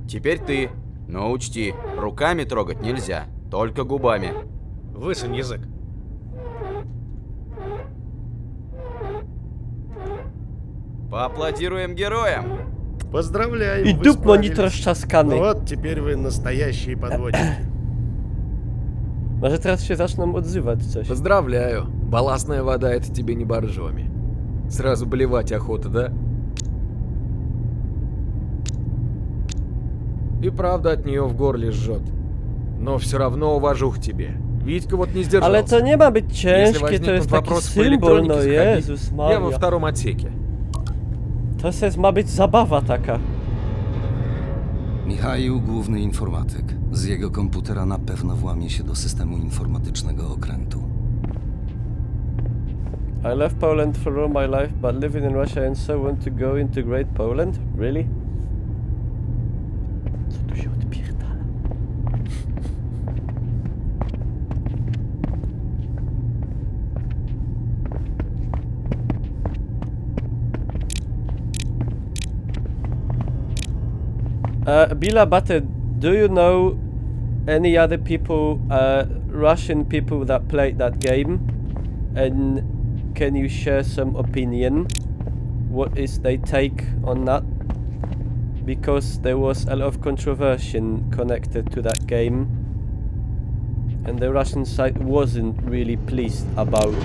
Теперь ты. Но учти, руками трогать нельзя, только губами. Высунь язык. Поаплодируем героям. Поздравляем, I вы dup справились. monitor szczaskany. Вот, теперь вы настоящие подводники. Może teraz się zaczną odzywać coś. Поздравляю. Балластная вода — это тебе не боржоми. Сразу блевать охота, да? И правда от нее в горле жжет. Но все равно увожу к тебе. Витька вот не сдержался. Ale to nie ma być Если ciężkie, to возникнут jest taki вопросы по symbol, электронике, no заходи. Jezus Я во Maria. втором отсеке. To ma być zabawa taka. Michaił, główny informatyk. Z jego komputera na pewno włamie się do systemu informatycznego okrętu. I left Poland for all my life, but living in Russia and so want to go integrate Poland? Really? Co tu się odpierdala? Billa Bate, do you know any other people Russian people that played that game, and can you share some opinion? What is their take on that? Because there was a lot of controversy connected to that game, and the Russian side wasn't really pleased about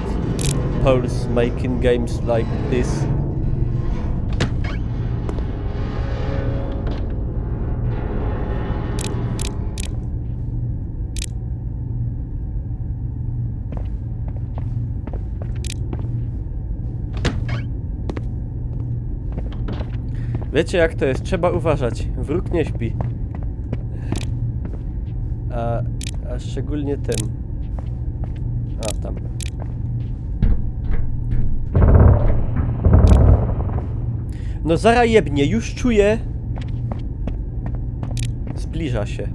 Poles making games like this. Wiecie jak to jest, trzeba uważać, wróg nie śpi. A szczególnie tym. A, tam. No zara jebnie, już czuję. Zbliża się.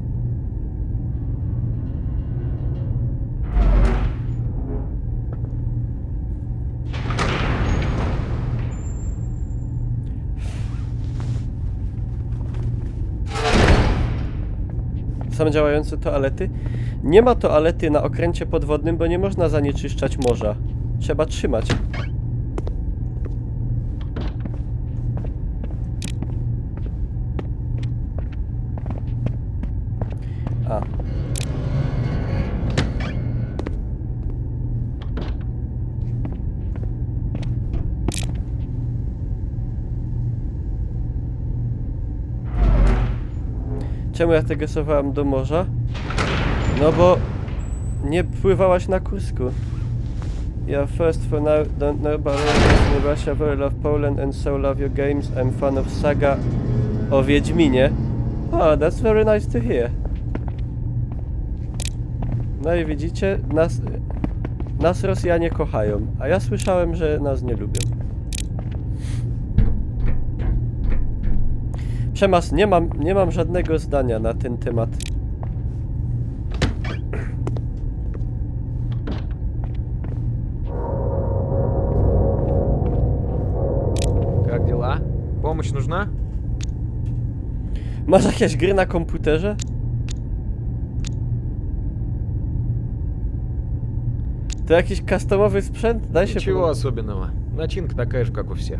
Samodziałające toalety? Nie ma toalety na okręcie podwodnym, bo nie można zanieczyszczać morza. Trzeba trzymać. A. Czemu ja tego sowałem do morza? No bo nie pływałaś na Kursku. Yeah, first for now, don't know about in Russia, very love Poland and so love your games. I'm fan of saga o Wiedźminie. Oh, that's very nice to hear. No i widzicie, nas Rosjanie kochają, a ja słyszałem, że nas nie lubią. Przemas, nie mam żadnego zdania na ten temat. Как дела? Помощь нужна? Masz jakieś gry na komputerze? To jakiś customowy sprzęt? Daj się Ничего особенного. Начинка такая же, как у всех.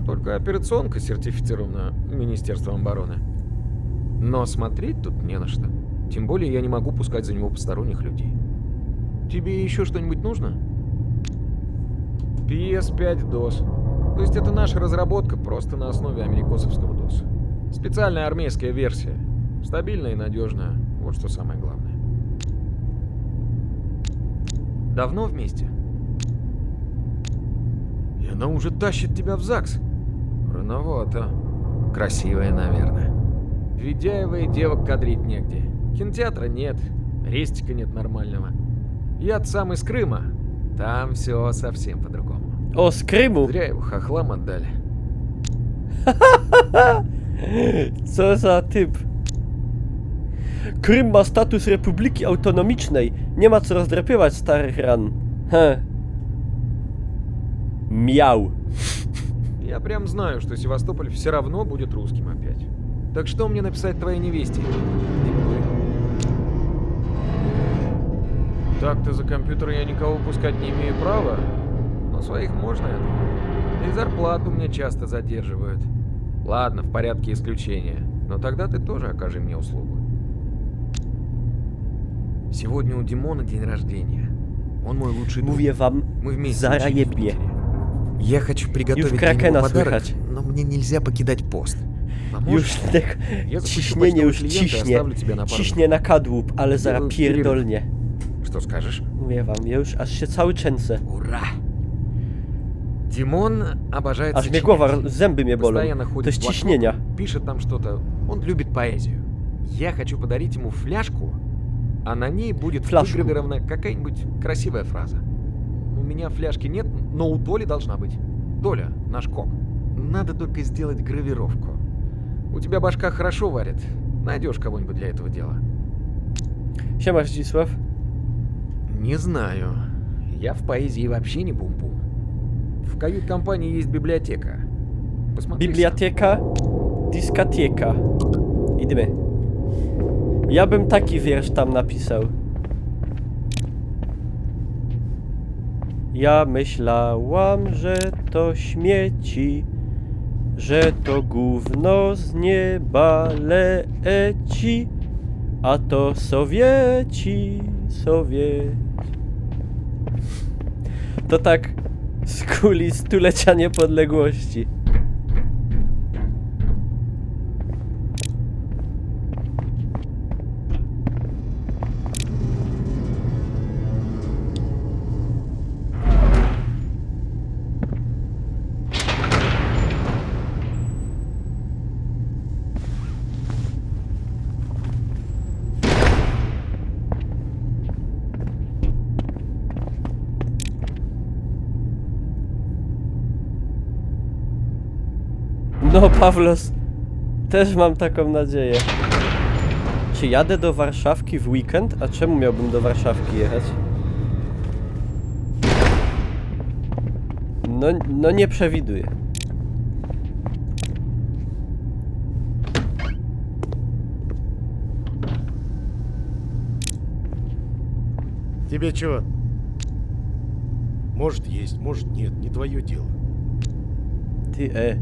Только операционка сертифицирована Министерством обороны. Но смотреть тут не на что. Тем более я не могу пускать за него посторонних людей. Тебе еще что-нибудь нужно? PS5 DOS. То есть это наша разработка, просто на основе америкосовского DOS. Специальная армейская версия. Стабильная и надежная. Вот что самое главное. Давно вместе? И она уже тащит тебя в ЗАГС. Рановато. Красивая, наверное. Ведяева и девок кадрить негде. Кинотеатра нет. Рестика нет нормального. Я-то сам из Крыма. Там все совсем по-другому. О, с Крыму? Зря его хохлам отдали. Co za typ? Krym ma status republiki autonomicznej. Nie ma co rozdrapywać starych ran. Miał. Я прям знаю, что Севастополь все равно будет русским опять. Так что мне написать твоей невесте? Так-то за компьютер я никого пускать не имею права. Но своих можно, я думаю. И зарплату мне часто задерживают. Ладно, в порядке исключения. Но тогда ты тоже окажи мне услугу. Сегодня у Димона день рождения. Он мой лучший друг. Mówię wam, Мы вместе zara учились в jebnie. Питере. Я хочу приготовить Już для Krakena него подарок, słychać. но мне нельзя покидать пост. Już tak ciśnienie już ciśnie. Ciśnie na kadłub, ale zaraz pierdolnie. Что скажешь? Mówię wam, ja już aż się cały trzęsę. Ура! Димон обожает Aż mnie głowa, zęby mnie bolą. To jest ciśnienia. Пишет там что-то. Он любит поэзию. Я хочу подарить ему фляжку, а на ней будет выгравирована какая-нибудь красивая фраза. У меня фляжки нет, но у Толи должна быть. Толя, наш кок. Надо только сделать гравировку. У тебя башка хорошо варит. Найдешь кого-нибудь для этого дела. Siema, Zdzisław. Не знаю. Я в поэзии вообще не бум-бум. В кают-компании есть библиотека. Посмотри Biblioteka, dyskoteka. Idziemy. Ja bym taki wiersz tam napisał. Ja myślałam, że to śmieci, że to gówno z nieba leci, a to Sowieci. To tak z kuli stulecia niepodległości. No, Pawlos, też mam taką nadzieję. Czy jadę do Warszawki w weekend? A czemu miałbym do Warszawki jechać? No nie przewiduję. Тебе чё? Может есть, может нет, не твое дело. Ты,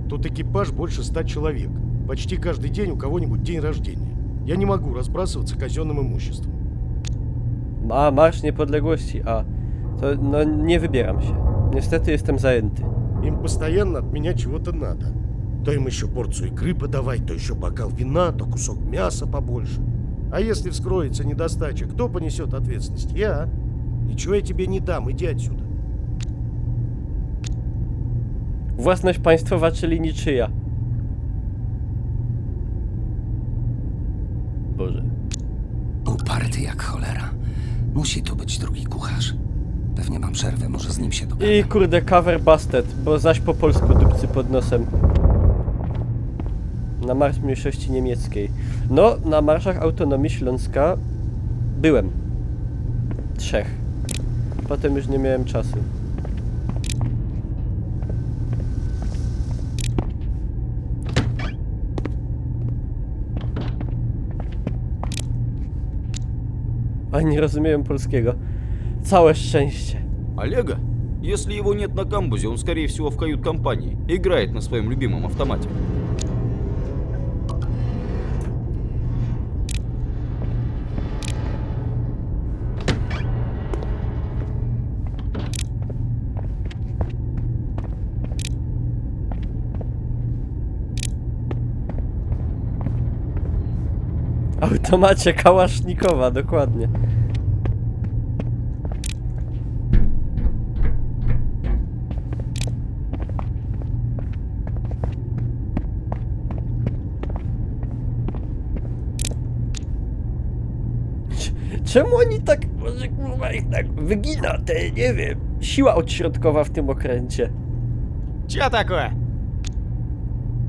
Тут экипаж больше 100 человек. Почти каждый день у кого-нибудь день рождения. Я не могу разбрасываться казенным имуществом. A, Marsz Niepodległości, a. To, no, nie wybieram się. Niestety jestem zajęty. Им постоянно от меня чего-то надо. То им еще порцию икры подавай, то еще бокал вина, то кусок мяса побольше. А если вскроется недостача, кто понесет ответственность? Я. Ничего я тебе не дам, иди отсюда. Własność państwowa, czyli niczyja. Boże. Uparty jak cholera. Musi tu być drugi kucharz. Pewnie mam przerwę, może z nim się dogadam. I kurde, cover busted, bo zaś po polsku dupcy pod nosem. Na Marsz Mniejszości Niemieckiej. No, na Marszach Autonomii Śląska byłem. 3. Potem już nie miałem czasu. A nie rozumiem polskiego. Całe szczęście. Олега? Если его нет на камбузе, он скорее всего в кают-компании. Играет на своем любимом автомате. Automacie Kałasznikowa, dokładnie. Czemu oni tak, może kurwa ich tak wygina, te, nie wiem, siła odśrodkowa w tym okręcie. Чё такое?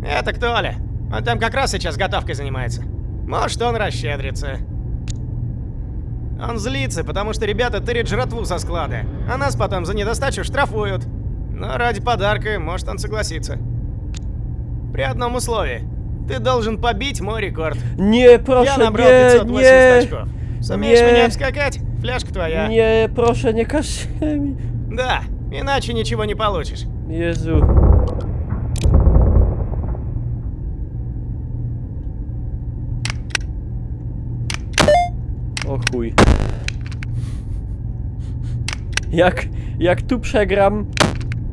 Это кто ли? Он там как раз сейчас готовкой занимается. Может, он расщедрится. Он злится, потому что ребята тырят жратву со склада, а нас потом за недостачу штрафуют. Но ради подарка, может, он согласится. При одном условии. Ты должен побить мой рекорд. Не, прошу, Я набрал не, 580 не, очков. Сумеешь не. меня обскакать? Фляжка твоя. Nie, proszę, nie każcie mi. Да, иначе ничего не получишь. Jezu. O chuj. Jak tu przegram,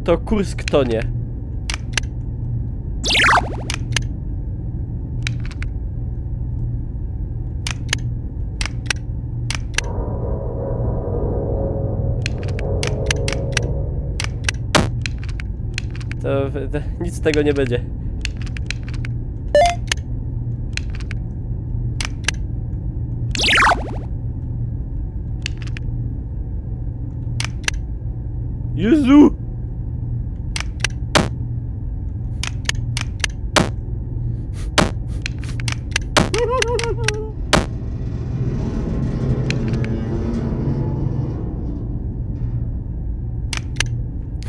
to Kursk tonie. To nic z tego nie będzie. Jezu!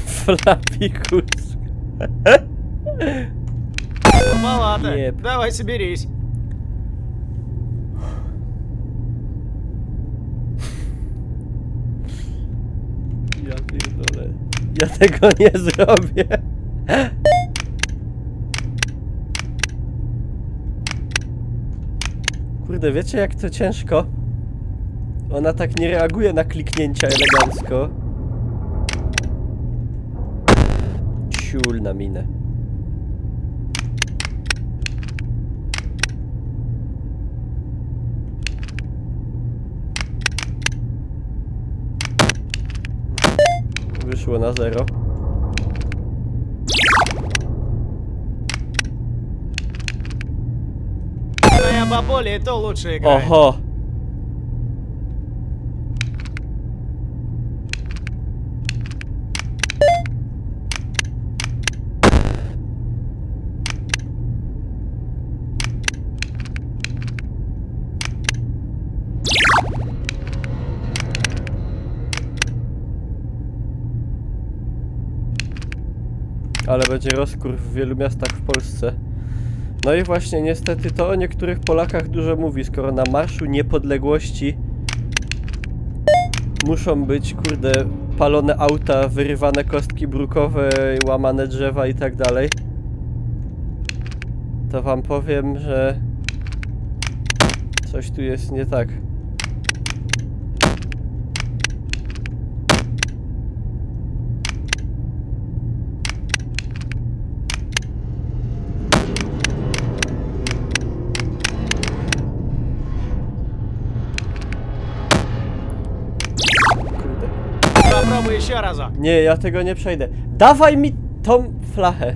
Флапикус. Малато. Еп. Давай соберись. Ja Ja tego nie zrobię. Kurde, wiecie jak to ciężko? Ona tak nie reaguje na kliknięcia elegancko. Ciul na minę. Wyszło na 0. Но я баболи, и то лучше играет. Oho! Ale będzie rozkurw w wielu miastach w Polsce. No i właśnie niestety to o niektórych Polakach dużo mówi, skoro na Marszu Niepodległości muszą być, kurde, palone auta, wyrywane kostki brukowe, łamane drzewa i tak dalej. To wam powiem, że coś tu jest nie tak. Попробуй еще разок. Nie, ja tego nie przejdę. Dawaj mi tą flachę.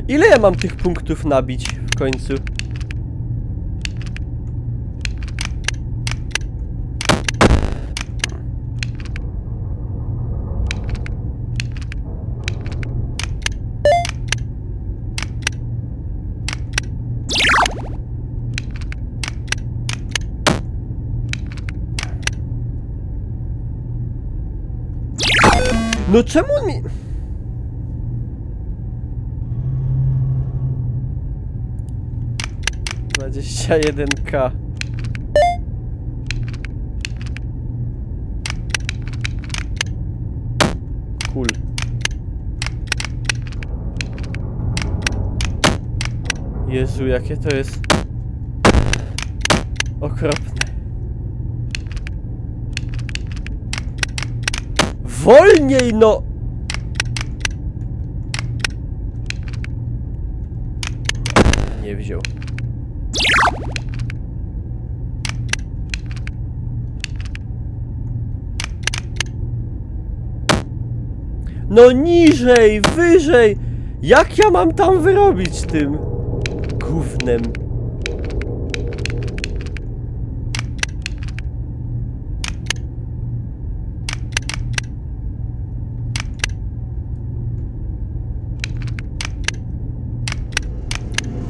Ile ja mam tych punktów nabić w końcu? No czemu mi... ...21K. Cool. Jezu, jakie to jest... okropne. Wolniej, no! Nie wziął. No niżej, wyżej! Jak ja mam tam wyrobić tym gównem?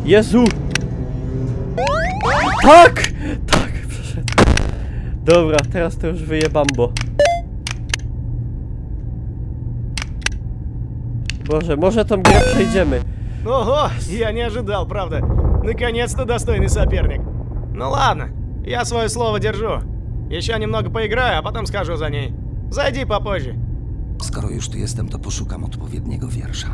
Jezu! Tak! Tak, przeszedł. Dobra, teraz to już wyjebambo. Boże, może tą grę przejdziemy. Ого, я не ожидал, правда. Наконец-то достойный соперник. Ну ладно, я свое слово держу. Еще немного поиграю, а потом схожу за ней. Зайди попозже. Skoro już tu jestem, to poszukam odpowiedniego wiersza.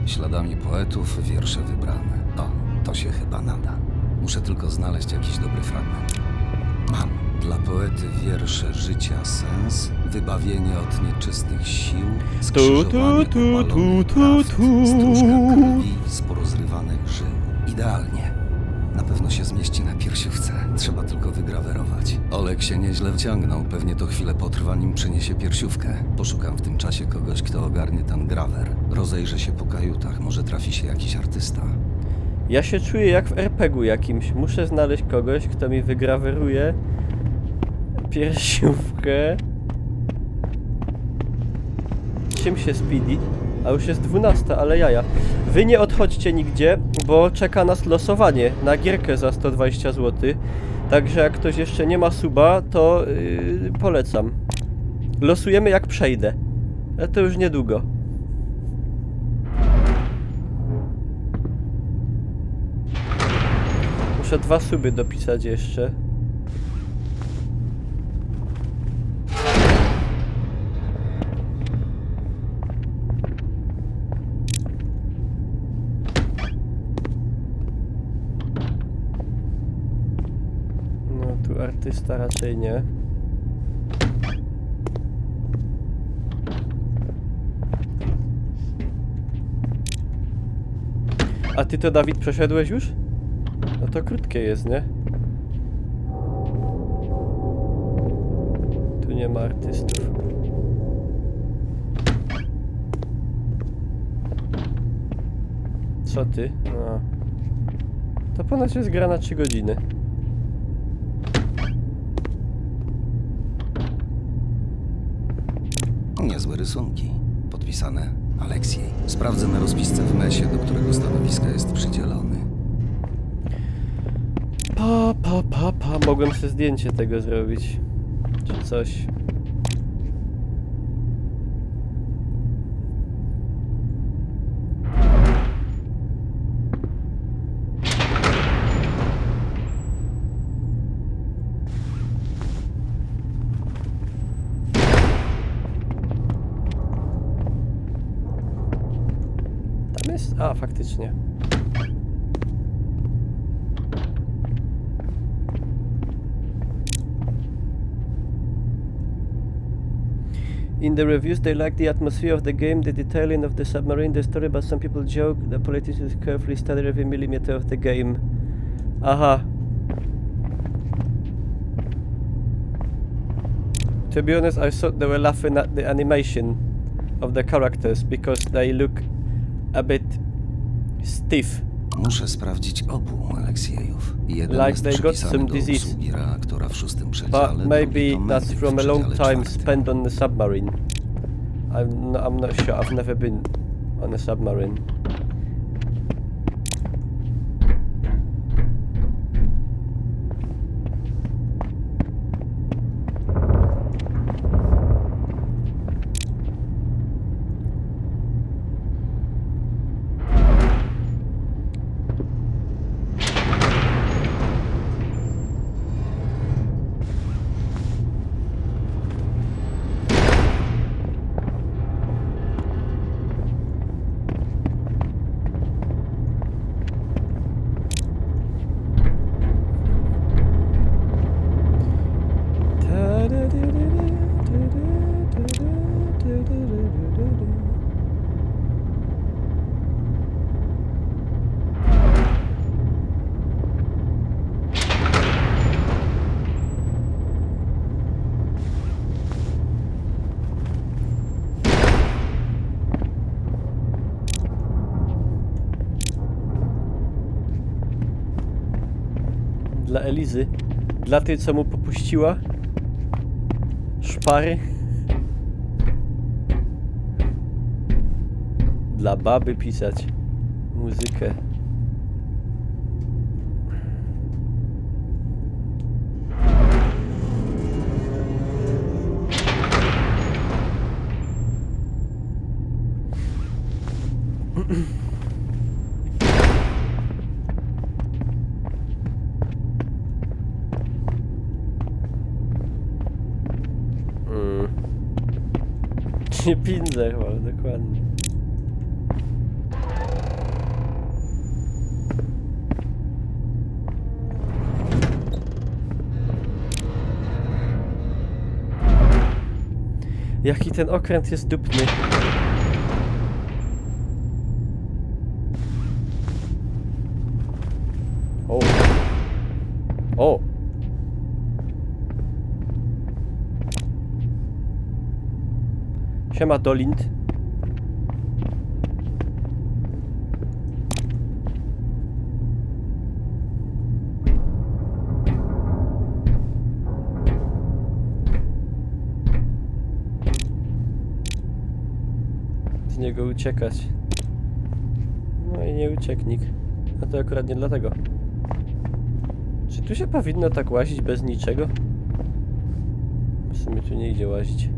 Śladami poetów, wiersze wybrane. O, to się chyba nada. Muszę tylko znaleźć jakiś dobry fragment. Mam. Dla poety wiersze życia sens, wybawienie od nieczystych sił, skrzyżowanie upalonych prawd, stróżka krwi z porozrywanych żył. Idealnie. Na pewno się zmieści na piersiówce. Trzeba tylko wygrawerować. Olek się nieźle wciągnął. Pewnie to chwilę potrwa, nim przyniesie piersiówkę. Poszukam w tym czasie kogoś, kto ogarnie ten grawer. Rozejrzę się po kajutach. Może trafi się jakiś artysta. Ja się czuję jak w RPG-u jakimś. Muszę znaleźć kogoś, kto mi wygraweruje piersiówkę. Czym się speedy? A już jest 12, ale jaja. Wy nie odchodźcie nigdzie, bo czeka nas losowanie na gierkę za 120 zł. Także jak ktoś jeszcze nie ma suba, to polecam. Losujemy jak przejdę. Ale to już niedługo. Muszę 2 suby dopisać jeszcze. No tu artysta raczej nie. A ty to, Dawid, przeszedłeś już? No to krótkie jest, nie? Tu nie ma artystów. Co ty? A. To ponoć jest gra na 3 godziny. Niezłe rysunki. Podpisane Aleksiej. Sprawdzę na rozpisce w mesie, do którego stanowiska jest przydzielony. Mogłem sobie zdjęcie tego zrobić. Czy coś. Tam jest? A, faktycznie. In the reviews, they like the atmosphere of the game, the detailing of the submarine, the story, but some people joke the politicians carefully study every millimeter of the game. Aha. To be honest, I thought they were laughing at the animation of the characters because they look a bit stiff. Muszę sprawdzić obu Aleksiejów. Jeden Like jest they got przypisany some do disease. obsługi reaktora w 6. przedziale, But drugi maybe to that's medyk from a w long przedziale time 4. spent on the submarine. I'm not sure, I've never been on a submarine. Dla Elizy. Dla tej, co mu popuściła szpary. Dla baby pisać muzykę. Nie pindzę chyba, dokładnie. Jaki ten okręt jest dupny. O. O. Siema Dolind. Z niego uciekać. No i nie ucieknik. A to akurat nie dlatego. Czy tu się powinno tak łazić bez niczego? W sumie tu nie idzie łazić.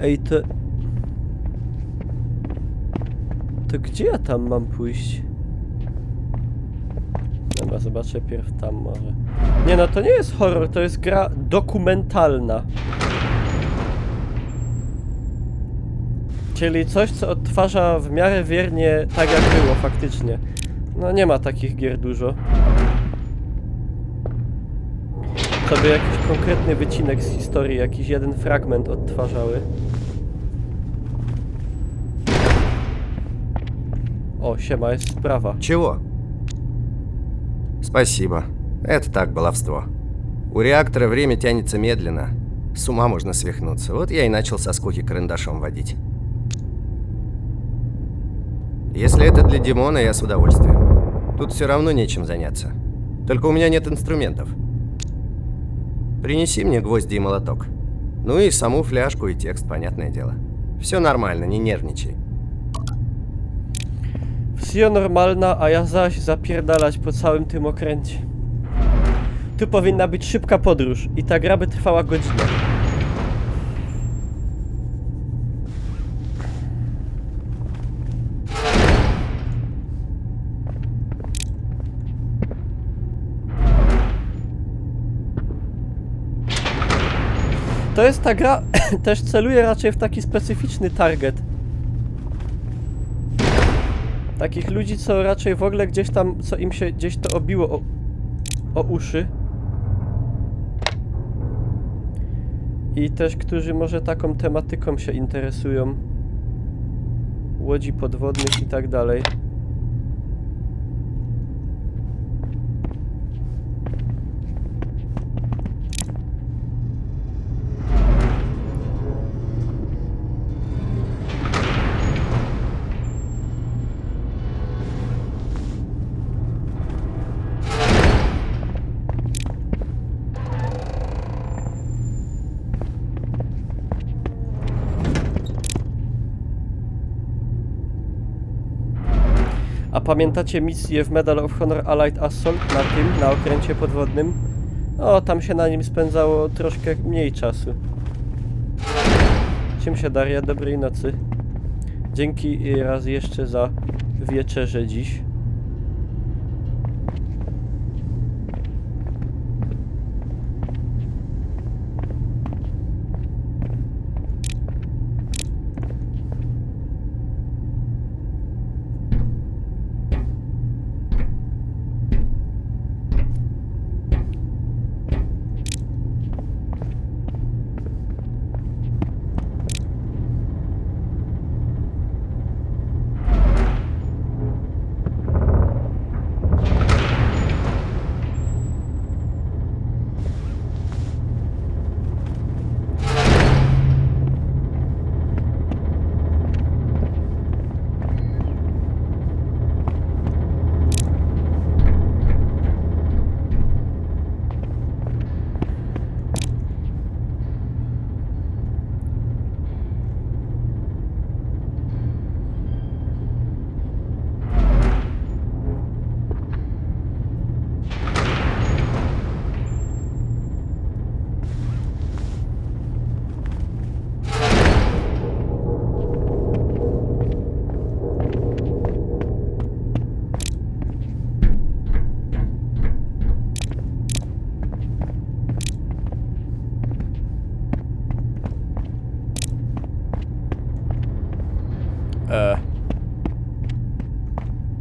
Ej, to gdzie ja tam mam pójść? Dobra, zobaczę pierw tam może. Nie no, to nie jest horror, to jest gra dokumentalna. Czyli coś, co odtwarza w miarę wiernie tak jak było faktycznie. No nie ma takich gier dużo. To by jakiś konkretny wycinek z historii, jakiś jeden fragment odtwarzały. O, siema, jest sprawa. Чего? Спасибо. Это так, баловство. У реактора время тянется медленно. С ума можно свихнуться. Вот я и начал со скуки карандашом водить. Если это для Димона, я с удовольствием. Тут все равно нечем заняться. Только у меня нет инструментов. Принеси мне гвозди и молоток. Ну и саму фляжку и текст, понятное дело. Все нормально, не нервничай. Wsio normalna, a ja zaś zapierdalać po całym tym okręcie. Tu powinna być szybka podróż i ta gra by trwała godzinę. To jest ta gra, też celuje raczej w taki specyficzny target. Takich ludzi, co raczej w ogóle gdzieś tam, co im się gdzieś to obiło o uszy. I też, którzy może taką tematyką się interesują. Łodzi podwodnych i tak dalej. A pamiętacie misję w Medal of Honor Allied Assault na okręcie podwodnym? O, tam się na nim spędzało troszkę mniej czasu. Czym się Daria? Dobrej nocy. Dzięki raz jeszcze za wieczerzę dziś.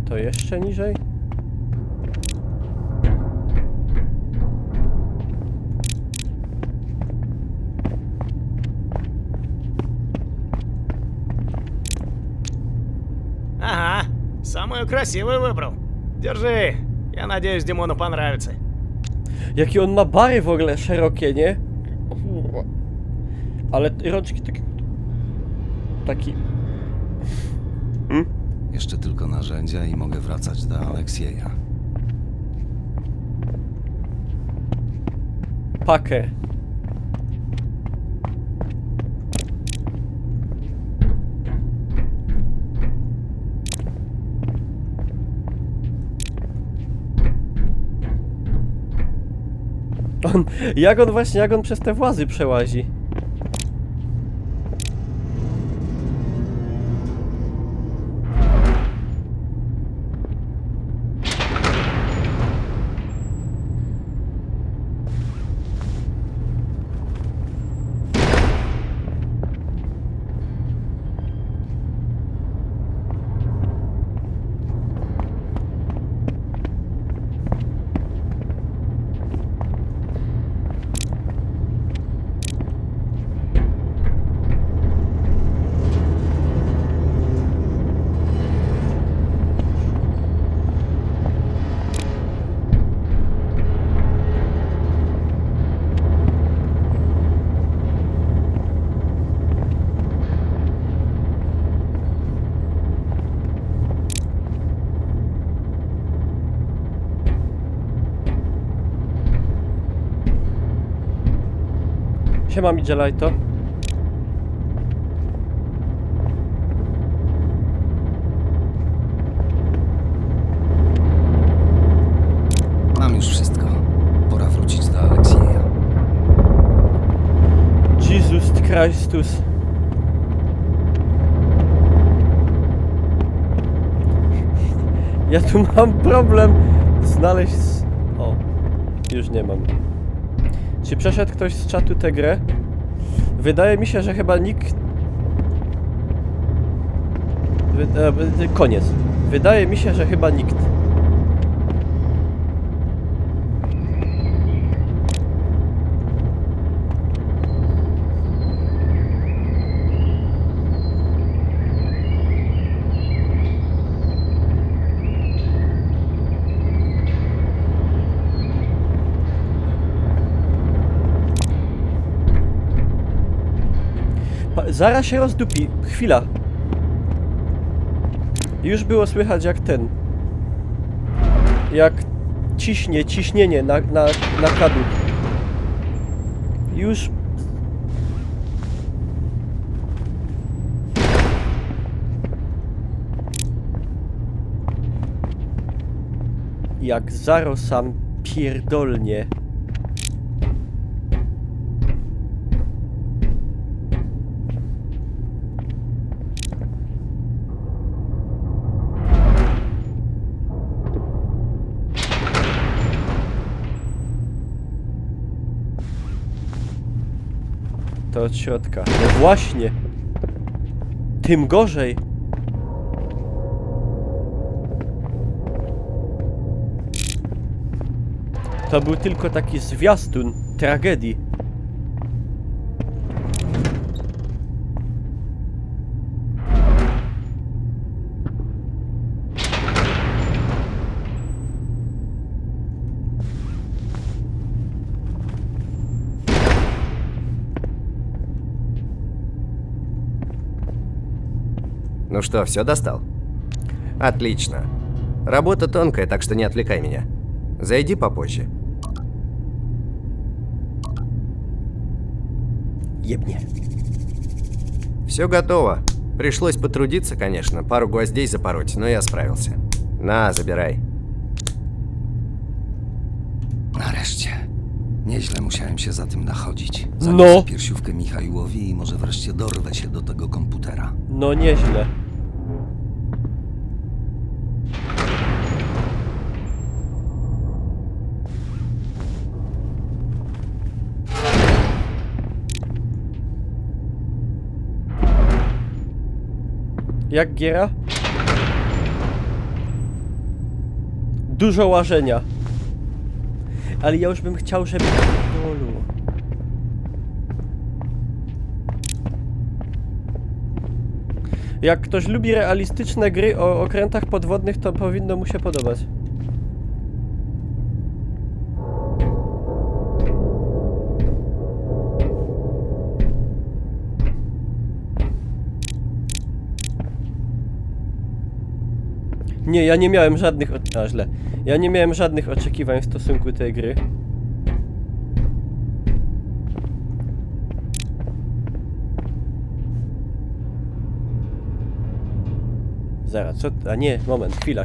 To jeszcze niżej? Ага, самую красивую выбрал. Держи. Я надеюсь, Димону понравится. Jakie on ma bary w ogóle szerokie, nie? Kurwa. Ale rączki takie... Taki... Jeszcze tylko narzędzia i mogę wracać do Aleksieja. Packer. Jak on przez te włazy przełazi? Siema Miguelito. Mam już wszystko. Pora wrócić do Aleksieja. Jezus Chrystus. Ja tu mam problem znaleźć... O, już nie mam. Czy przeszedł ktoś z czatu tę grę? Wydaje mi się, że chyba nikt... Koniec. Wydaje mi się, że chyba nikt. Zaraz się rozdupi. Chwila. Już było słychać jak ten. Jak ciśnienie na kadłub. Już... Jak zarosam pierdolnie. To od środka. No właśnie. Tym gorzej. To był tylko taki zwiastun tragedii. Ну что, все достал? Отлично. Работа тонкая, так что не отвлекай меня. Зайди попозже. Ебне. Все готово. Пришлось потрудиться, конечно, пару гвоздей запороть, но я справился. На, забирай. Nareszcie. Nieźle musiałem się za tym nachodzić. No. Zaniosę piersiówkę Michaiłowi i może wreszcie dorwę się do tego komputera. No nieźle. Jak giera? Dużo łażenia. Ale ja już bym chciał, żeby... Jak ktoś lubi realistyczne gry o okrętach podwodnych, to powinno mu się podobać. Nie, ja nie miałem żadnych... źle. Ja nie miałem żadnych oczekiwań w stosunku tej gry. Zaraz, co? A nie, moment, chwila.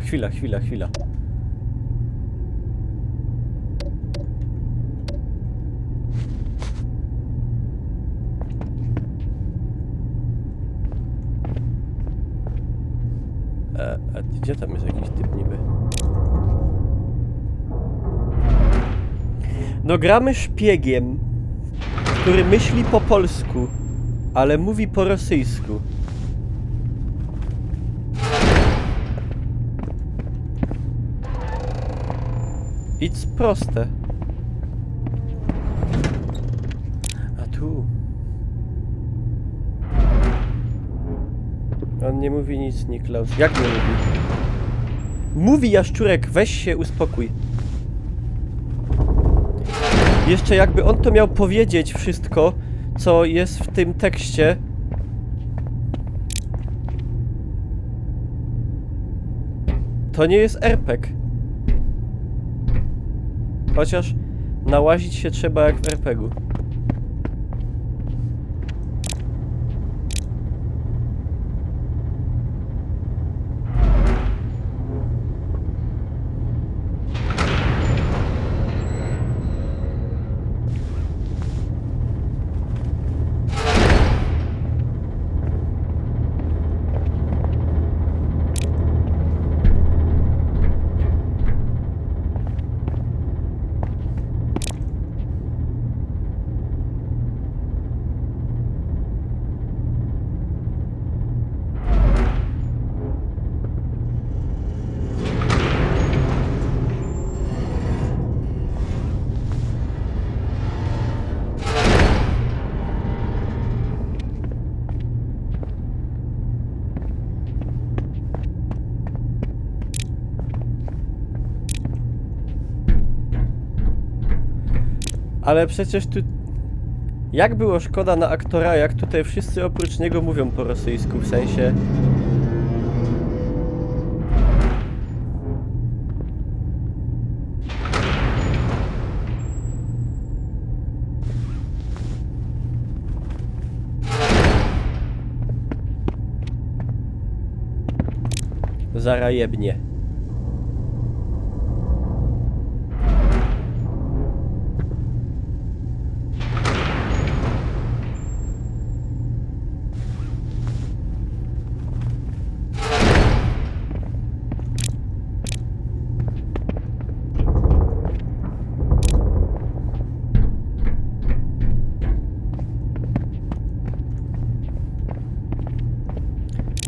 A gdzie tam jest jakiś typ niby? No gramy szpiegiem, który myśli po polsku, ale mówi po rosyjsku. It's proste. A tu... On nie mówi nic, Niklaus. Jak nie mówi? Mówi, jaszczurek, weź się, uspokój. Jeszcze jakby on to miał powiedzieć wszystko, co jest w tym tekście. To nie jest RPG. Chociaż nałazić się trzeba jak w RPG-u. Ale przecież tu... Jak było szkoda na aktora, jak tutaj wszyscy oprócz niego mówią po rosyjsku, w sensie... Zara jebnie.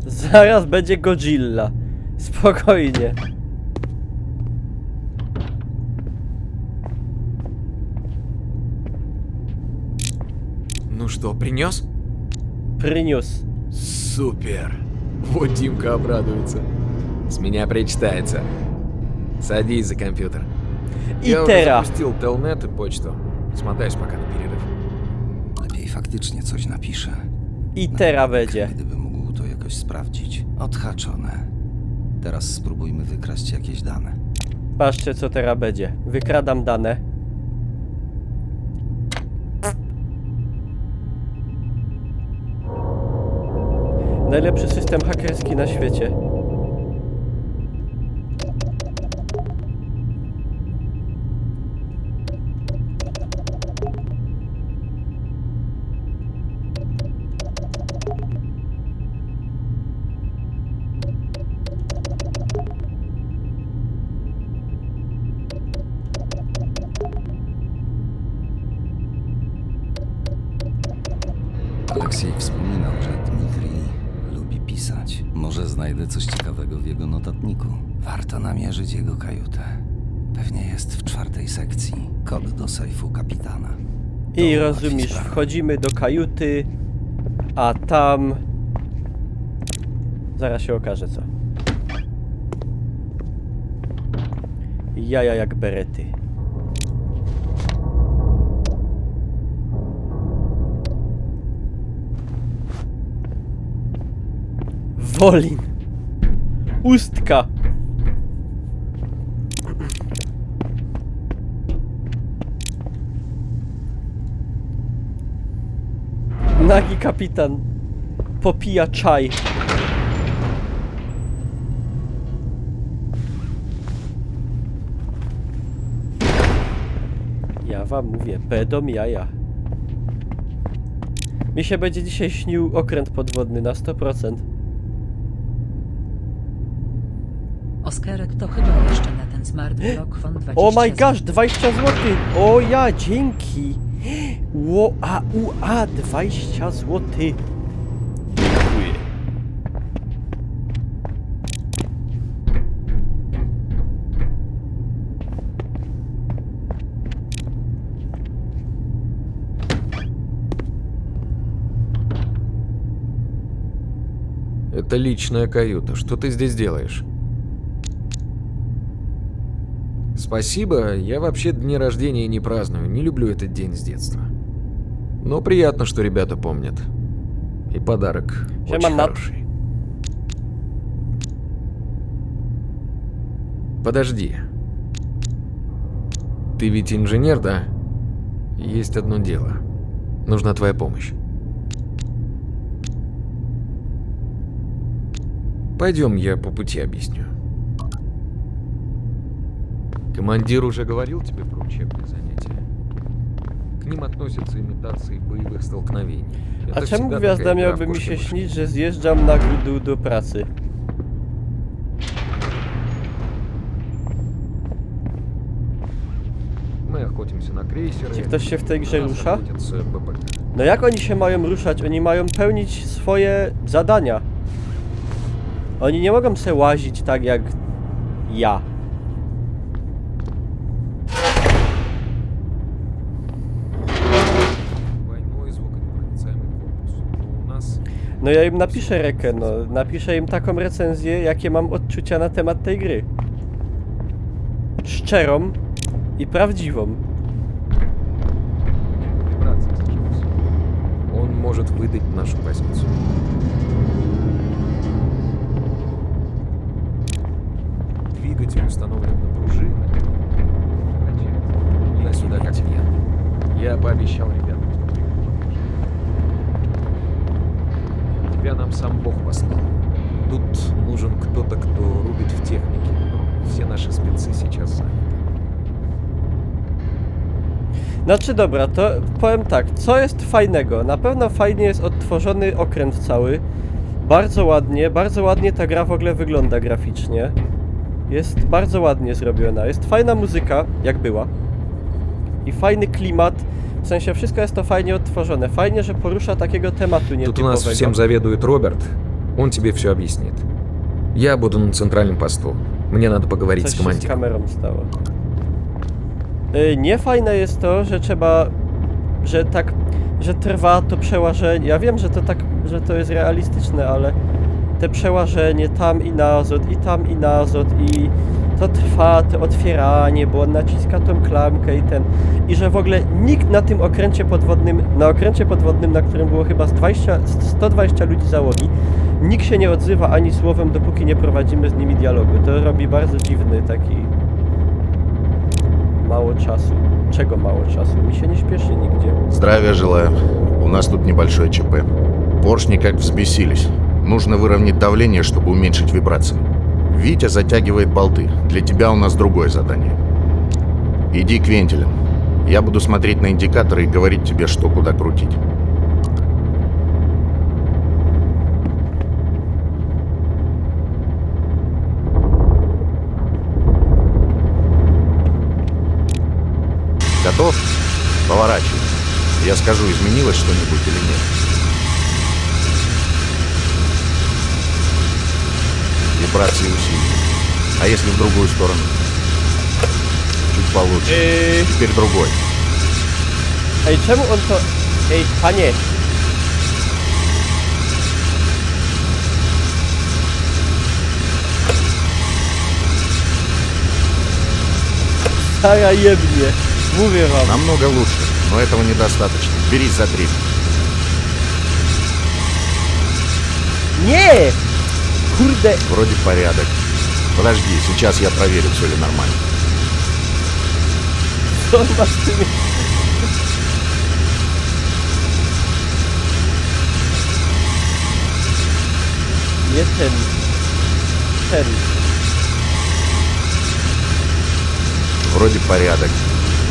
Zaraz będzie Godzilla. Spokojnie. Ну что, принес? Принес. Супер. Вот Димка обрадуется. С меня причитается. Садись за компьютер. Я уже запустил Телнет и почту. Смотаюсь пока на перерыв. Lepiej faktycznie coś napiszę. I teraz będzie. Gdyby mógł to jakoś sprawdzić. Odhaczone. Teraz spróbujmy wykraść jakieś dane. Patrzcie, co teraz będzie. Wykradam dane. Najlepszy system hakerski na świecie. Aleksiej wspominał, że Dmitrij lubi pisać. Może znajdę coś ciekawego w jego notatniku. Warto namierzyć jego kajutę. Pewnie jest w 4. sekcji. Kod do sejfu kapitana. I rozumiesz, wchodzimy do kajuty, a tam... Zaraz się okaże co. Jaja jak berety. Wolin. Ustka. Nagi kapitan popija czaj. wam mówię, będą jaja. Mi się będzie dzisiaj śnił okręt podwodny na 100%. Oskarek to chyba jeszcze na ten smart block von 20 Oh my gosh, 20 zł! O ja, dzięki! Ło, 20 zł! Dziękuję. Это личная каюта. Что ты здесь делаешь? Спасибо, я вообще дни рождения не праздную, не люблю этот день с детства. Но приятно, что ребята помнят. И подарок очень хороший. Подожди. Ты ведь инженер, да? Есть одно дело. Нужна твоя помощь. Пойдем, я по пути объясню. Командир уже говорил тебе про учебные занятия? К ним относятся имитации боевых столкновений. A czemu gwiazda miałaby mi się śnić, że zjeżdżam na dół do pracy? Czy ktoś się w tej grze rusza? No jak oni się mają ruszać? Oni mają pełnić swoje zadania. Oni nie mogą se łazić tak jak ja. No ja im napiszę rekę, no. Napiszę im taką recenzję, jakie mam odczucia na temat tej gry. Szczerą i prawdziwą. Он может выдать нашу позицию. Двигатель установлен на пружины. Я сюда как я. Я пообещал ребятам. Тебя нам сам Бог послал. Тут нужен кто-то, кто рубит в технике. Но все наши спецы сейчас заняты. Znaczy dobra, to powiem tak, co jest fajnego? Na pewno fajnie jest odtworzony okręt cały. Bardzo ładnie ta gra w ogóle wygląda graficznie. Jest bardzo ładnie zrobiona, jest fajna muzyka, jak była. I fajny klimat, w sensie wszystko jest to fajnie odtworzone. Fajnie, że porusza takiego tematu nietypowego. Тут у нас всем заведует Роберт, он тебе все объяснит. Я буду на центральном посту, мне надо поговорить Coś с się z командиром. kamerą stało. Niefajne jest to, że trzeba, że trwa to przełażenie. Ja wiem, że to tak, że to jest realistyczne, ale te przełażenie tam i na azot i to trwa, to otwieranie, bo on naciska tą klamkę i że w ogóle nikt na tym okręcie podwodnym, na którym było chyba 120 ludzi załogi, nikt się nie odzywa ani słowem, dopóki nie prowadzimy z nimi dialogu. To robi bardzo dziwny taki... Mało czasu. Czego mało czasu? Mi się nie śpieszy nigdzie. Здравия желаю. У нас тут небольшое ЧП. Поршни как взбесились. Нужно выровнять давление, чтобы уменьшить вибрации. Витя затягивает болты. Для тебя у нас другое задание. Иди к вентилям. Я буду смотреть на индикаторы и говорить тебе, что куда крутить. Готов? Поворачивай. Я скажу, изменилось что-нибудь или нет. Вибрации усилили. А если в другую сторону? Чуть получше. Теперь другой. Ej, czemu on to... Ej, panie! Stara jebnie. Mówię wam. Намного лучше, но этого недостаточно. Берись за трип. Nie! Kurde! Вроде порядок. Подожди, сейчас я проверю, все ли нормально. Co on ma z tymi... Nie ten. Вроде порядок.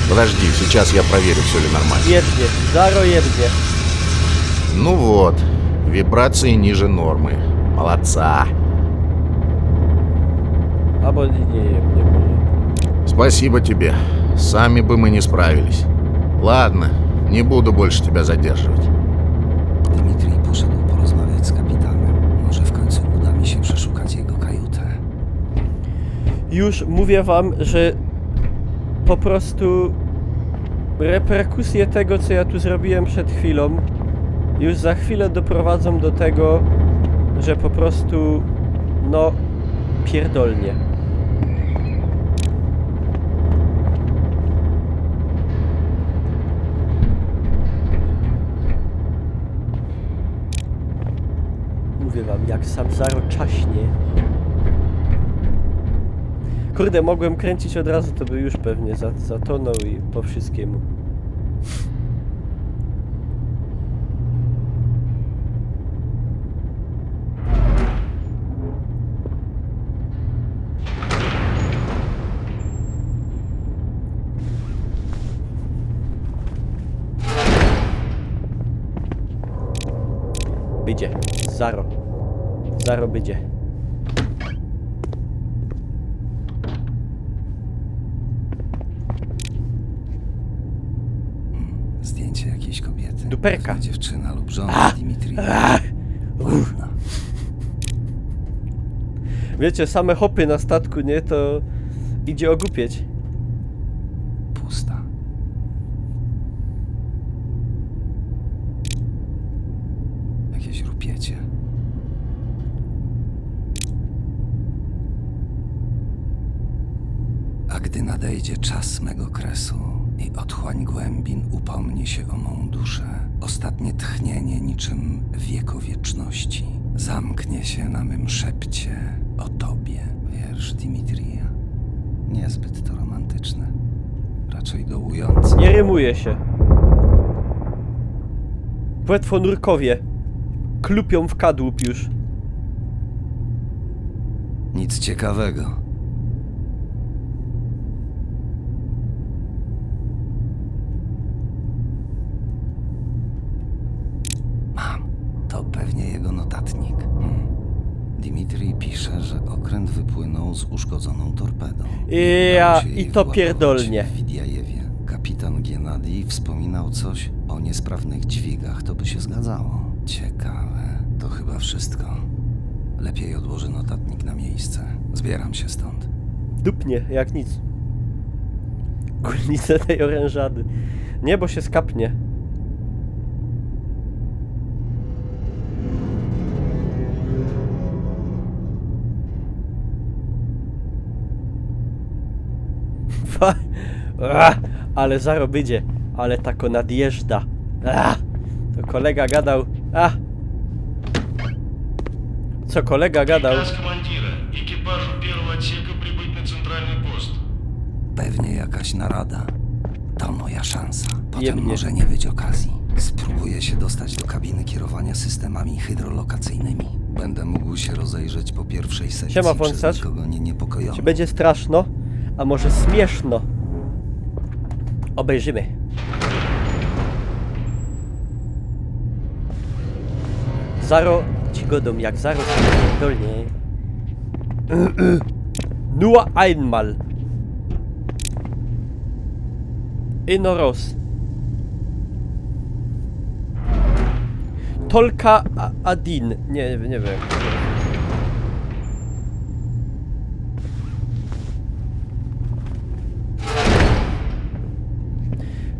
Подожди, сейчас я проверю, все ли нормально. Едnie, Zaro jednie. Ну вот, вибрации ниже нормы. Молодца. Albo nie jebnie może. Спасибо тебе. Сами бы мы не sправились. Ладно, не буду больше тебя задерживать. Dmitrij poszedł porozmawiać z kapitanem. Może w końcu uda mi się przeszukać jego kajutę. Już mówię wam, że po prostu reperkusje tego, co ja tu zrobiłem przed chwilą, już za chwilę doprowadzą do tego, że po prostu, no, pierdolnie. Mówię wam, jak sam Zaro czaśnie. Kurde, mogłem kręcić od razu, to by już pewnie zatonął i po wszystkiemu. Będzie. Zaro. Zaro będzie. Zdjęcie jakiejś kobiety. Duperka. Pewnie dziewczyna lub żona Dimitrija. Ładna. Wiecie, same hopy na statku, nie? To idzie ogłupieć. Pusta. Jakieś rupiecie. A gdy nadejdzie czas mego kresu i otchłań głębin upomni się o mą duszę, ostatnie tchnienie niczym wiekowieczności zamknie się na mym szepcie o tobie. Wiersz Dimitrija. Niezbyt to romantyczne. Raczej dołujące. Nie rymuje się. Płetwonurkowie klupią w kadłub już. Nic ciekawego. To pewnie jego notatnik. Dimitrij pisze, że okręt wypłynął z uszkodzoną torpedą. I to pierdolnie. W Widjajewie. Kapitan Gennadij wspominał coś o niesprawnych dźwigach. To by się zgadzało. Ciekawe. To chyba wszystko. Lepiej odłożę notatnik na miejsce. Zbieram się stąd. Dupnie, jak nic. Górnice tej orężady. Niebo się skapnie. Ale Zaro będzie, ale tako nadjeżdża. To kolega gadał. Co kolega gadał? Pewnie jakaś narada. To moja szansa. Potem Jebnie. może nie być okazji. Spróbuję się dostać do kabiny kierowania systemami hydrolokacyjnymi. Będę mógł się rozejrzeć po pierwszej sekcji, Siema, czy wąsacz. nikogo nie niepokojono. Czy będzie straszno, a może śmieszno? Obejrzymy. Zaro ci godą, jak Zaro się pierdolnie. Nur einmal. Inoros. Tolka Adin. Nie wiem.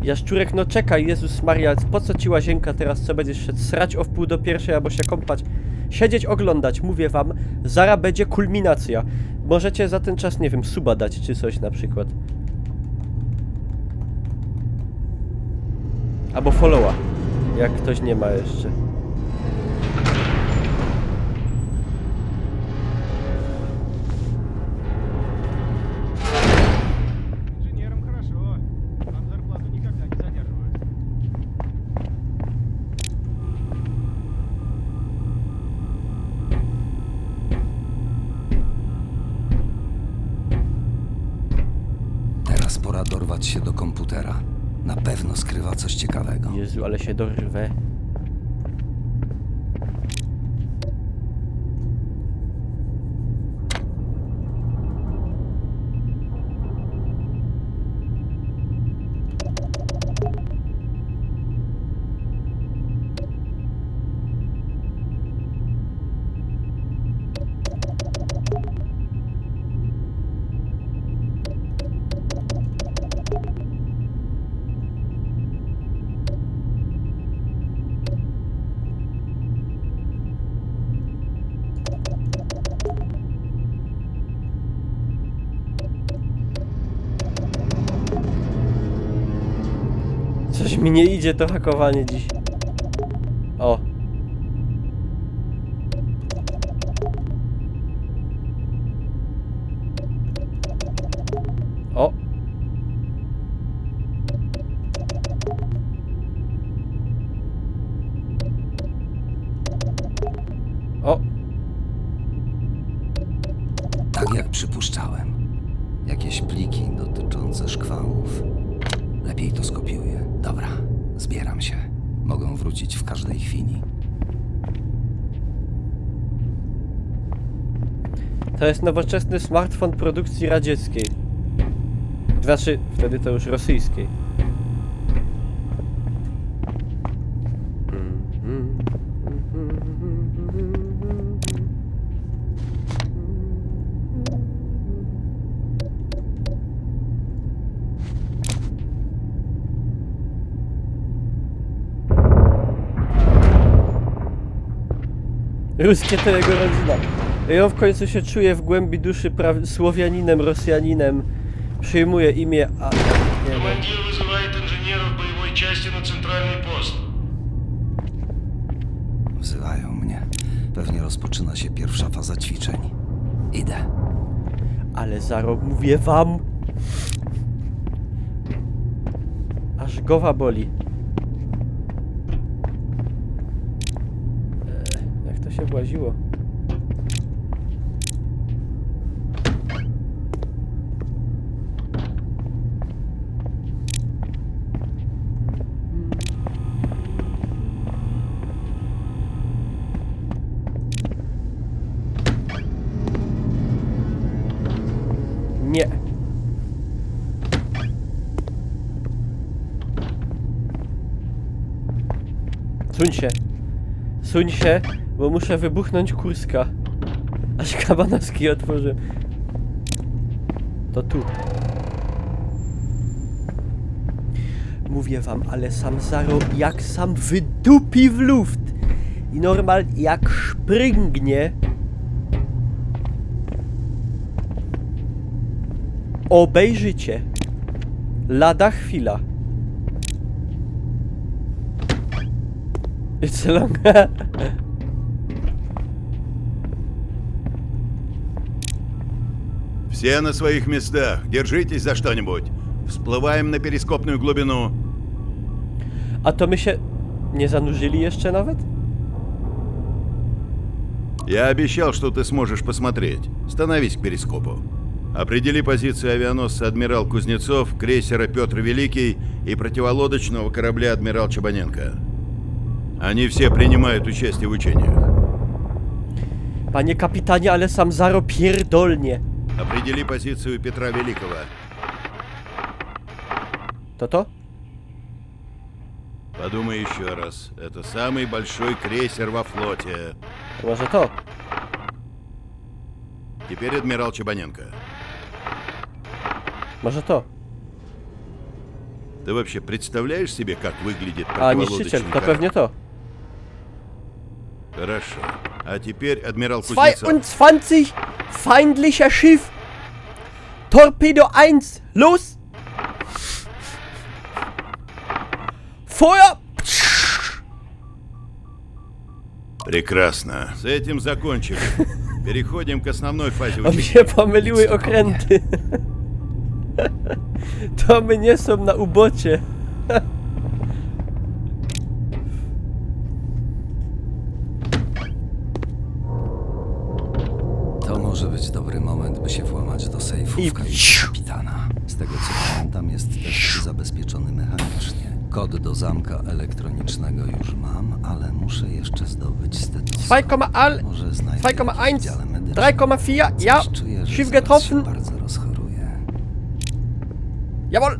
Jaszczurek, no czekaj, Jezus Maria, po co ci łazienka teraz, co będziesz szedł srać o 12:30 albo się kąpać? Siedzieć, oglądać, mówię wam, zaraz będzie kulminacja. Możecie za ten czas, nie wiem, suba dać czy coś na przykład. Albo followa, jak ktoś nie ma jeszcze. schować się do komputera. Na pewno skrywa coś ciekawego. Jezu, ale się dorwę. Coś mi nie idzie to hakowanie dziś. O. O. O. Tak jak przypuszczałem. Jakieś pliki dotyczące szkwałów. Lepiej to skopiuję. Dobra, zbieram się. Mogą wrócić w każdej chwili. To jest nowoczesny smartfon produkcji radzieckiej. Znaczy, wtedy to już rosyjskiej. Ruskie to jego rodzina. I on w końcu się czuje w głębi duszy Słowianinem, Rosjaninem. Przyjmuje imię, a... Командир вызывает инженеров боевой части на центральный пост. Wzywają mnie. Pewnie rozpoczyna się pierwsza faza ćwiczeń. Idę. Ale za rok mówię wam... Aż głowa boli. Jak to się właziło? Nie. Suń się. Suń się, bo muszę wybuchnąć Kurska. Aż Kabanowski otworzy. To tu. Mówię wam, ale sam Zaro jak sam wydupi w luft. I normal jak szprygnie. Obejrzycie. Lada chwila. It's long. Все на своих местах. Держитесь за что-нибудь. Всплываем на перископную глубину. A to my się nie zanurzyli jeszcze nawet? Я обещал, что ты сможешь посмотреть. Становись к перископу. Определи позиции авианосца «Адмирал Кузнецов», крейсера «Петр Великий» и противолодочного корабля «Адмирал Чабаненко». Они все принимают участие в учениях. Panie kapitanie, ale sam Zaro pierdolnie. Определи позицию Петра Великого. To? Подумай еще раз. Это самый большой крейсер во флоте. Może to? Теперь адмирал Чабаненко. Może to? Ты вообще представляешь себе, как выглядит A, niszczyciel, противолодочный to pewnie to. Хорошо. А теперь адмирал Кузнецов. 22 feindlicher Schiff. Torpedo 1, los! Feuer! Прекрасно. С этим закончили. Переходим к основной фазе A mi учения. się pomyliły okręty. To my nie są na ubocie. To może być dobry moment, by się włamać do sejfu w kabinie kapitana. Z tego co pamiętam, jest też zabezpieczony mechanicznie. Kod do zamka elektronicznego już mam, ale muszę jeszcze zdobyć stetoskop. 2,1, Może znajdę 2,1, 3,4, ja, czuję, że Schiff zaraz getroffen. się bardzo rozchoruję. Jawohl!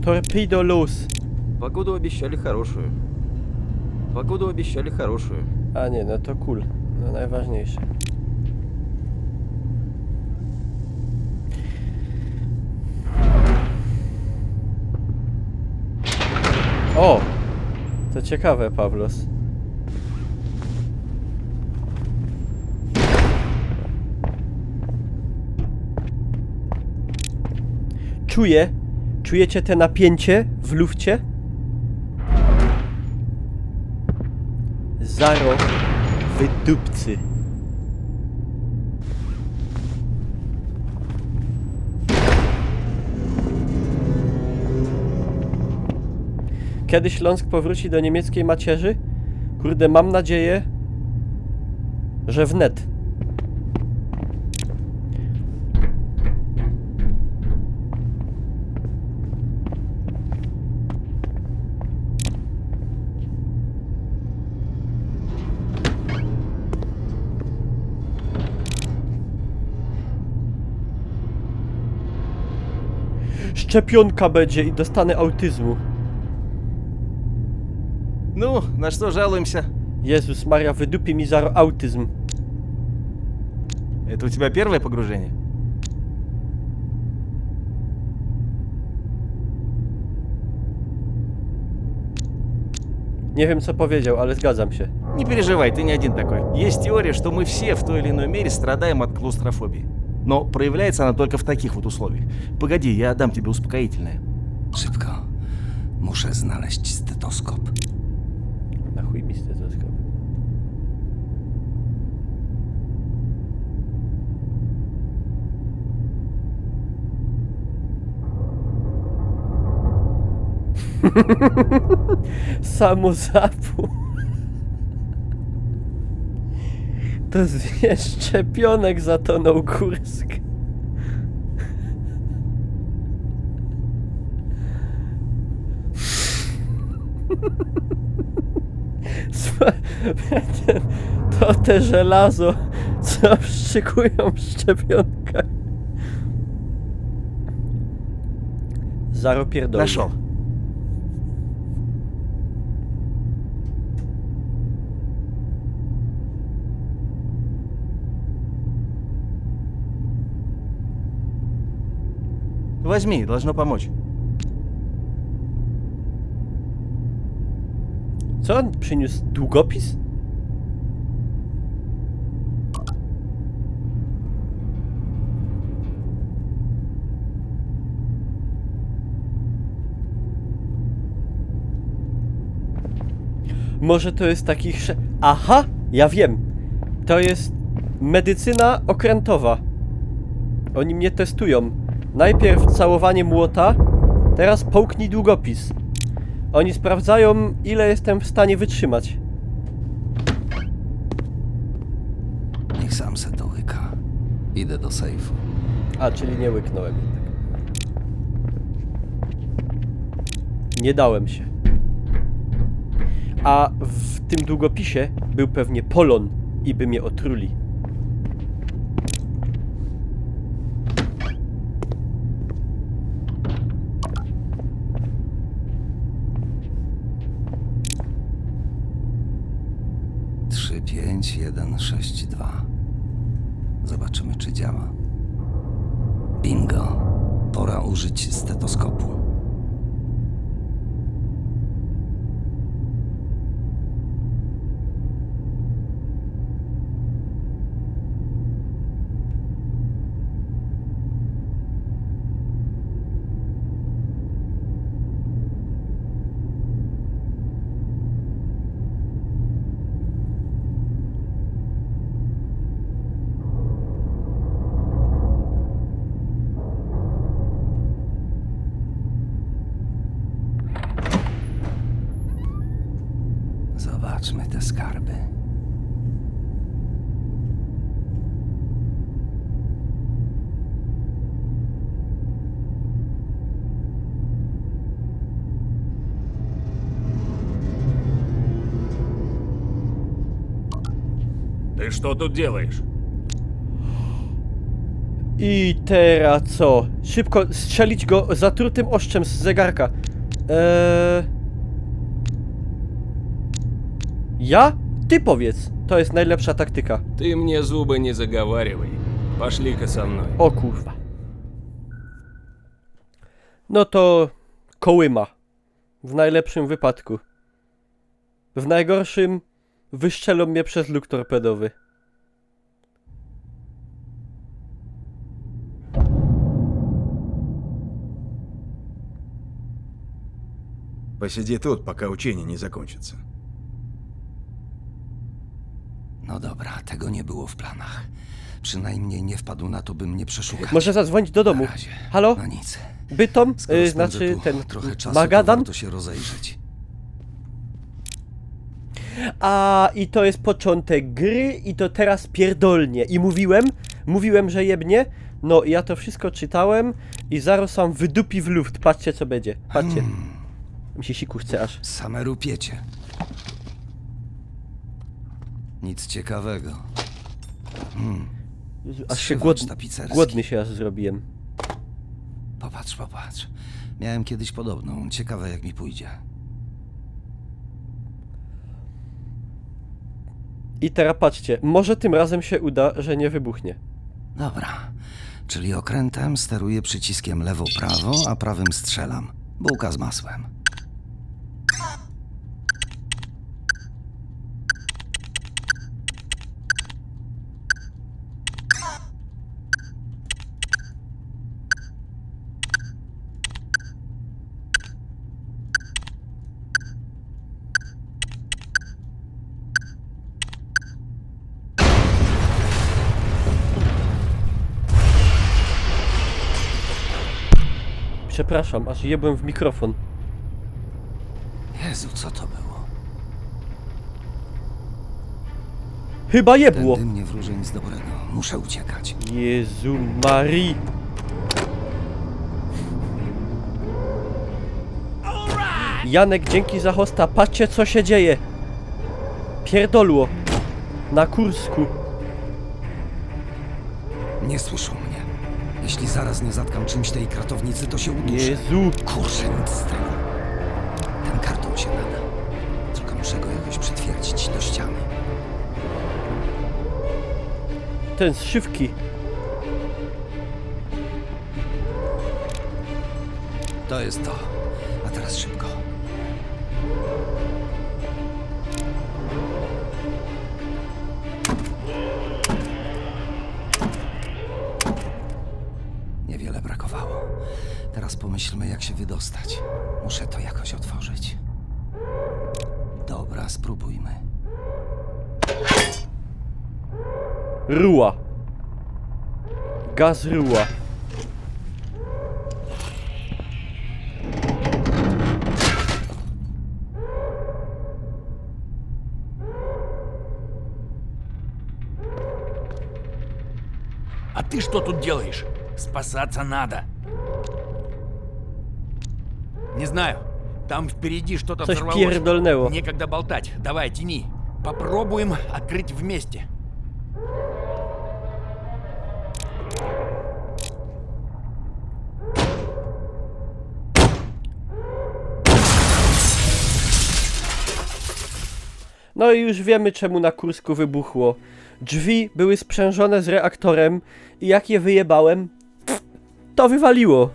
Torpedo los. Погоду обещали хорошую. Погоду обещали хорошую. A nie, no to cool. No najważniejsze. O! To ciekawe, Pawlos. Czujecie te napięcie w lufcie? Zaro wydupcy. Kiedy Śląsk powróci do niemieckiej macierzy? Kurde, mam nadzieję, że wnet. Szczepionka będzie i dostanę autyzmu. Ну, на что жалуемся? Jezus Maria, wydupi mi zaro autyzm. Это у тебя первое погружение? Nie wiem co powiedział, ale zgadzam się. Не переживай, ты не один такой. Есть теория, что мы все в той или иной мере страдаем от клаустрофобии. Но проявляется она только в таких вот условиях. Погоди, я дам тебе успокоительное. Szybko. Muszę znaleźć stetoskop. Na chuj mi stetoskop. Samozapół. To zwie szczepionek zatonął Kursk. To te żelazo, co wszczykują w szczepionkach. Zaro pierdolę. Нашел. Возьми, должно помочь. Co on przyniósł? Długopis? Może to jest taki Aha! Ja wiem! To jest medycyna okrętowa. Oni mnie testują. Najpierw całowanie młota, teraz połknij długopis. Oni sprawdzają, ile jestem w stanie wytrzymać. Niech sam se to łyka. Idę do sejfu. A, czyli nie łyknąłem jednak. Nie dałem się. A w tym długopisie był pewnie polon i by mnie otruli. Trzy, 5, 1, 6, 2. Zobaczymy, czy działa. Bingo. Pora użyć stetoskopu. Zobaczmy te skarby. Ты что тут делаешь? I teraz co? Szybko strzelić go zatrutym oszczem z zegarka. Ja? Ty powiedz. To jest najlepsza taktyka. Ты мне зубы не заговаривай. Пошли-ка со мной. O kurwa. No to kołyma. W najlepszym wypadku. W najgorszym wyszczelą mnie przez luk torpedowy. Посиди тут, пока учение не закончится. No dobra, tego nie było w planach. Przynajmniej nie wpadł na to, by mnie przeszukać. Może zadzwonić do domu. Halo? No nic. Bytom? Skoro Znaczy spędzę tu ten trochę czasu, Magadan? to warto się rozejrzeć. A i to jest początek gry i to teraz pierdolnie. I mówiłem, że jebnie. No i ja to wszystko czytałem i zaraz sam wydupi w luft. Patrzcie co będzie. Patrzcie. Mi się siku chce aż. Same rupiecie. Nic ciekawego. Aż się Zszywacz tapicerski. głodny się aż zrobiłem. Popatrz, popatrz. Miałem kiedyś podobną. Ciekawe jak mi pójdzie. I teraz patrzcie, może tym razem się uda, że nie wybuchnie. Dobra. Czyli okrętem steruję przyciskiem lewo-prawo, a prawym strzelam. Bułka z masłem. Przepraszam, aż jebłem w mikrofon. Jezu, co to było? Chyba jebło. Ten dym nie wróży nic dobrego. Muszę uciekać. Jezu Marii. Janek, dzięki za hosta. Patrzcie co się dzieje. Pierdolło. Na Kursku. Nie słyszą mnie. Jeśli zaraz nie zatkam czymś tej kratownicy, to się uduszę. Jezu. Kurczę, nic z tego. Ten karton się nada. Tylko muszę go jakoś przytwierdzić do ściany. Ten z szywki. To jest to. A teraz szybko. Niewiele brakowało. Teraz pomyślmy, jak się wydostać. Muszę to jakoś otworzyć. Dobra, spróbujmy. Ruła. Gaz ruła. А ты что тут делаешь? Спасаться надо. Не знаю. Там впереди что-то Coś взорвалось. pierdolnęło. Некогда болтать. Давай, тяни. Попробуем открыть вместе. No i już wiemy czemu na Kursku wybuchło. Drzwi były sprzężone z reaktorem i jak je wyjebałem, to wywaliło.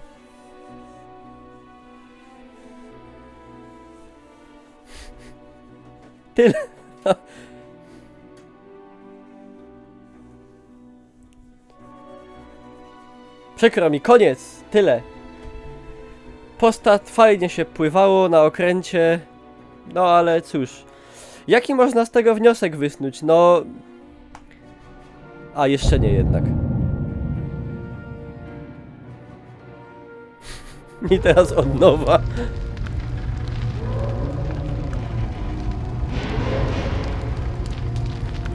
Tyle. Przykro mi, koniec. Tyle. Postać fajnie się pływało na okręcie. No ale cóż. Jaki można z tego wniosek wysnuć? No... A, jeszcze nie jednak. I teraz od nowa.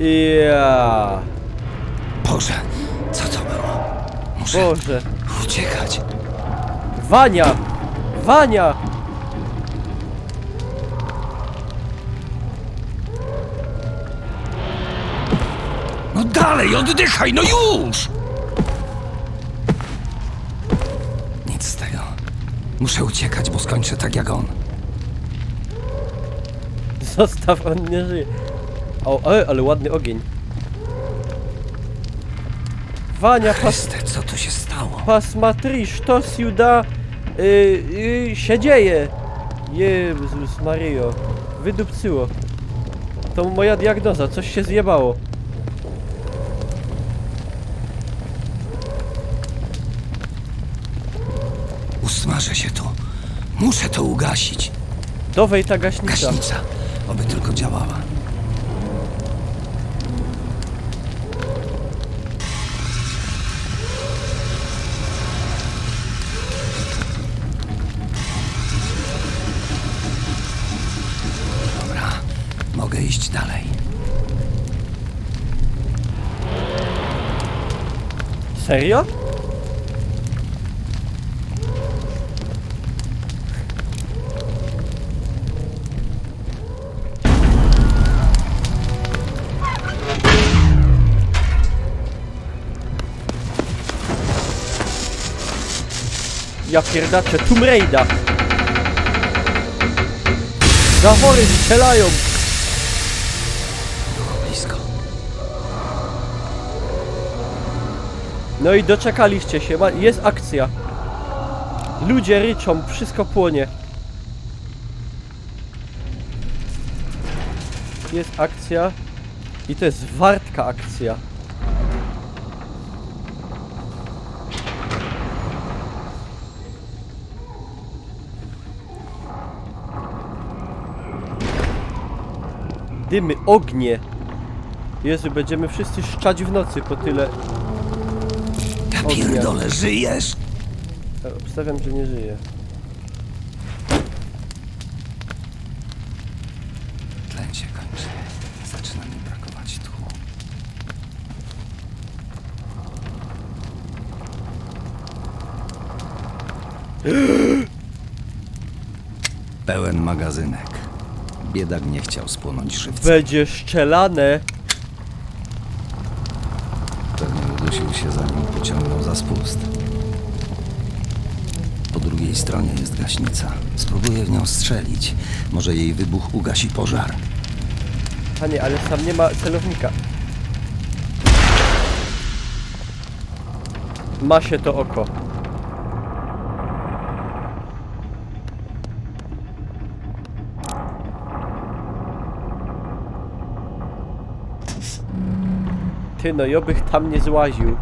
Ja. Boże, co to było? Muszę Boże. uciekać. Wania! Wania! No dalej, oddychaj, no już! Nic z tego. Muszę uciekać, bo skończę tak jak on. Zostaw, on nie żyje. O, ale ładny ogień. Wania, Chryste, co tu się stało? Pasmatri, to сюда się dzieje? Jezus Mario. Wydupcyło. To moja diagnoza, coś się zjebało. Usmażę się tu. Muszę to ugasić. Dowej ta gaśnica. Gaśnica. Oby tylko działała. Dobra. Mogę iść dalej. Serio? Ja pierdaczę, Tomb Raider! Zawory strzelają! Było blisko. No i doczekaliście się, jest akcja. Ludzie ryczą, wszystko płonie. Jest akcja. I to jest wartka akcja. Dymy, ognie. Jezu, będziemy wszyscy szczać w nocy po tyle Ja pierdolę, żyjesz? Obstawiam, że nie żyje. Tlen się kończy. Zaczyna mi brakować tchu. Pełen magazynek. Biedak nie chciał spłonąć żywcem. Będzie szczelane. Pewnie udusił się, zanim pociągnął za spust. Po drugiej stronie jest gaśnica. Spróbuję w nią strzelić. Może jej wybuch ugasi pożar. Panie, ale sam nie ma celownika. Ma się to oko. Ty, no i obych tam nie złaził.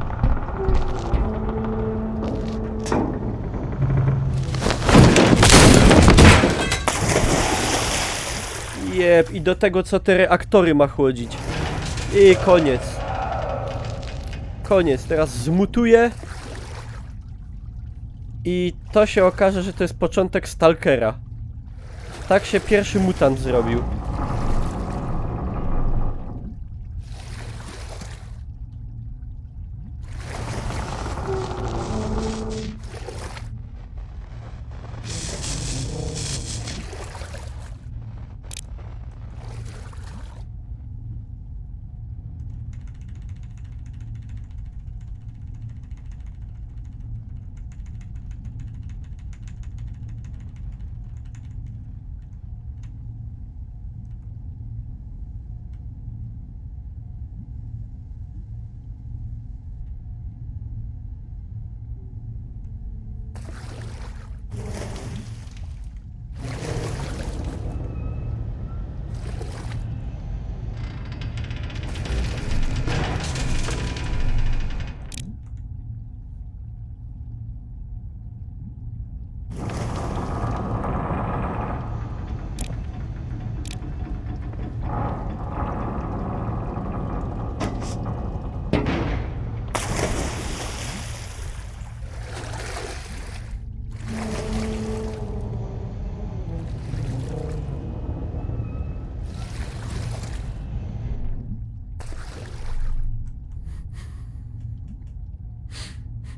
Jeb, i do tego co te reaktory ma chłodzić. I koniec. Koniec, teraz zmutuję. I to się okaże, że to jest początek Stalkera. Tak się pierwszy mutant zrobił.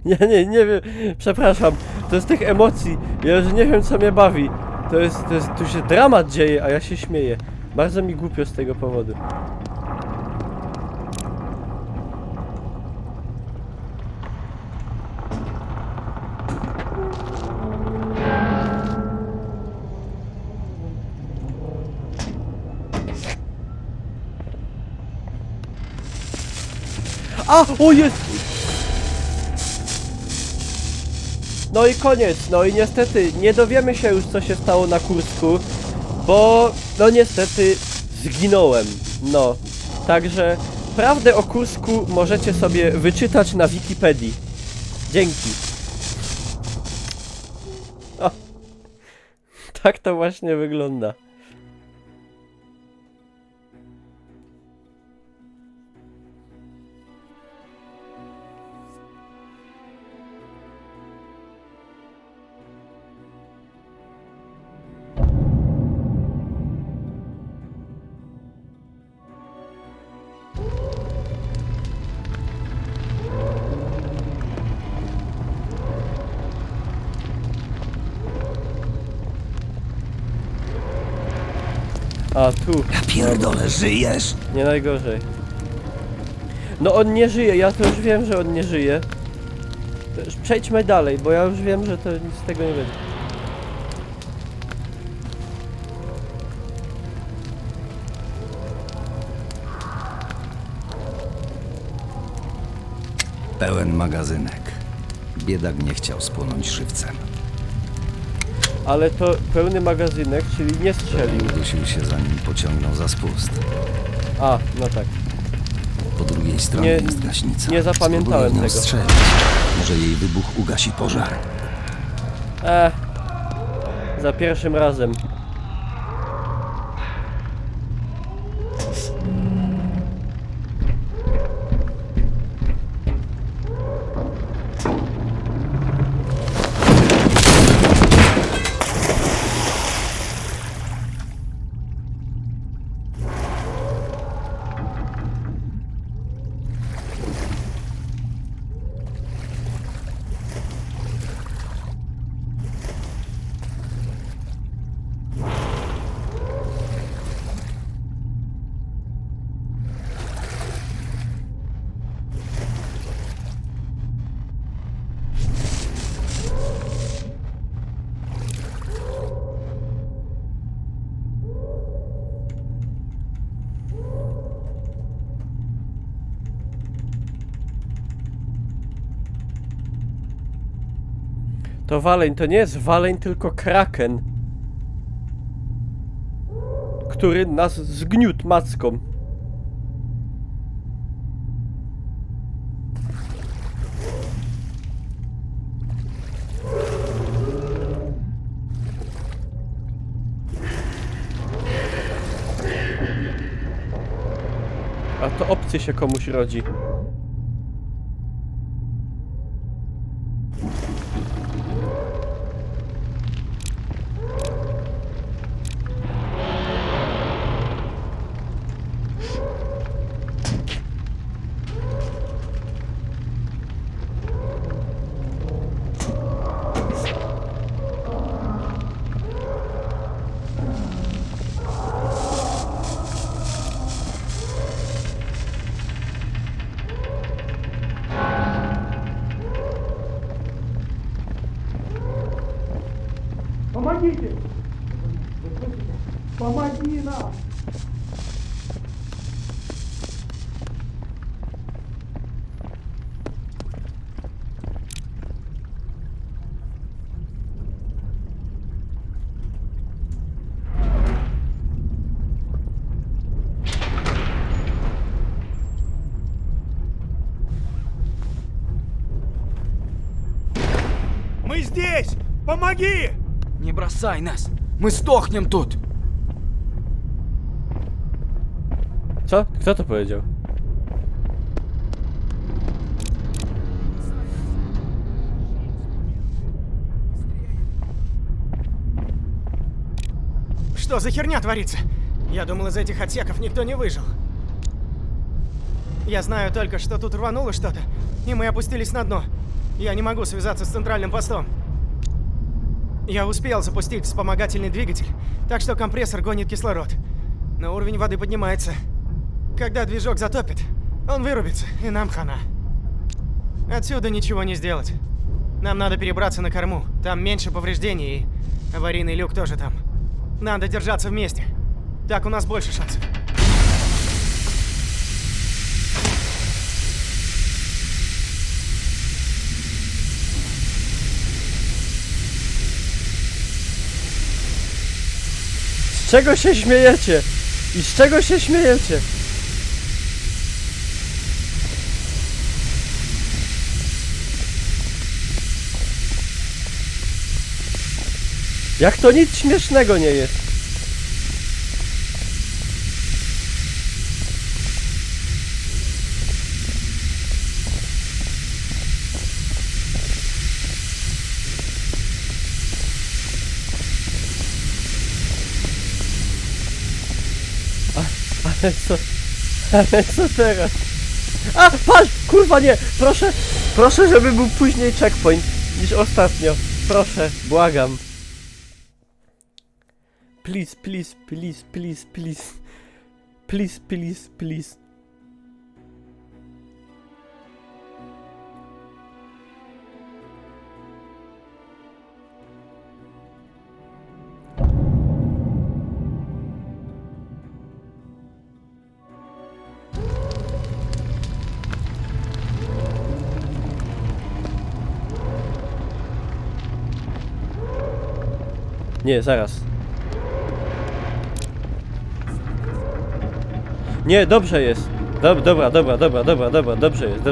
Ja nie wiem, przepraszam, to z tych emocji, ja już nie wiem co mnie bawi. Tu się dramat dzieje, a ja się śmieję. Bardzo mi głupio z tego powodu. A! O jest! No i koniec, no i niestety nie dowiemy się już co się stało na Kursku, bo no niestety zginąłem, no. Także prawdę o Kursku możecie sobie wyczytać na Wikipedii. Dzięki. O. Tak to właśnie wygląda. A, tu. Ja pierdolę, żyjesz? Nie najgorzej. No on nie żyje, ja to już wiem, że on nie żyje. To już przejdźmy dalej, bo ja już wiem, że to nic z tego nie będzie. Pełen magazynek. Biedak nie chciał spłonąć żywcem. Ale to pełny magazynek, czyli nie strzelił. Udusił się zanim pociągnął za spust. A, no tak. Po drugiej stronie jest gaśnica. Nie zapamiętałem Spróbuję w nią tego. strzelić. Może jej wybuch ugasi pożar. Za pierwszym razem. To waleń, to nie jest waleń, tylko kraken. Który nas zgniótł macką. A to obcy się komuś rodzi. Помогите! Помоги нам! Мы здесь! Помоги! Не бросай нас! Мы сдохнем тут! Co? Kto to powiedział? Что за херня творится? Я думал, из этих отсеков никто не выжил. Я знаю только, что тут рвануло что-то, и мы опустились на дно. Я не могу связаться с центральным постом. Я успел запустить вспомогательный двигатель, так что компрессор гонит кислород. Но уровень воды поднимается. Когда движок затопит, он вырубится, и нам хана. Отсюда ничего не сделать. Нам надо перебраться на корму. Там меньше повреждений, и аварийный люк тоже там. Надо держаться вместе. Так у нас больше шансов. Z czego się śmiejecie? I z czego się śmiejecie? Jak to nic śmiesznego nie jest. Ale co teraz? A, patrz! Kurwa nie! Proszę, proszę, żeby był później checkpoint niż ostatnio. Proszę, błagam. Please, please, please, please, please. Please, please, please. Nie, zaraz. Nie, dobrze jest. Dobra, dobrze jest,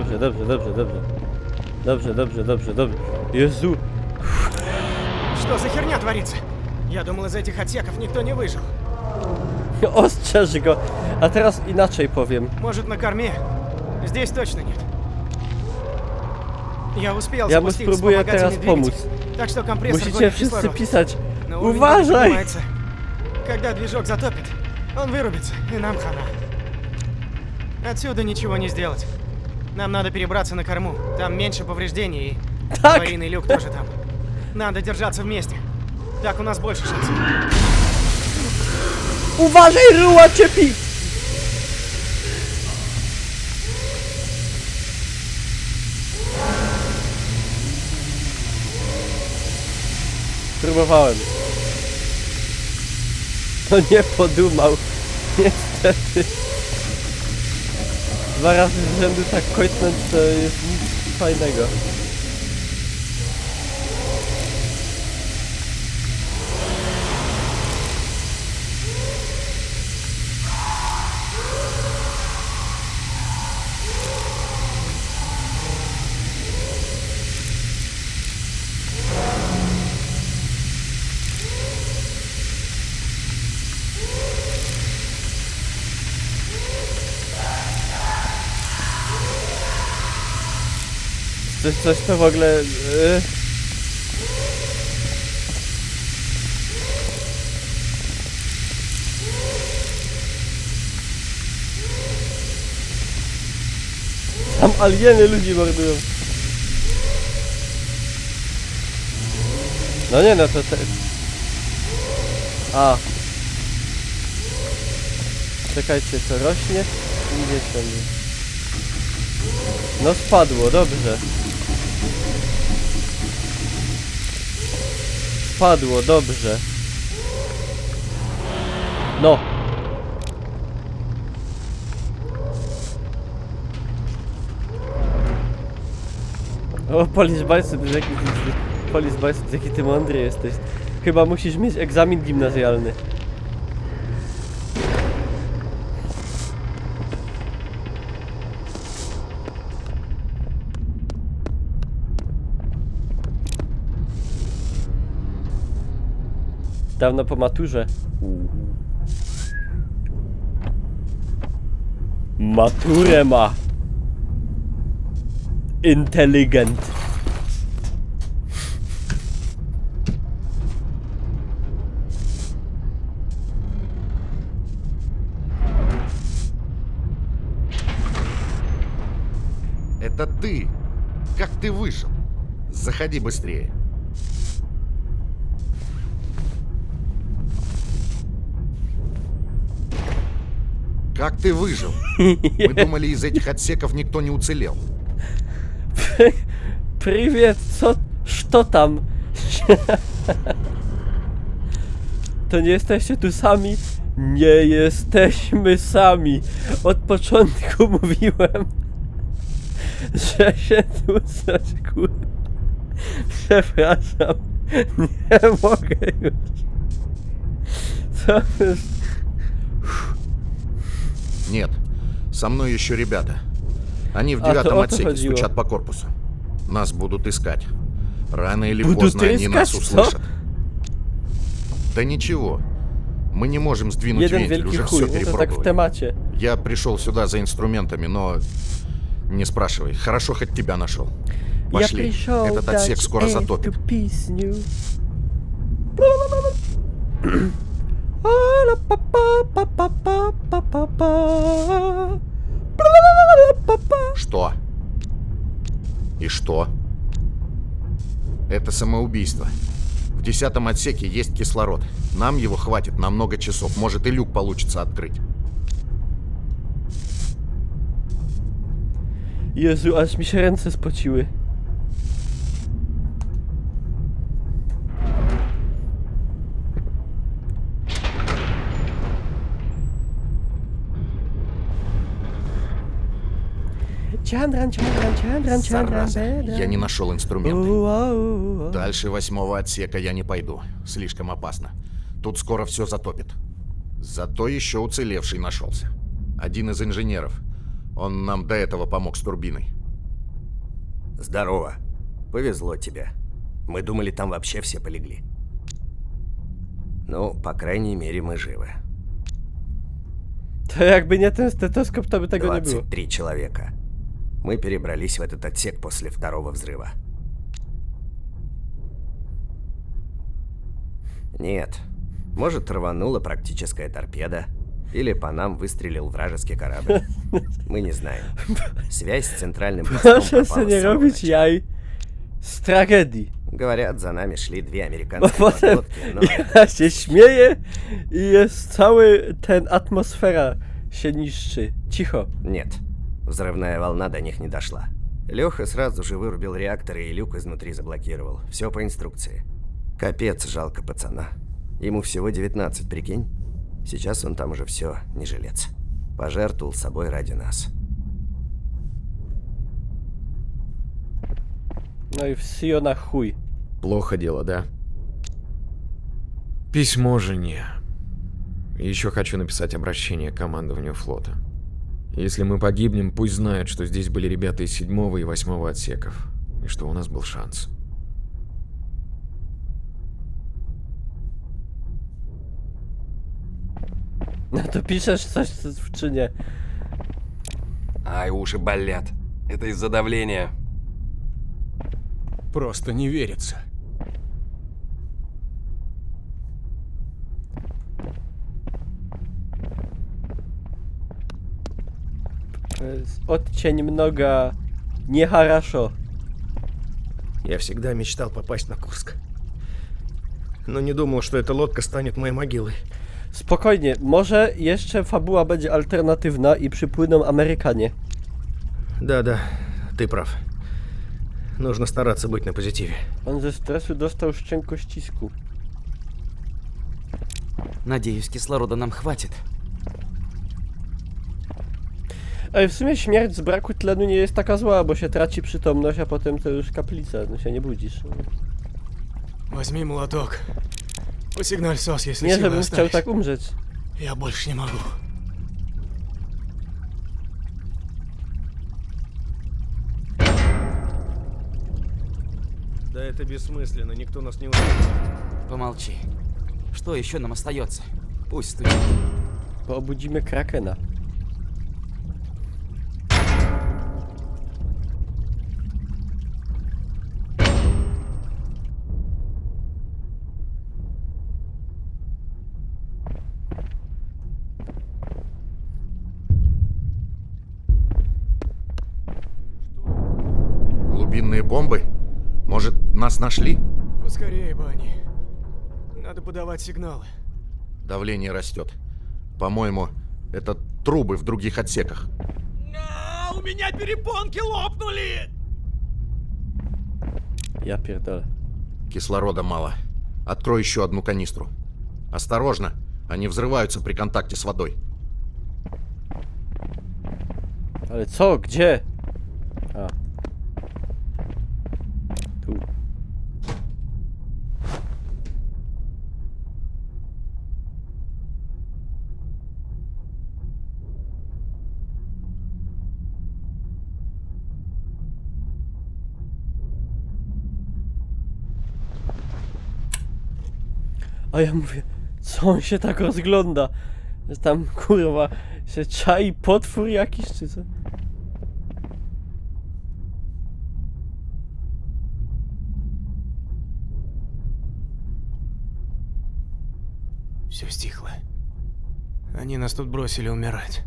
dobrze. Jezu. Что за херня творится? Я думал, из этих отсеков никто не выжил. Ostrzeż go. A teraz inaczej powiem. Может, на корме? Здесь точно нет. Я успел Ja mu запустить spróbuję teraz вспомогательный pomóc. двигатель, так что компрессор Musicie гонит wszyscy кислород. pisać. Но уровень воды Uważaj! поднимается. Когда движок затопит, он вырубится, и нам хана. Отсюда ничего не сделать. Нам надо перебраться на корму. Там меньше повреждений, и аварийный люк тоже там. Надо держаться вместе. Так у нас больше шансов. Uważaj, ryła ciepi! Próbowałem. No nie podumał. Niestety. 2 razy z rzędu tak kojtnąć to jest nic fajnego. Coś to w ogóle... Tam alieny ludzi mordują. No nie, no to... A. Czekajcie, to rośnie? Idzie ciągle. No spadło, dobrze. Spadło, dobrze. No. O, Polish Biceps, jaki ty mądry jesteś. Chyba musisz mieć egzamin gimnazjalny. Dawno po maturze. Maturę ma. Inteligent. Это ты! Как ты вышел? Заходи быстрее. Как ты выжил? Мы думали, из этих отсеков никто не уцелел. Привет, что tam? To nie jesteście tu sami? Nie jesteśmy sami. Od początku mówiłem, że się tu coś kurwa. Przepraszam. Nie mogę już. Co jest? Нет, со мной еще ребята. Они в 9-м отсеке стучат по корпусу. Нас будут искать. Рано или поздно они нас услышат. Да ничего. Мы не можем сдвинуть вентиль, уже все перепробовали. Я пришел сюда за инструментами, но... Не спрашивай. Хорошо, хоть тебя нашел. Пошли. Этот отсек скоро затопит. Что? И что? Это самоубийство. В 10-м отсеке есть кислород. Нам его хватит на много часов. Может, и люк получится открыть. Jezu, aż mi się ręce spociły. Зараза, я не нашел инструменты. Дальше 8-го отсека я не пойду. Слишком опасно. Тут скоро все затопит. Зато еще уцелевший нашелся. Один из инженеров. Он нам до этого помог с турбиной. Здорово. Повезло тебе. Мы думали, там вообще все полегли. Ну, по крайней мере, мы живы. To jakby nie ten stetoskop, to by tego nie było. 23 человека. Мы перебрались в этот отсек после второго взрыва. Нет. Может, рванула практическая торпеда. Или по нам выстрелил вражеский корабль. Мы не знаем. Связь с центральным постом Proszę sobie nie robić jaj z tragedii. Говорят, за нами шли 2 американские potem подлодки, но... ja się śmieję i jest cały ten atmosfera się niszczy. Cicho. Нет. Взрывная волна до них не дошла. Леха сразу же вырубил реакторы и люк изнутри заблокировал. Все по инструкции. Капец, жалко пацана. Ему всего 19, прикинь? Сейчас он там уже все, не жилец. Пожертвовал собой ради нас. No i все на хуй. Плохо дело, да? Письмо жене. Еще хочу написать обращение к командованию флота. Если мы погибнем, пусть знают, что здесь были ребята из 7-го и 8-го отсеков. И что у нас был шанс. No to piszesz coś czy nie? Ай, уши болят. Это из-за давления. Просто не верится. Odcień много нехорошо. Я всегда мечтал попасть на Курск. Но не думал, что эта лодка станет моей могилой. Spokojnie, może jeszcze fabuła będzie alternatywna i przypłyną Amerykanie. Да, ты прав. Нужно стараться быть на позитиве. On ze stresu dostał szczękościsku. Надеюсь, кислорода нам хватит. Ale w sumie śmierć z braku tlenu nie jest taka zła, bo się traci przytomność, a potem to już kaplica, no się nie budzisz. Возьми молоток. Посигналь СОС, если Nie, силы żebym chciał остались. tak umrzeć. Я больше не могу. Да это бессмысленно, никто нас не услышит. Помолчи. Что еще нам остается? Пусть стучит. Poobudzimy Krakena. Глубинные бомбы? Может, нас нашли? Поскорее бы они. Надо подавать сигналы. Давление растет. По-моему, это трубы в других отсеках. У меня перепонки лопнули! Ja pierdolę. Кислорода мало. Открой еще одну канистру. Осторожно, они взрываются при контакте с водой. Ale co? Gdzie? A. Tu. A ja mówię, co on się tak rozgląda? Że tam kurwa się czai potwór jakiś czy co? Все стихло. Они нас тут бросили умирать.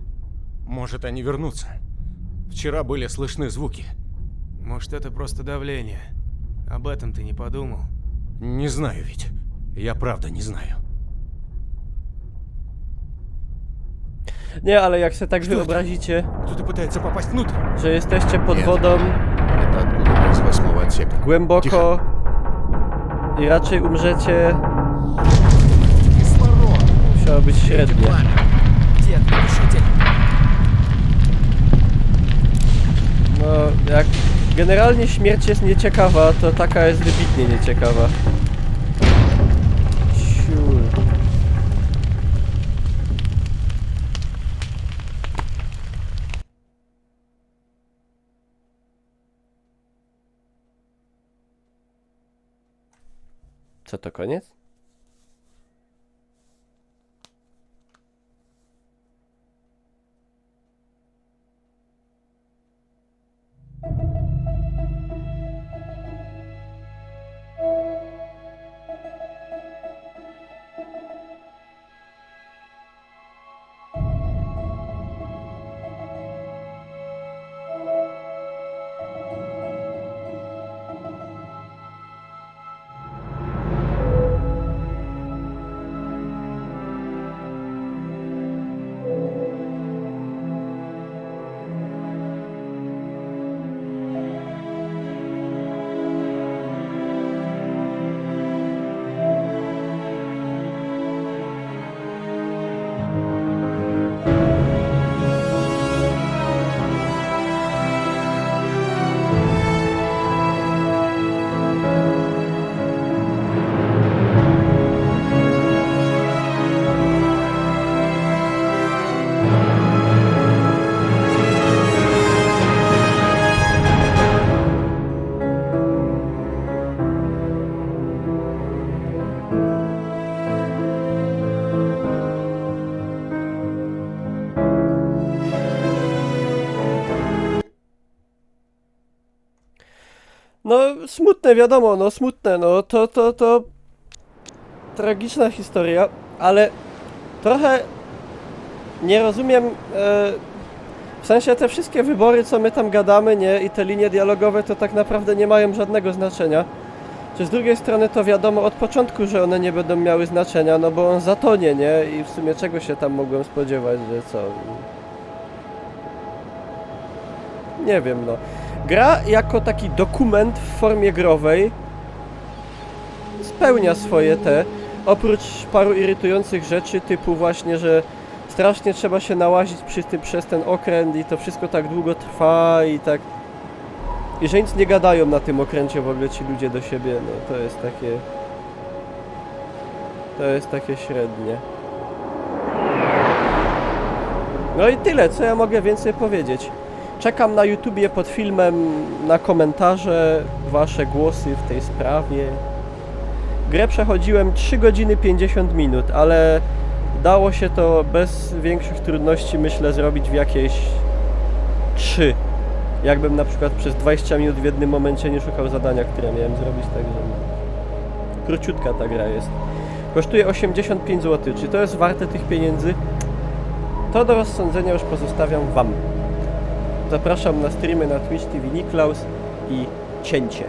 Может, они вернутся. Вчера были слышны звуки. Может, это просто давление. Об этом ты не подумал? Не знаю ведь. Я правда nie знаю. Nie, ale jak sobie tak wyobrazicie, Кто-то пытается попасть внутрь. że jesteście pod wodą Это откуда-то из 8 отсека. głęboko i raczej umrzecie, musiało być średnie. No, jak generalnie śmierć jest nieciekawa, to taka jest wybitnie nieciekawa. Ciul. Co to koniec? No, smutne, wiadomo, no smutne, no to tragiczna historia, ale trochę nie rozumiem, w sensie te wszystkie wybory, co my tam gadamy, nie, i te linie dialogowe, to tak naprawdę nie mają żadnego znaczenia. Czy z drugiej strony to wiadomo od początku, że one nie będą miały znaczenia, no bo on zatonie, nie, i w sumie czego się tam mogłem spodziewać, że co... Nie wiem, no. Gra jako taki dokument w formie growej spełnia swoje oprócz paru irytujących rzeczy typu właśnie, że strasznie trzeba się nałazić przez ten okręt i to wszystko tak długo trwa i tak... I że nic nie gadają na tym okręcie w ogóle ci ludzie do siebie, no to jest takie... To jest takie średnie. No i tyle, co ja mogę więcej powiedzieć. Czekam na YouTubie pod filmem na komentarze, wasze głosy w tej sprawie. Grę przechodziłem 3 godziny 50 minut, ale dało się to bez większych trudności, myślę, zrobić w jakieś 3. Jakbym na przykład przez 20 minut w jednym momencie nie szukał zadania, które miałem zrobić, także króciutka ta gra jest. Kosztuje 85 zł. Czy to jest warte tych pieniędzy? To do rozsądzenia już pozostawiam wam. Zapraszam na streamy na Twitch TV Niklaus i cięcie.